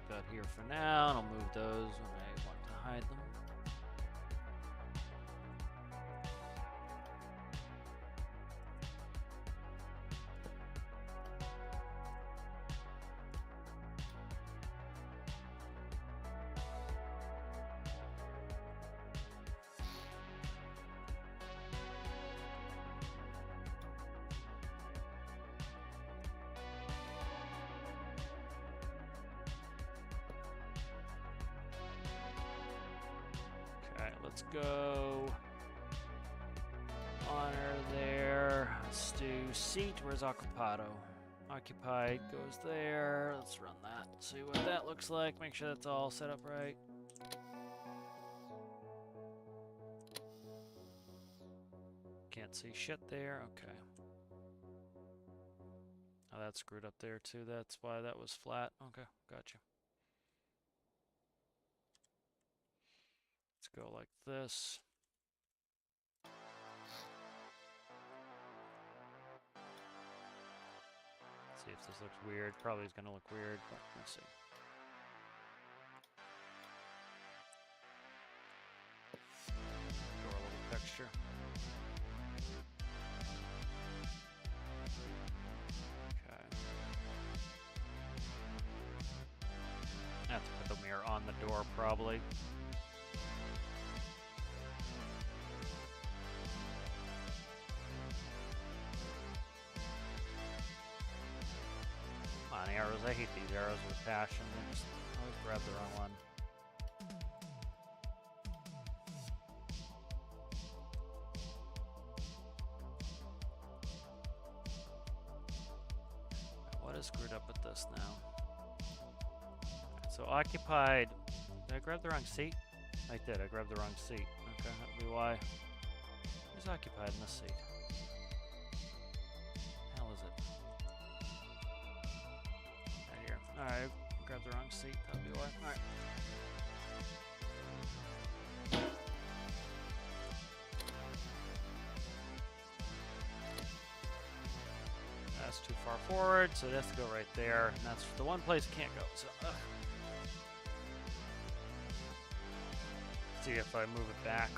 Speaker 1: Got here for now, and I'll move those when I want to hide them. Let's go. Honor there. Let's do seat. Where's occupado? Occupied goes there. Let's run that. See what that looks like. Make sure that's all set up right. Can't see shit there. Okay. Oh, that's screwed up there too. That's why that was flat. Okay, gotcha. Let's go like this. See if this looks weird. Probably is going to look weird, but we'll see. Door a little texture. Okay. I have to put the mirror on the door probably. Arrows. I hate these arrows with passion. I just always grab the wrong one. What is screwed up with this now? So occupied. Did I grab the wrong seat? I did. I grabbed the wrong seat. Okay, that'll be why. Who's occupied in this seat? Hell is it? Alright, grab the wrong seat, that'll be why. Alright. That's too far forward, so it has to go right there. And that's the one place it can't go, so... See if I move it back.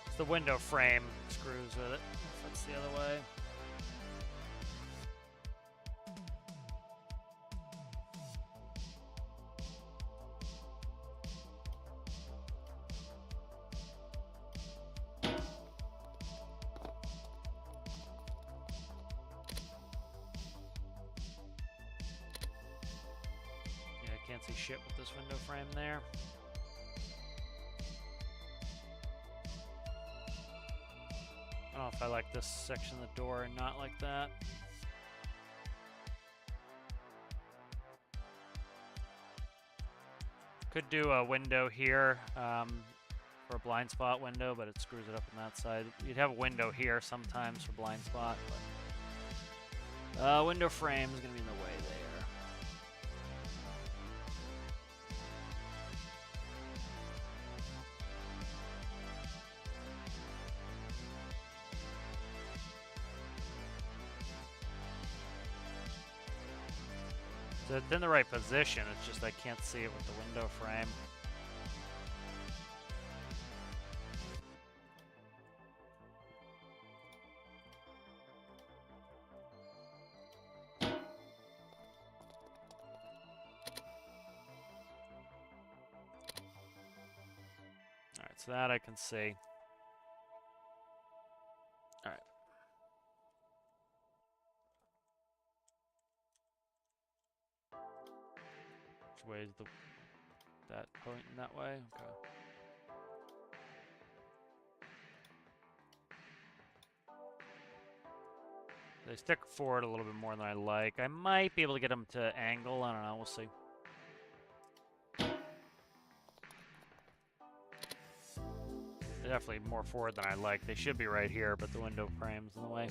Speaker 1: It's the window frame screws with it, if it's the other way. Can't see shit with this window frame there. I don't know if I like this section of the door and not like that. Could do a window here for a blind spot window, but it screws it up on that side. You'd have a window here sometimes for blind spot, but window frame is going to be in the way there. So it's in the right position, it's just I can't see it with the window frame. so that I can see. All right. Which way is that pointing that way? Okay. They stick forward a little bit more than I like. I might be able to get them to angle. I don't know. We'll see. They're definitely more forward than I like. They should be right here, but the window frame's in the way.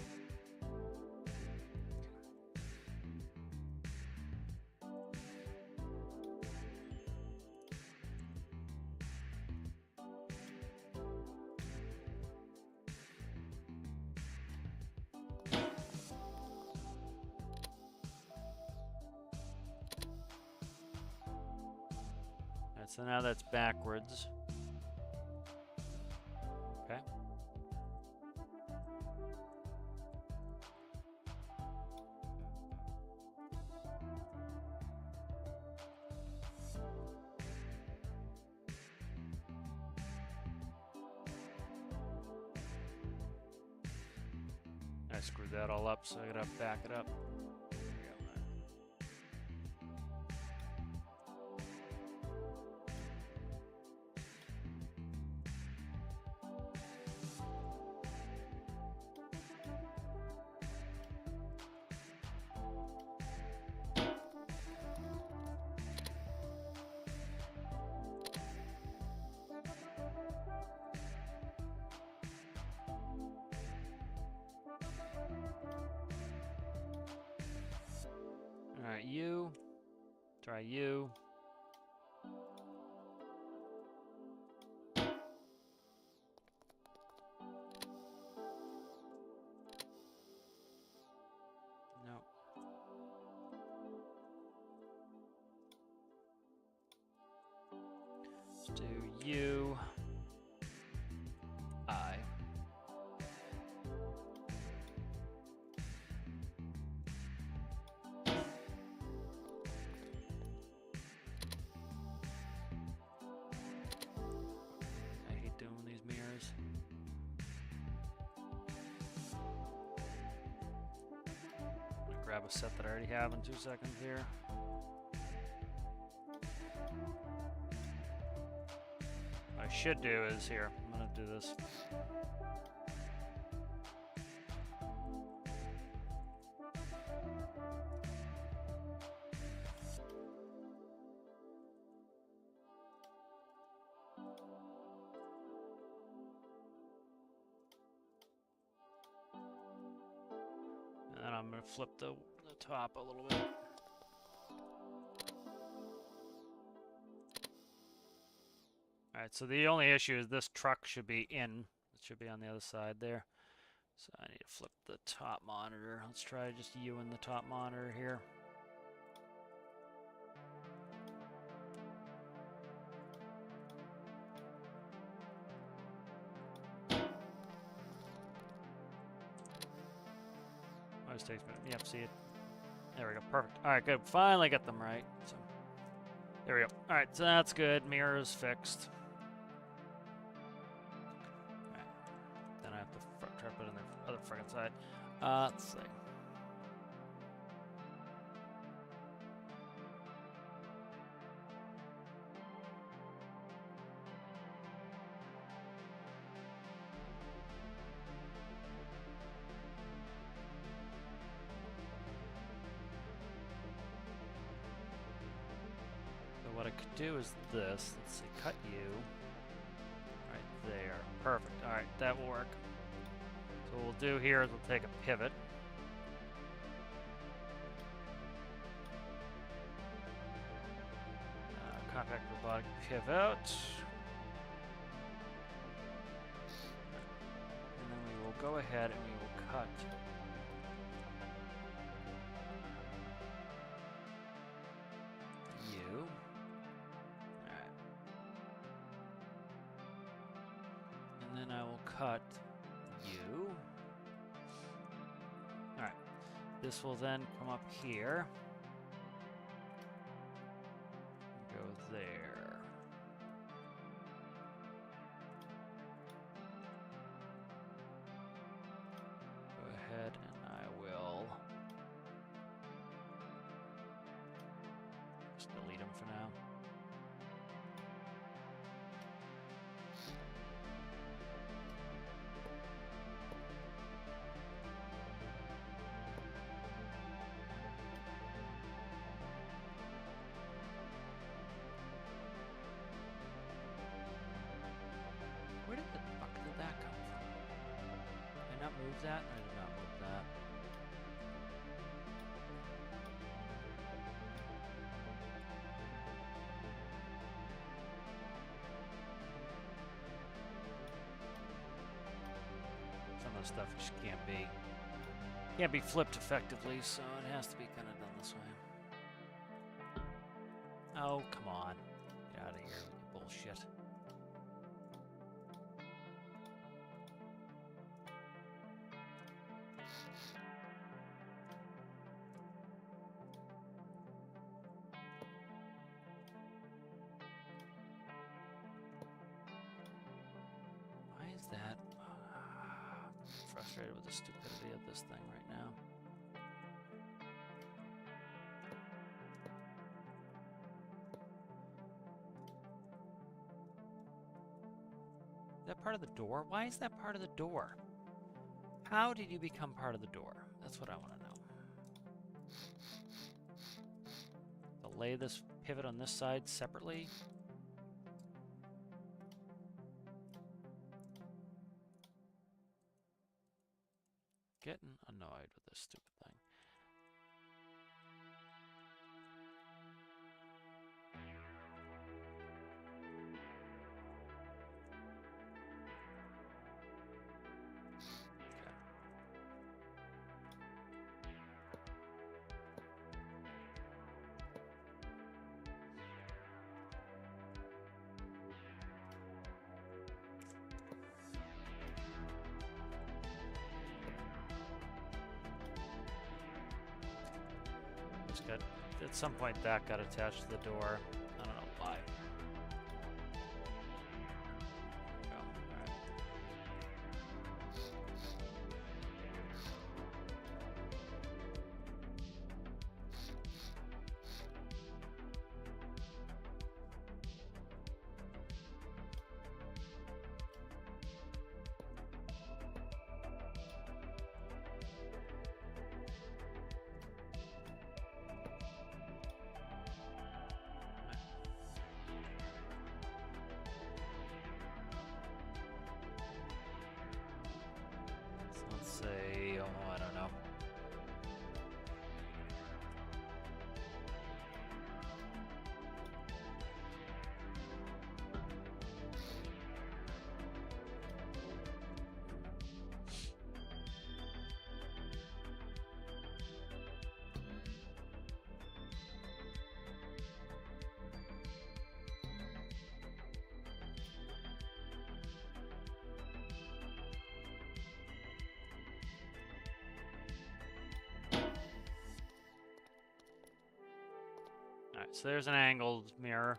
Speaker 1: Alright, so now that's backwards. Okay. I screwed that all up, so I gotta back it up. Alright, you. Try you. Nope. Let's do you. I. Grab a set that I already have in 2 seconds here. What I should do is here. I'm gonna do this. And then I'm gonna flip the top a little bit. Alright, so the only issue is this truck should be in. It should be on the other side there. So I need to flip the top monitor. Let's try just you in the top monitor here. Always takes me. Yep, see it. There we go. Perfect. Alright, good. Finally got them right. So there we go. Alright, so that's good. Mirrors fixed. Then I have to try to put it on the other frickin' side. Let's see. So what I could do is this. Let's see. Cut you. Right there. Perfect. Alright, that will work. So what we'll do here is we'll take a pivot. Compact robotic pivot. And then we will go ahead and we will cut. You. Alright. And then I will cut you. Alright. This will then come up here. Go there. stuff just can't be flipped effectively, so it has to be kind of done this way. Oh, come on. Get out of here with your bullshit. Why is that? I'm frustrated with the stupidity of this thing right now. Is that part of the door? Why is that part of the door? How did you become part of the door? That's what I want to know. To lay this pivot on this side separately. Getting annoyed with this stupid thing. At some point that got attached to the door. I don't know why. There we go. All right. Let's say, oh, I don't know. Alright, so there's an angled mirror.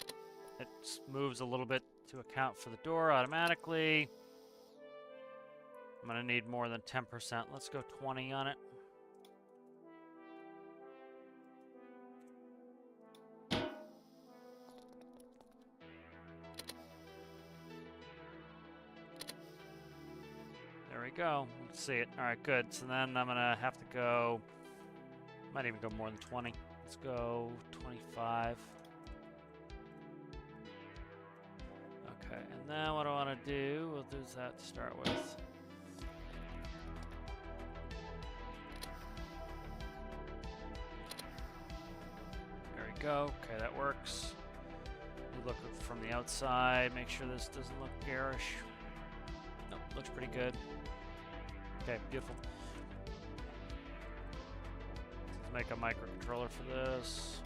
Speaker 1: It moves a little bit to account for the door automatically. I'm going to need more than 10%. Let's go 20 on it. There we go. Let's see it. Alright, good. So then I'm going to have to go... Might even go more than 20. Let's go 25. Okay, and then what I want to do, we'll do that to start with. There we go. Okay, that works. You look from the outside, make sure this doesn't look garish. Nope, looks pretty good. Okay, beautiful. Make a microcontroller for this.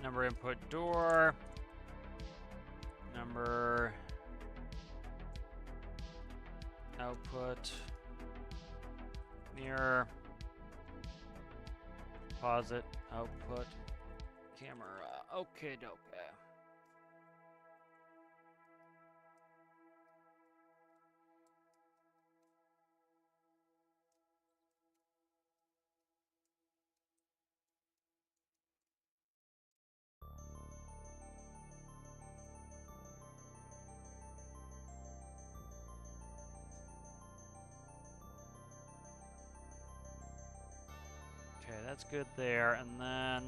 Speaker 1: Number input door. Number output mirror. Deposit output camera. Okay, doke. that's good there, and then...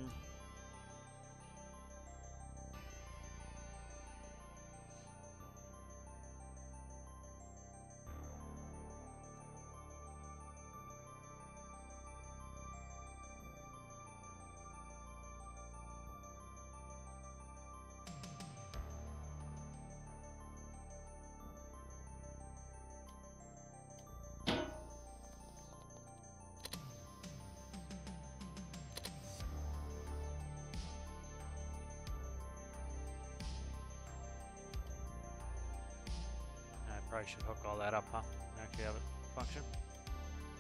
Speaker 1: Probably should hook all that up, huh? Actually have it function.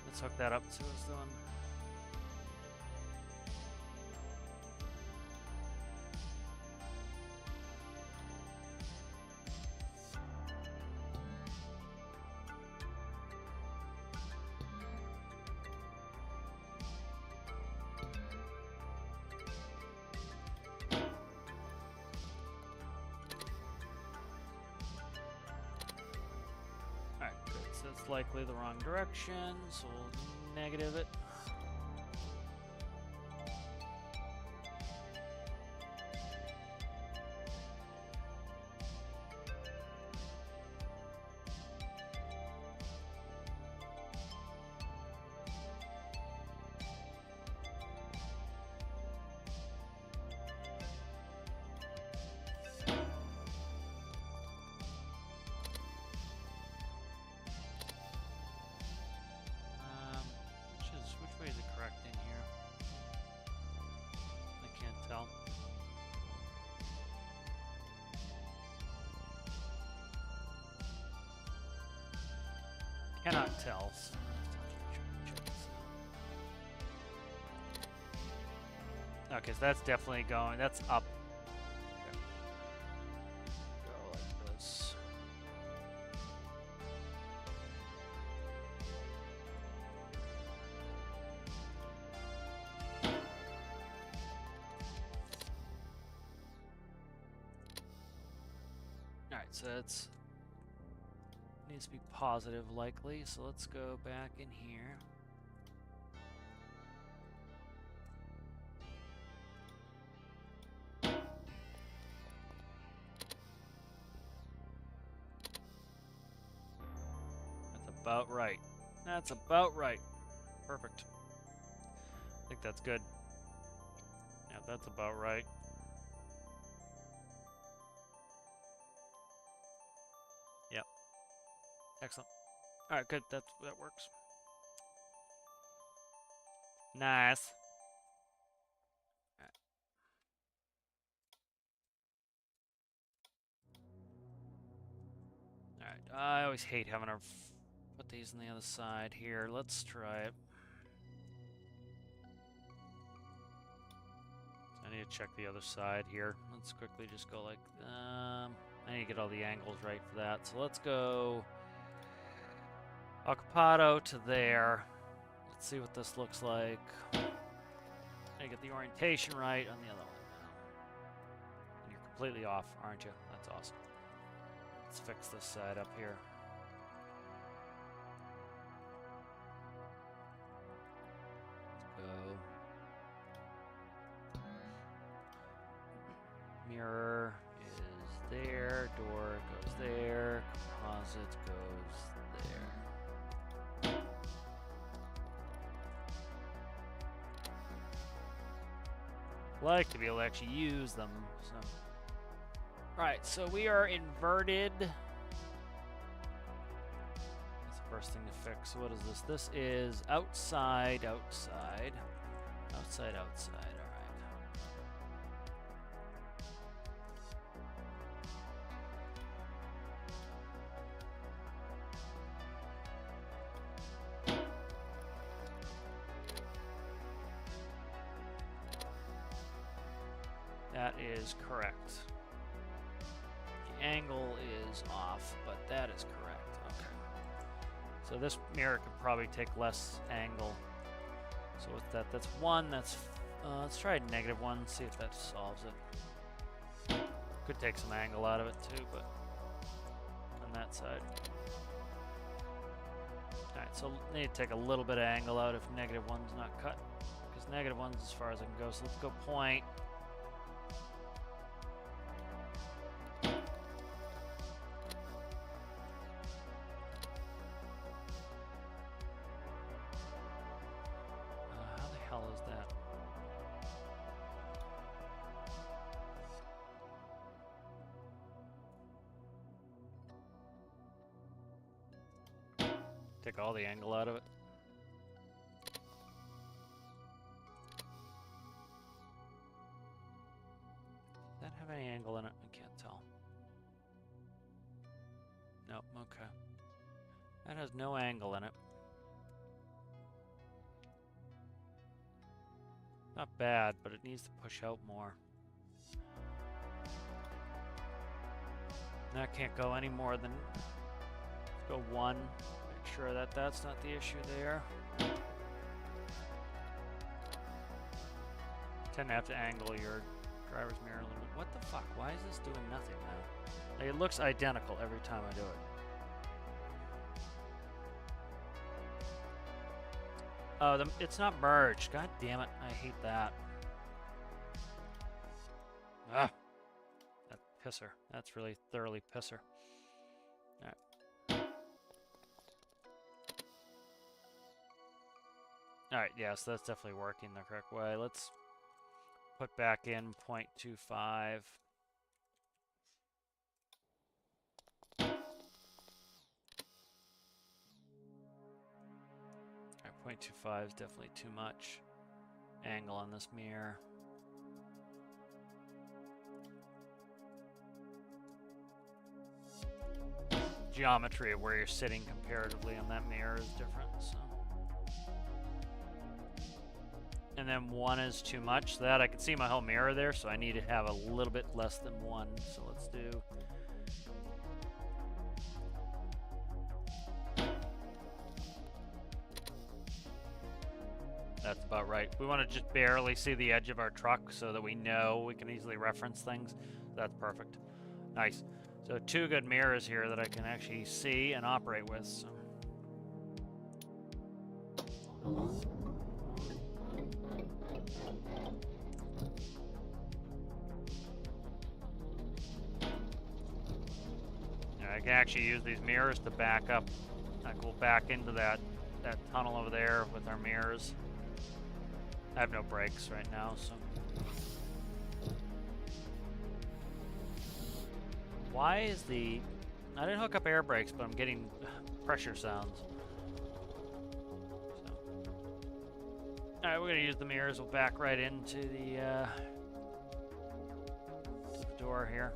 Speaker 1: Let's hook that up and see what it's doing. It's likely the wrong direction, so we'll negative it. Which way is it correct in here? I can't tell. Cannot tell. So okay, so that's definitely going. That's up. Okay. Go like this. Alright, so it's needs to be positive likely, so let's go back in here. That's about right. That's about right. Perfect. I think that's good. Yeah, that's about right. Yep. Excellent. All right, good. That works. Nice. All right. I always hate having to put these on the other side here. Let's try it. I need to check the other side here. Let's quickly just go like, I need to get all the angles right for that. So let's go Occupado to there. Let's see what this looks like. I need to get the orientation right on the other one now. And you're completely off, aren't you? That's awesome. Let's fix this side up here. Let's go. Mirror is there, door goes there, composite goes there. Like to be able to actually use them. So, right, so we are inverted. That's the first thing to fix. So what is this? This is outside, outside, outside, outside. That is correct. The angle is off, but that is correct. Okay. So this mirror could probably take less angle. So with that, that's 1. That's let's try -1. See if that solves it. Could take some angle out of it too, but on that side. All right. So need to take a little bit of angle out if -1's not cut, because There's negative ones as far as I can go, so let's go point. How the hell is that? Take all the angle out of it. Does that have any angle in it? I can't tell. Nope, okay. That has no angle in it. Not bad, but it needs to push out more. That can't go any more than... Let's go 1. Make sure that that's not the issue there. Tend to have to angle your driver's mirror a little bit. What the fuck? Why is this doing nothing now? Like, it looks identical every time I do it. Oh, it's not merged. God damn it. I hate that. Ah. That pisser. That's really thoroughly pisser. Alright. Alright, yes, that's definitely working the correct way. Let's put back in 0.25. 0.25 is definitely too much angle on this mirror. Geometry of where you're sitting comparatively on that mirror is different, so. And then 1 is too much. So that I can see my whole mirror there, so I need to have a little bit less than 1. So let's do... That's about right. We want to just barely see the edge of our truck so that we know we can easily reference things. That's perfect. Nice. So 2 good mirrors here that I can actually see and operate with. So. Yeah, I can actually use these mirrors to back up. I go back into that tunnel over there with our mirrors. I have no brakes right now, so. Why is the... I didn't hook up air brakes, but I'm getting pressure sounds. So. Alright, we're going to use the mirrors. We'll back right into the door here.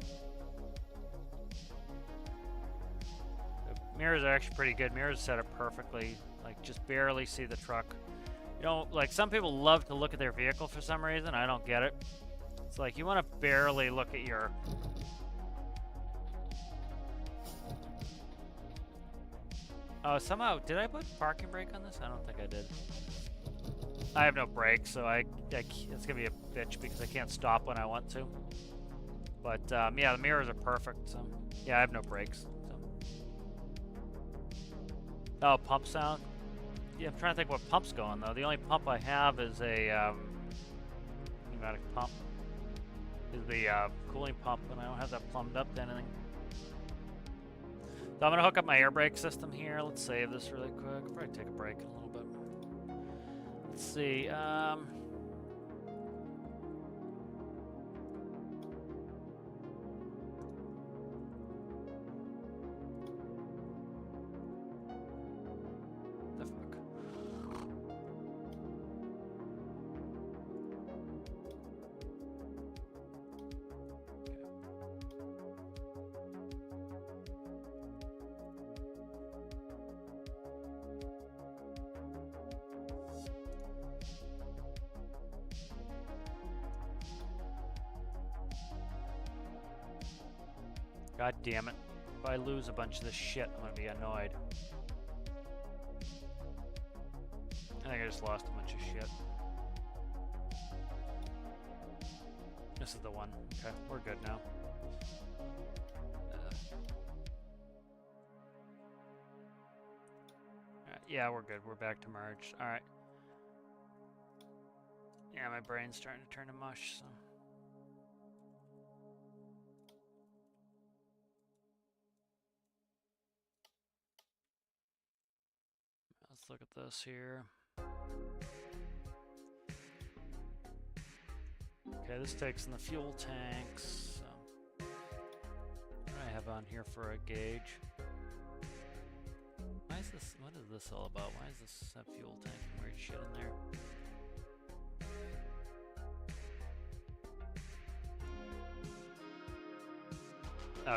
Speaker 1: The mirrors are actually pretty good. Mirrors set up perfectly. Like, just barely see the truck. You know, like, some people love to look at their vehicle for some reason. I don't get it. It's like, you want to barely look at your... Oh, somehow, did I put parking brake on this? I don't think I did. I have no brakes, so it's going to be a bitch because I can't stop when I want to. But, yeah, the mirrors are perfect, so... Yeah, I have no brakes, so... Oh, pump sound? Yeah, I'm trying to think what pump's going, though. The only pump I have is a, pneumatic pump. Is the, cooling pump, and I don't have that plumbed up to anything. So I'm gonna hook up my air brake system here. Let's save this really quick. I'll probably take a break in a little bit. Let's see, God damn it. If I lose a bunch of this shit, I'm gonna be annoyed. I think I just lost a bunch of shit. This is the one. Okay, we're good now. Yeah, we're good. We're back to merge. Alright. Yeah, my brain's starting to turn to mush, so. Let's look at this here. Okay, this takes in the fuel tanks. So. What do I have on here for a gauge? Why is this? What is this all about? Why does this have fuel tank and weird shit in there?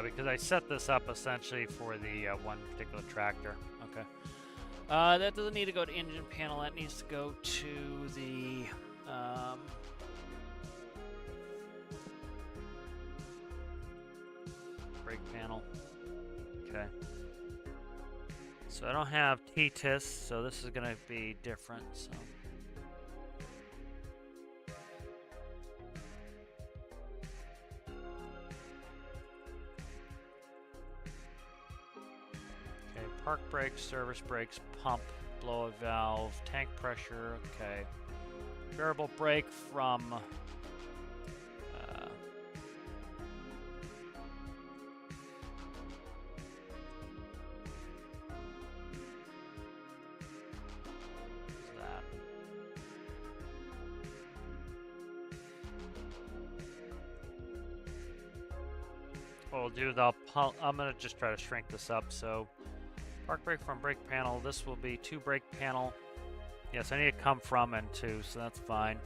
Speaker 1: Because I set this up essentially for the one particular tractor. Okay. That doesn't need to go to engine panel. That needs to go to the brake panel. Okay. So I don't have T-TIS, so this is going to be different. So. Park brakes, service brakes, pump, blow valve, tank pressure, okay. Variable brake from what's that? What we'll do is I'm gonna just try to shrink this up, so park brake from brake panel. This will be 2 brake panel. Yes, I need to come from and 2, so that's fine.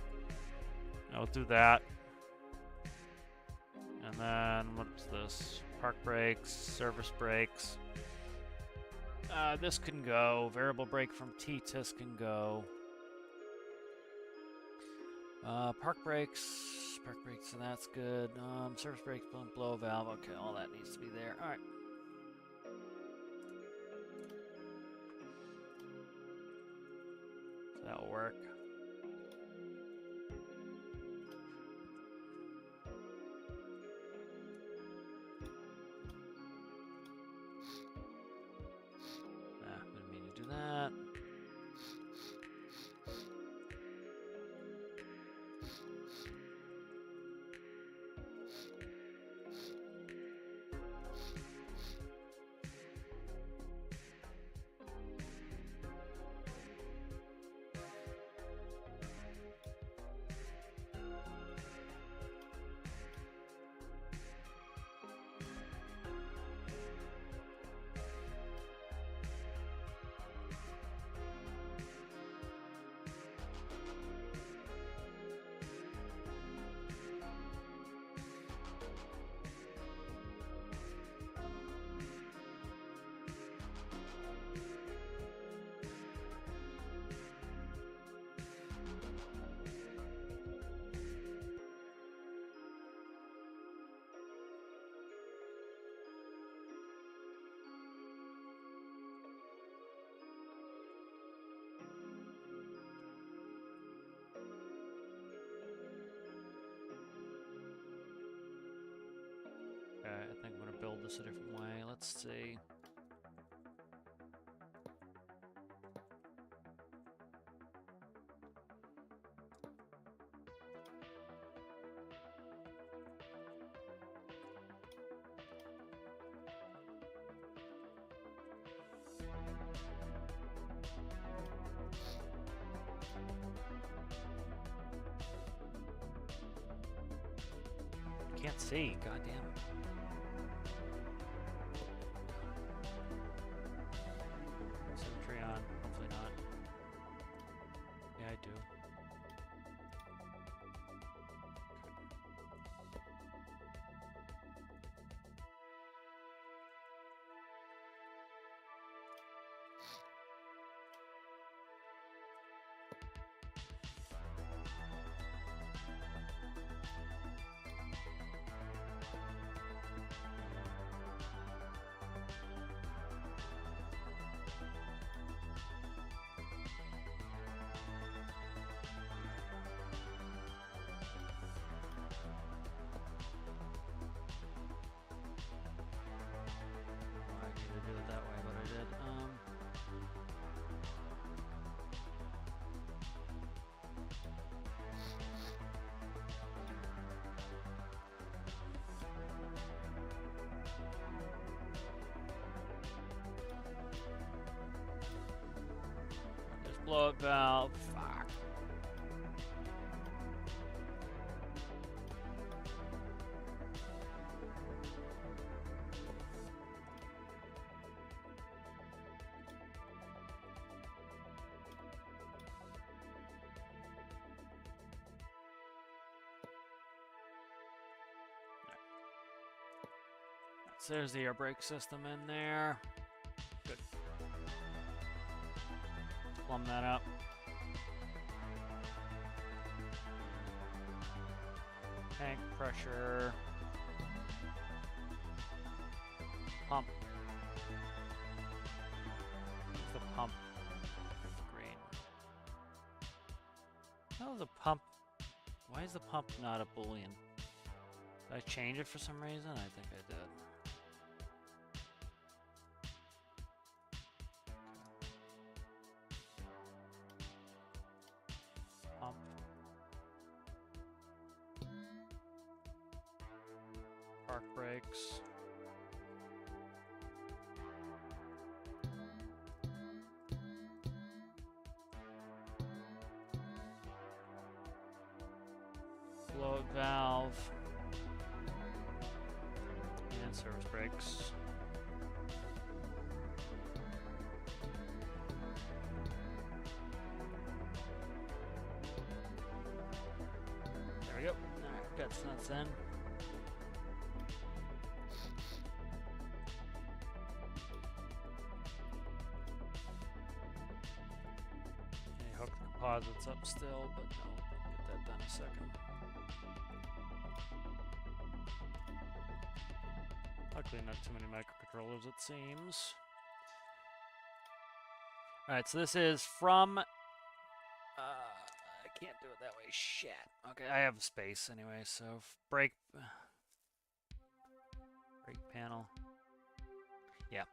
Speaker 1: I'll do that. And then what's this? Park brakes, service brakes. This can go. Variable brake from T-TIS can go. Park brakes, so that's good. Service brakes, blow valve. Okay, all that needs to be there. All right. That'll work. Didn't mean to do that. Okay, I think I'm going to build this a different way. Let's see. Can't see, goddamn. Symmetry on, hopefully not. Yeah, I do. Blowout valve. Fuck. So there's the air brake system in there. Good. Plumb that up. Tank pressure. Pump. Where's the pump? Green. Oh, the pump. Why is the pump not a Boolean? Did I change it for some reason? I think I did. Pump. Park brakes. Blowout valve. And service brakes. There we go. Alright, got nuts in. Okay, hook the composites up still, but no, get that done in a second. Luckily not too many microcontrollers, it seems. Alright, so this is from... I can't do it that way, shit. Okay, I have space anyway, so brake panel. Yeah,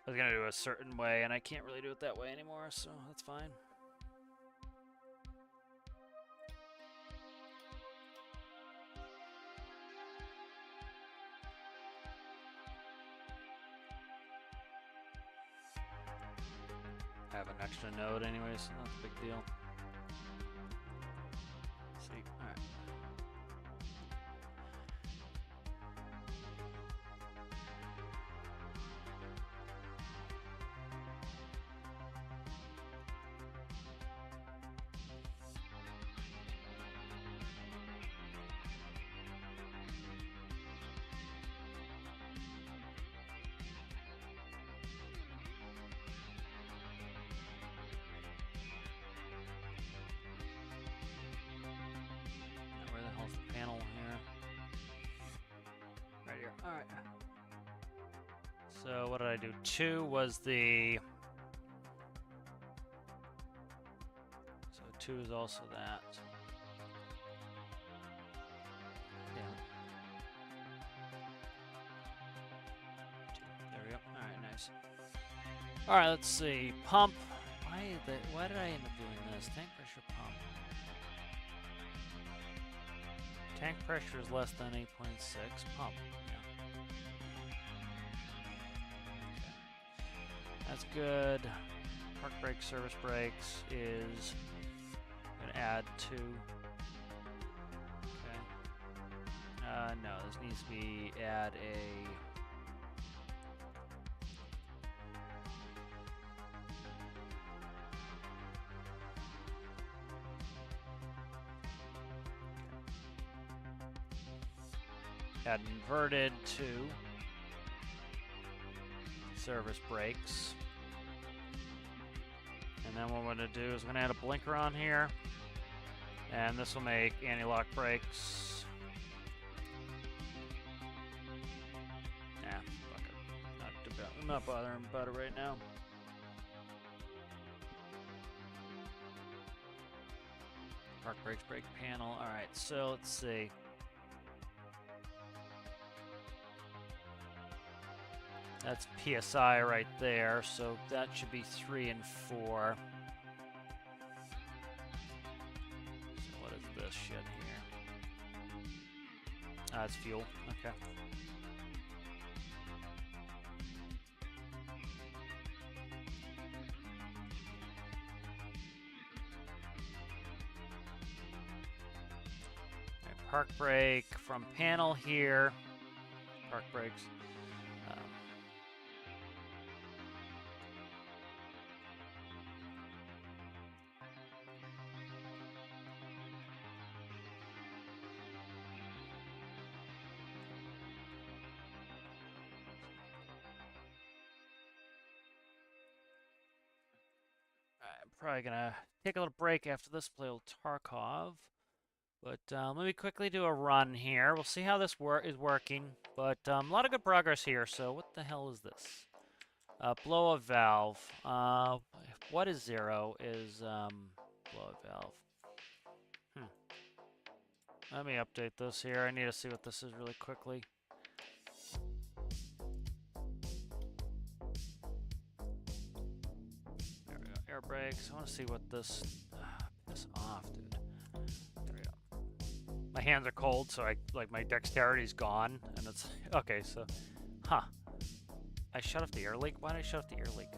Speaker 1: I was gonna do it a certain way, and I can't really do it that way anymore, so that's fine. I have an extra node anyway, so not a big deal. Let's see, alright. Panel here. Right here. Alright. So what did I do? 2 was the... So 2 is also that. Yeah. 2. There we go. Alright, nice. Alright, let's see. Pump. Why did I end up doing this? Tank pressure pump. Tank pressure is less than 8.6. Pump. Yeah. Okay. That's good. Park brake, service brakes is going to add 2. Okay. No, this needs to be add a... Add inverted to service brakes. And then what we're going to do is we're going to add a blinker on here. And this will make anti-lock brakes. Nah, fuck it. I'm not bothering about it right now. Park brakes, brake panel. Alright, so let's see. That's PSI right there, so that should be 3 and 4. So what is this shit here? It's fuel. Okay. park brake from panel here. Park brakes. I'm probably gonna take a little break after this, play a little Tarkov. But let me quickly do a run here. We'll see how this is working. But a lot of good progress here. So what the hell is this? Blow a valve. What is 0 is blow a valve. Let me update this here. I need to see what this is really quickly. There we go. Air brakes. I want to see what this... piss off, dude. There we go. My hands are cold, so my dexterity's gone, and it's... Okay, so... Huh. I shut off the air leak? Why did I shut off the air leak?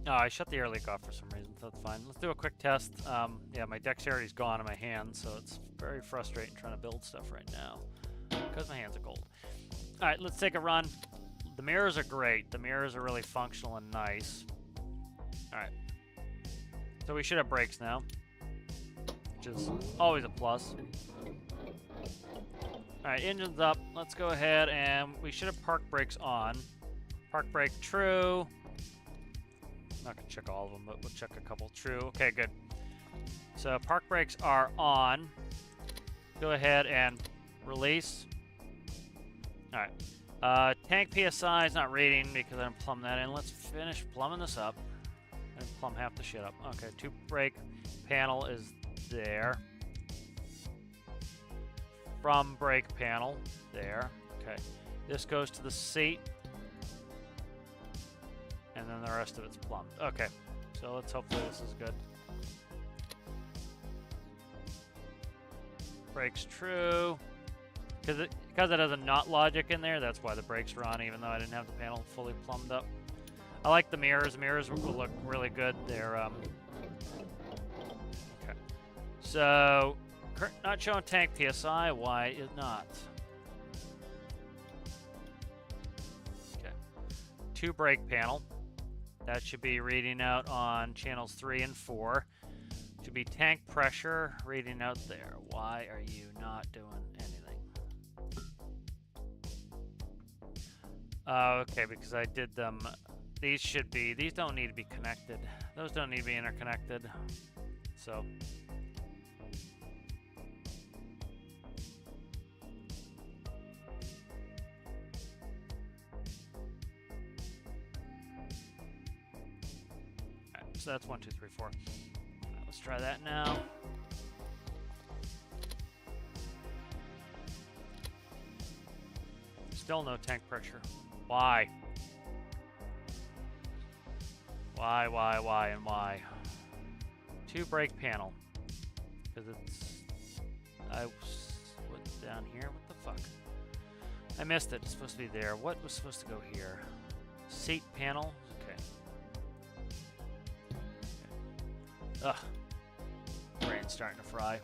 Speaker 1: No, I shut the air leak off for some reason, so that's fine. Let's do a quick test. Yeah, my dexterity's gone in my hands, so it's very frustrating trying to build stuff right now because my hands are cold. All right, let's take a run. The mirrors are great. The mirrors are really functional and nice. All right. So we should have brakes now, which is always a plus. All right, engine's up. Let's go ahead and we should have park brakes on. Park brake true. Not gonna check all of them, but we'll check a couple. True. Okay, good. So park brakes are on. Go ahead and release. All right. Tank PSI is not reading because I didn't plumb that in. Let's finish plumbing this up. And plumb half the shit up. Okay, 2 brake panel is there. From brake panel there. Okay. This goes to the seat. And then the rest of it's plumbed. Okay, so let's hopefully this is good. Brakes true. Because it has a not logic in there, that's why the brakes were on, even though I didn't have the panel fully plumbed up. I like the mirrors. Mirrors will look really good. They're okay. So not showing tank PSI. Why is not? Okay. 2 brake panel. That should be reading out on channels 3 and 4. Should be tank pressure reading out there. Why are you not doing anything? Okay, because I did them. These don't need to be connected. Those don't need to be interconnected. So. So that's 1, 2, 3, 4. Let's try that now. Still no tank pressure. Why? Why, and why? 2 brake panel. Because it's... What's down here? What the fuck? I missed it. It's supposed to be there. What was supposed to go here? Seat panel? Ugh. Brain's starting to fry.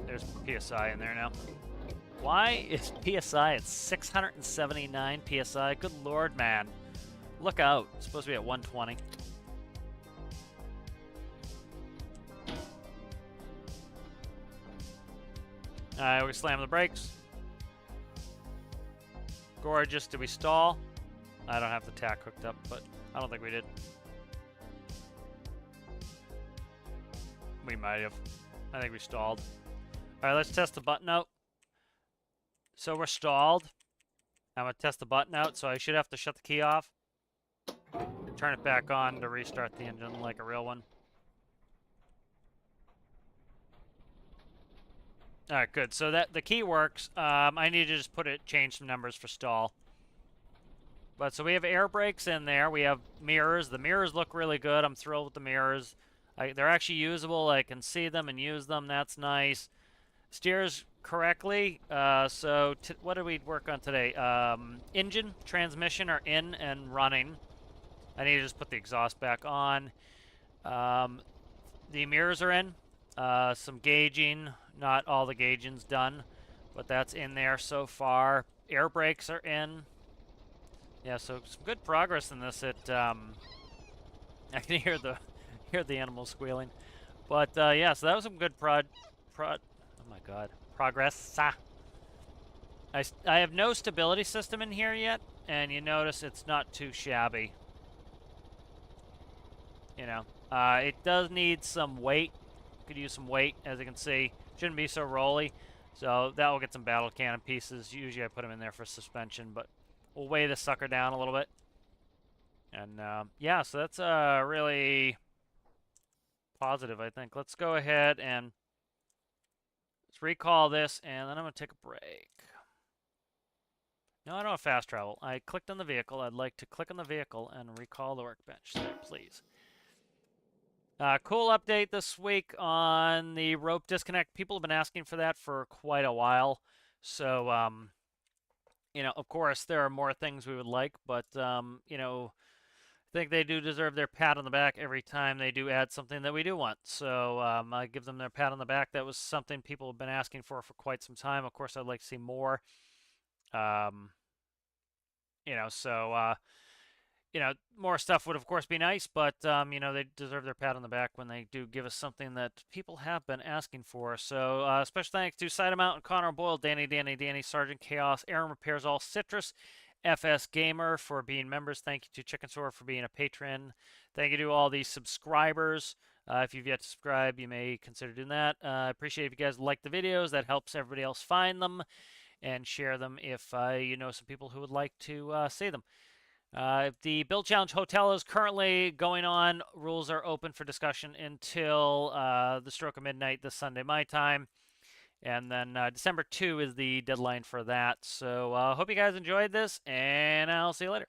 Speaker 1: There's PSI in there now. Why is PSI at 679 PSI? Good lord, man. Look out. It's supposed to be at 120. Alright, we slam the brakes. Gorgeous. Did we stall? I don't have the tack hooked up, but I don't think we did. We might have. I think we stalled. All right, let's test the button out. So we're stalled. I'm going to test the button out, so I should have to shut the key off. Turn it back on to restart the engine like a real one. All right, good. So that the key works. I need to just change some numbers for stall. But so we have air brakes in there. We have mirrors. The mirrors look really good. I'm thrilled with the mirrors. They're actually usable. I can see them and use them. That's nice. Steers correctly. So what did we work on today? Engine, transmission are in and running. I need to just put the exhaust back on. The mirrors are in. Some gauging. Not all the gauging's done, but that's in there so far. Air brakes are in. Yeah, so some good progress in this. I can hear the animals squealing. But yeah, so that was some good oh my god, progress. I have no stability system in here yet, and you notice it's not too shabby. You know, it does need some weight. Could use some weight, as you can see. Shouldn't be so rolly. So that will get some battle cannon pieces. Usually I put them in there for suspension, but we'll weigh this sucker down a little bit. And yeah, so that's really positive, I think. Let's go ahead and let's recall this, and then I'm going to take a break. No, I don't have fast travel. I clicked on the vehicle. I'd like to click on the vehicle and recall the workbench there, please. Cool update this week on the rope disconnect. People have been asking for that for quite a while. So, you know, of course, there are more things we would like, but, you know, I think they do deserve their pat on the back every time they do add something that we do want. So I give them their pat on the back. That was something people have been asking for quite some time. Of course, I'd like to see more. You know, so, you know, more stuff would, of course, be nice, but, you know, they deserve their pat on the back when they do give us something that people have been asking for. So special thanks to Cider Mountain, Connor Boyle, Danny, Sergeant Chaos, Aaron Repairs All, Citrus, FS Gamer for being members. Thank you to Chicken Store for being a patron. Thank you to all the subscribers. If you've yet to subscribe, you may consider doing that. I appreciate if you guys like the videos. That helps everybody else find them and share them if you know some people who would like to see them. The Build Challenge Hotel is currently going on. Rules are open for discussion until the stroke of midnight this Sunday, my time. And then December 2 is the deadline for that. So hope you guys enjoyed this, and I'll see you later.